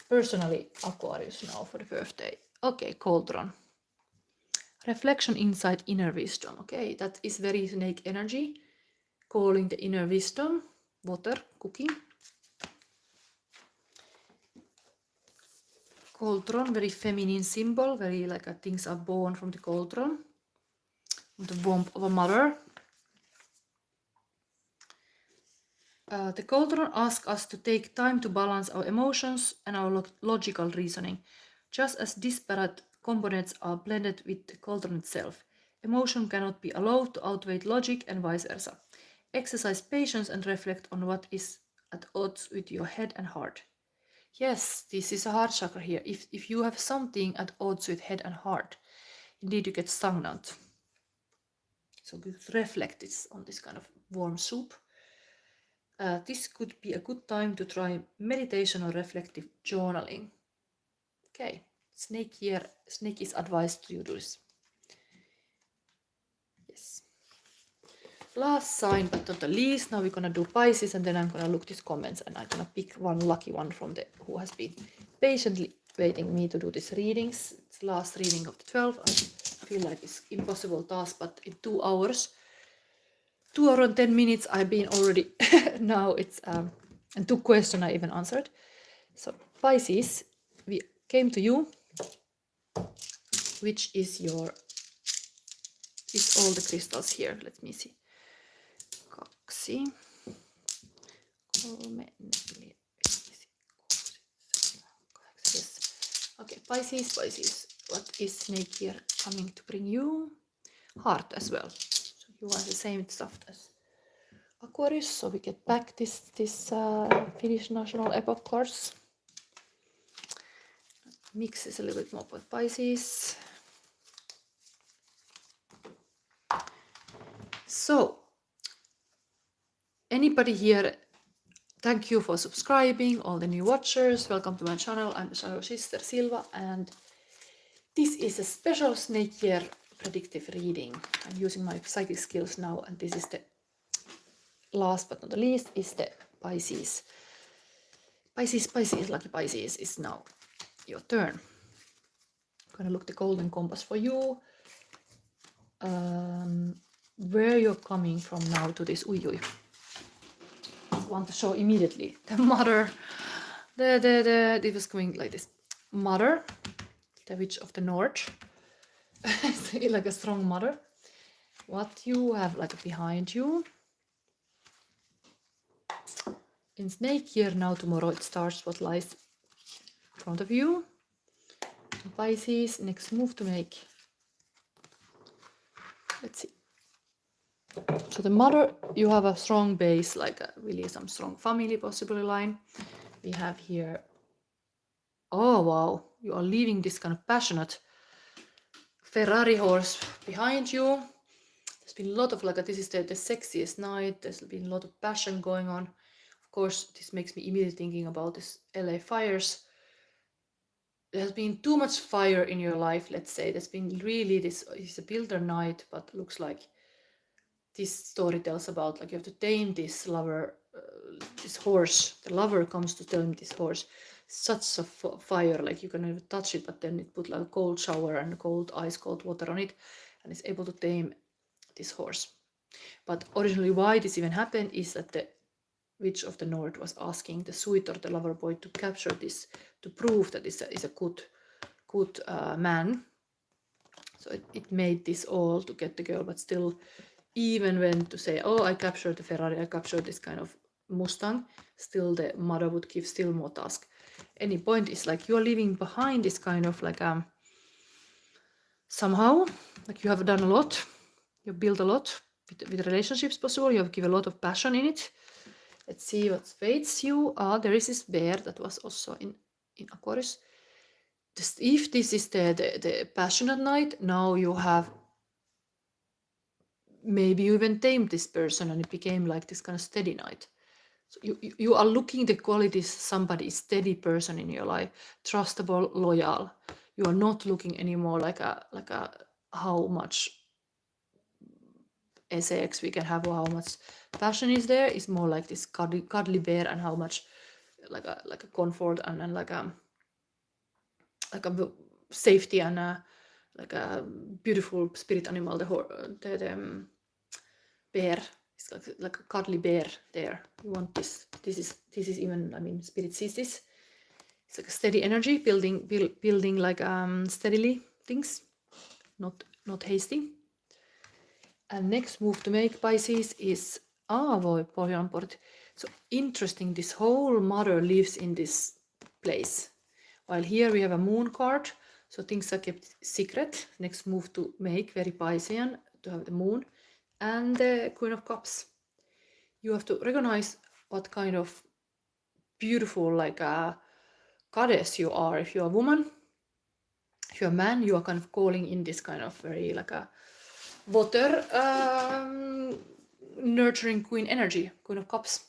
personally Aquarius now for the birthday. Okay, cauldron. Reflection, insight, inner wisdom. Okay, that is very snake energy. Calling the inner wisdom. Water, cooking. Cauldron, very feminine symbol. Very like things are born from the cauldron. The warmth of a mother. The cauldron asks us to take time to balance our emotions and our logical reasoning. just as disparate components are blended with the cauldron itself. Emotion cannot be allowed to outweigh logic and vice versa. Exercise patience and reflect on what is at odds with your head and heart. Yes, this is a heart chakra here. If you have something at odds with head and heart, indeed you get stagnant. So reflect this on this kind of warm soup. This could be a good time to try meditation or reflective journaling. Okay, snake here. Snake is advised to you do this. Yes. Last sign, but not the least, now we're gonna do Pisces, and then I'm gonna look these comments, and I'm gonna pick one lucky one from the who has been patiently waiting me to do these readings. It's the last reading of the 12. I feel like it's impossible task, but in 2 hours, 2 hours and 10 minutes, I've been already. Now it's and 2 questions I even answered. So Pisces, we came to you, which is your. Is all the crystals here? Let me see. 2, 3, 4, 5, 6, 7, 8. Yes. Okay, Pisces. What is snake here coming to bring you? Heart as well. So you are the same stuff as Aquarius. So we get back this Finnish national epoch cards. Mix is a little bit more with Pisces. So anybody here, thank you for subscribing, all the new watchers. Welcome to my channel. I'm the Shadow Sister Silva, and this is a special snake year predictive reading. I'm using my psychic skills now, and this is the last but not the least is the Pisces. Pisces, lucky Pisces is now your turn. I'm gonna look the golden compass for you. Where you're coming from now to this I want to show immediately the mother. It was going like this. Mother, the witch of the north. Like a strong mother. What you have like behind you. In snake year now tomorrow it starts what lies in front of you. Pisces, next move to make. Let's see. So the mother, you have a strong base, like really some strong family possibly line. We have here, oh wow, you are leaving this kind of passionate Ferrari horse behind you. There's been a lot of like, this is the sexiest night. There's been a lot of passion going on. Of course, this makes me immediately thinking about this LA fires. There has been too much fire in your life, let's say. There's been really, this is a builder night, but looks like this story tells about like you have to tame this lover, this horse. The lover comes to tame this horse. Such a fire, like you can even touch it, but then it put like a cold shower and cold ice cold water on it, and it's able to tame this horse. But originally why this even happened is that the witch of the north was asking the suitor, the lover boy, to capture this, to prove that this is a good man. So it made this all to get the girl, but still, even when to say, oh, I captured the Ferrari, I captured this kind of Mustang, still the mother would give still more task. Any point is like you are leaving behind this kind of like somehow, like you have done a lot, you built a lot with relationships possible, you have given a lot of passion in it. Let's see what fates you. There is this bear that was also in Aquarius. If this is the passionate night, now you have, maybe you even tamed this person and it became like this kind of steady night. So you are looking the qualities, somebody is steady person in your life, trustable, loyal. You are not looking anymore like a how much sex we can have or how much passion is there. It's more like this cuddly bear, and how much like a comfort and like a safety and like a beautiful spirit animal. The bear is like a cuddly bear there. You want this. This is even, I mean, spirit sees this. It's like a steady energy, building like steadily things, not hasty. And next move to make, Pisces, is voi pohjanport. So interesting, this whole mother lives in this place. While here we have a moon card, so things are kept secret. Next move to make, very Piscean, to have the moon. And the Queen of Cups. You have to recognize what kind of beautiful, like a goddess you are. If you're a woman, if you're a man, you are kind of calling in this kind of very like a water nurturing queen energy, Queen of Cups.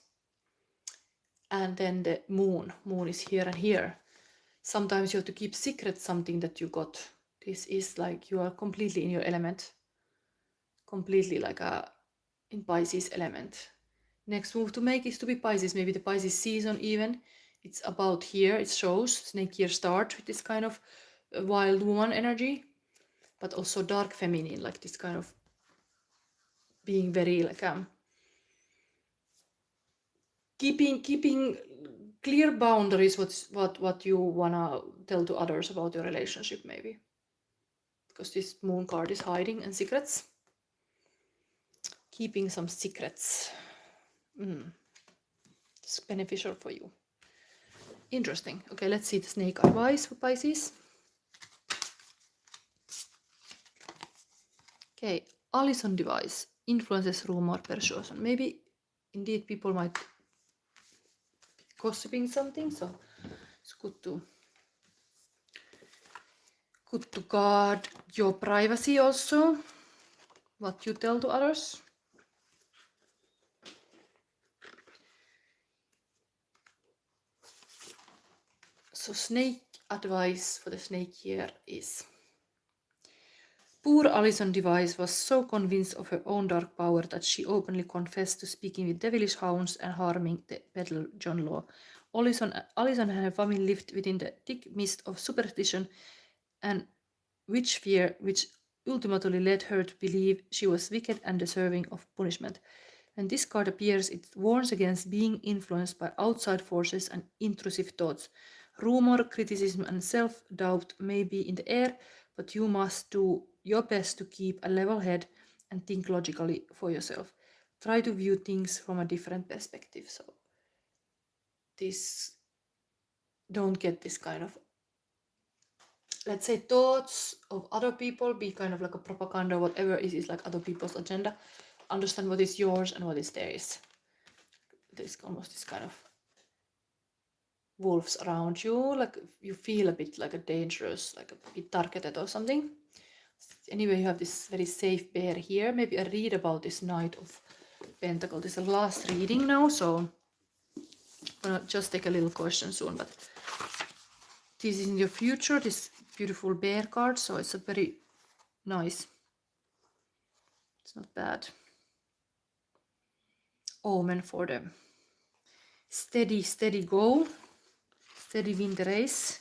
And then the moon is here and here. Sometimes you have to keep secret something that you got. This is like you are completely in your element, completely like a in Pisces element. Next move to make is to be Pisces, maybe the Pisces season even. It's about here, it shows snake year start with this kind of wild woman energy, but also dark feminine, like this kind of being very like keeping clear boundaries, what you wanna tell to others about your relationship, maybe, because this moon card is hiding and secrets, keeping some secrets. It's beneficial for you. Interesting. Okay, let's see the snake advice for Pisces. Okay, Allison device influences, rumor, persuasion. Maybe indeed people might be gossiping something, so it's good to guard your privacy also, what you tell to others. So snake advice for the snake year is: poor Allison Device was so convinced of her own dark power that she openly confessed to speaking with devilish hounds and harming the peddler John Law. Allison and her family lived within the thick mist of superstition and witch fear, which ultimately led her to believe she was wicked and deserving of punishment. When this card appears, it warns against being influenced by outside forces and intrusive thoughts. Rumor, criticism, and self-doubt may be in the air, but you must do your best to keep a level head and think logically for yourself. Try to view things from a different perspective. So don't get this kind of, let's say, thoughts of other people, be kind of like a propaganda, whatever it is, like other people's agenda. Understand what is yours and what is theirs. There's almost this kind of wolves around you, like you feel a bit like a dangerous, like a bit targeted or something. Anyway, you have this very safe bear here. Maybe I read about this Knight of Pentacles. This is the last reading now, so I'm gonna just take a little question soon, but this is in your future, this beautiful bear card, so it's a very nice, it's not bad omen for the steady go, steady win the race.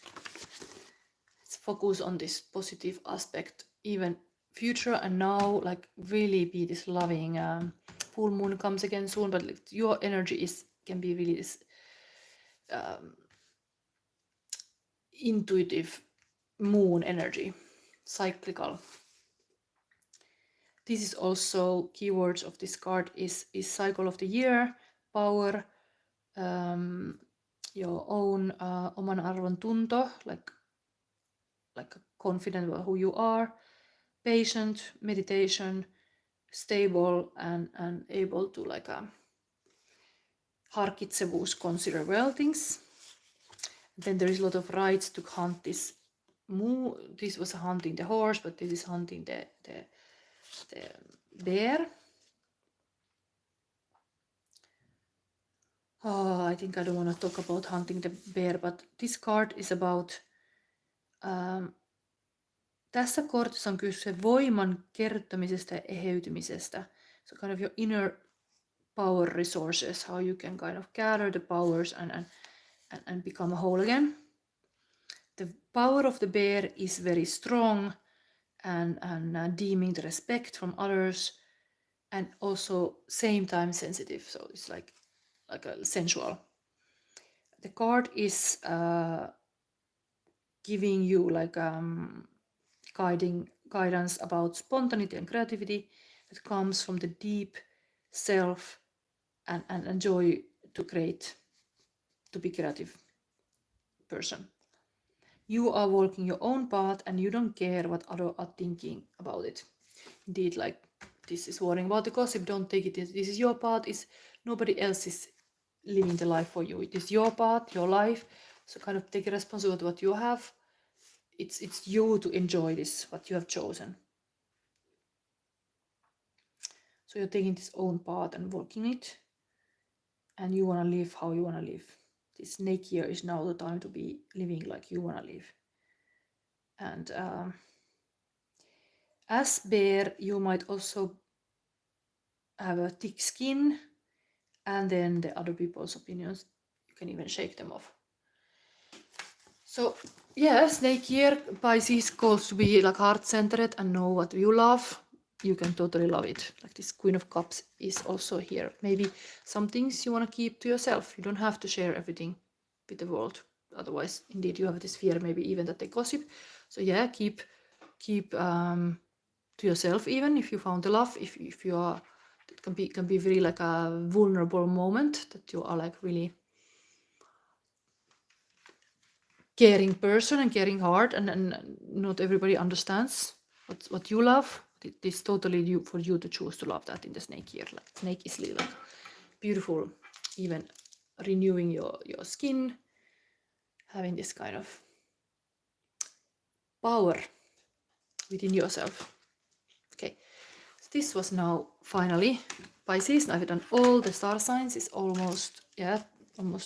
Let's focus on this positive aspect, even future and now, like really be this loving. Full moon comes again soon, but like, your energy can be really this intuitive moon energy, cyclical. This is also keywords of this card is cycle of the year, power, your own oman arvon tunto, like confident about who you are, patient, meditation, stable, and able to like harkitsevuus, consider well things. Then there is a lot of rights to hunt this this was hunting the horse, but this is hunting the bear. Oh, I think I don't want to talk about hunting the bear, but this card is about tässä kortissa on kyse voiman kerryttämisestä ja eheytymisestä. So kind of your inner power resources, how you can kind of gather the powers and become whole again. The power of the bear is very strong and deeming the respect from others, and also same time sensitive. So it's like a sensual. The card is giving you like guidance about spontaneity and creativity that comes from the deep self and joy to create, to be creative person. You are walking your own path and you don't care what others are thinking about it. Indeed, like this is worrying about the gossip, don't take it. This is your path, is nobody else is living the life for you. It is your path, your life. So kind of take responsibility what you have. It's you to enjoy this, what you have chosen. So you're taking this own path and walking it. And you want to live how you want to live. This snake year is now the time to be living like you want to live. And as bear, you might also have a thick skin, and then the other people's opinions, you can even shake them off. So yeah, snake year, Pisces calls to be like heart-centered and know what you love. You can totally love it. Like this Queen of Cups is also here. Maybe some things you want to keep to yourself. You don't have to share everything with the world. Otherwise, indeed, you have this fear, maybe even that they gossip. So yeah, keep to yourself, even if you found the love. If you are, it can be very like a vulnerable moment that you are like really caring person and caring heart, and not everybody understands what you love. It is totally for you to choose to love that in the snake year. Like snake is really like beautiful, even renewing your skin, having this kind of power within yourself. Okay, so this was now finally Pisces. I've done all the star signs. It's almost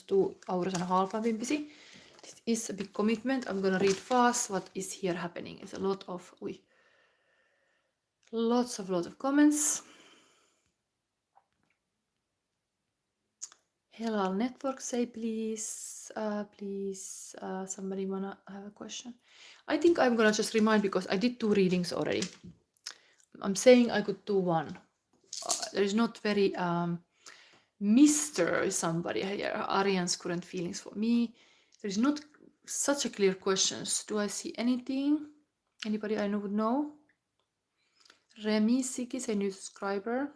2 hours and a half I've been busy. This is a big commitment. I'm gonna read fast what is here happening. It's a lot of lots of comments. Hello network, say please, somebody wanna have a question? I think I'm gonna just remind, because I did 2 readings already. I'm saying I could do 1. There is not very Mr. somebody here. Arian's current feelings for me. There is not such a clear questions. Do I see anything? Anybody I know would know? Remy Siki is a new subscriber.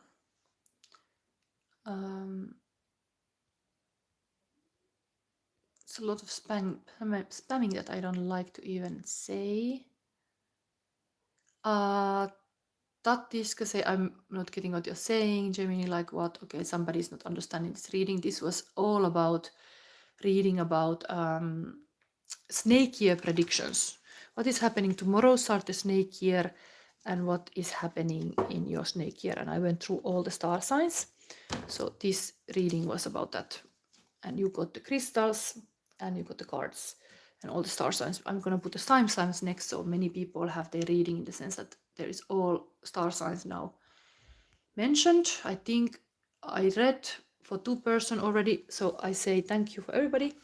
It's a lot of spamming that I don't like to even say. Tatiska say, I'm not getting what you're saying. Gemini, like what? Okay, somebody's not understanding this reading. This was all about reading about snake year predictions. What is happening tomorrow? Start the snake year, and what is happening in your snake year. And I went through all the star signs. So this reading was about that. And you got the crystals and you got the cards and all the star signs. I'm gonna put the time signs next, so many people have their reading in the sense that there is all star signs now mentioned. I think I read for 2 persons already, so I say thank you for everybody.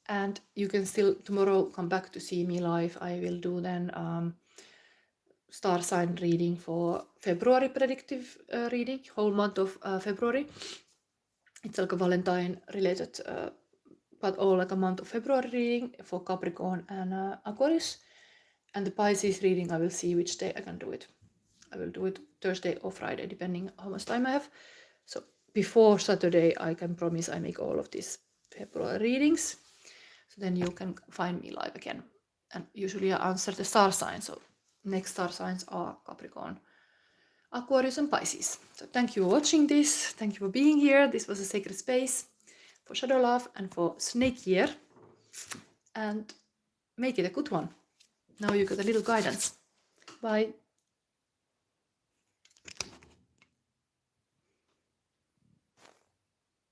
And you can still tomorrow come back to see me live. I will do then star sign reading for February, predictive reading, whole month of February. It's like a Valentine related, but all like a month of February reading for Capricorn and Aquarius. And the Pisces reading, I will see which day I can do it. I will do it Thursday or Friday, depending how much time I have. So before Saturday, I can promise I make all of these February readings. So then you can find me live again. And usually I answer the star signs. So next star signs are Capricorn, Aquarius and Pisces. So thank you for watching this. Thank you for being here. This was a sacred space for Shadow Love and for Snake Year. And make it a good one. Now you got a little guidance. Bye.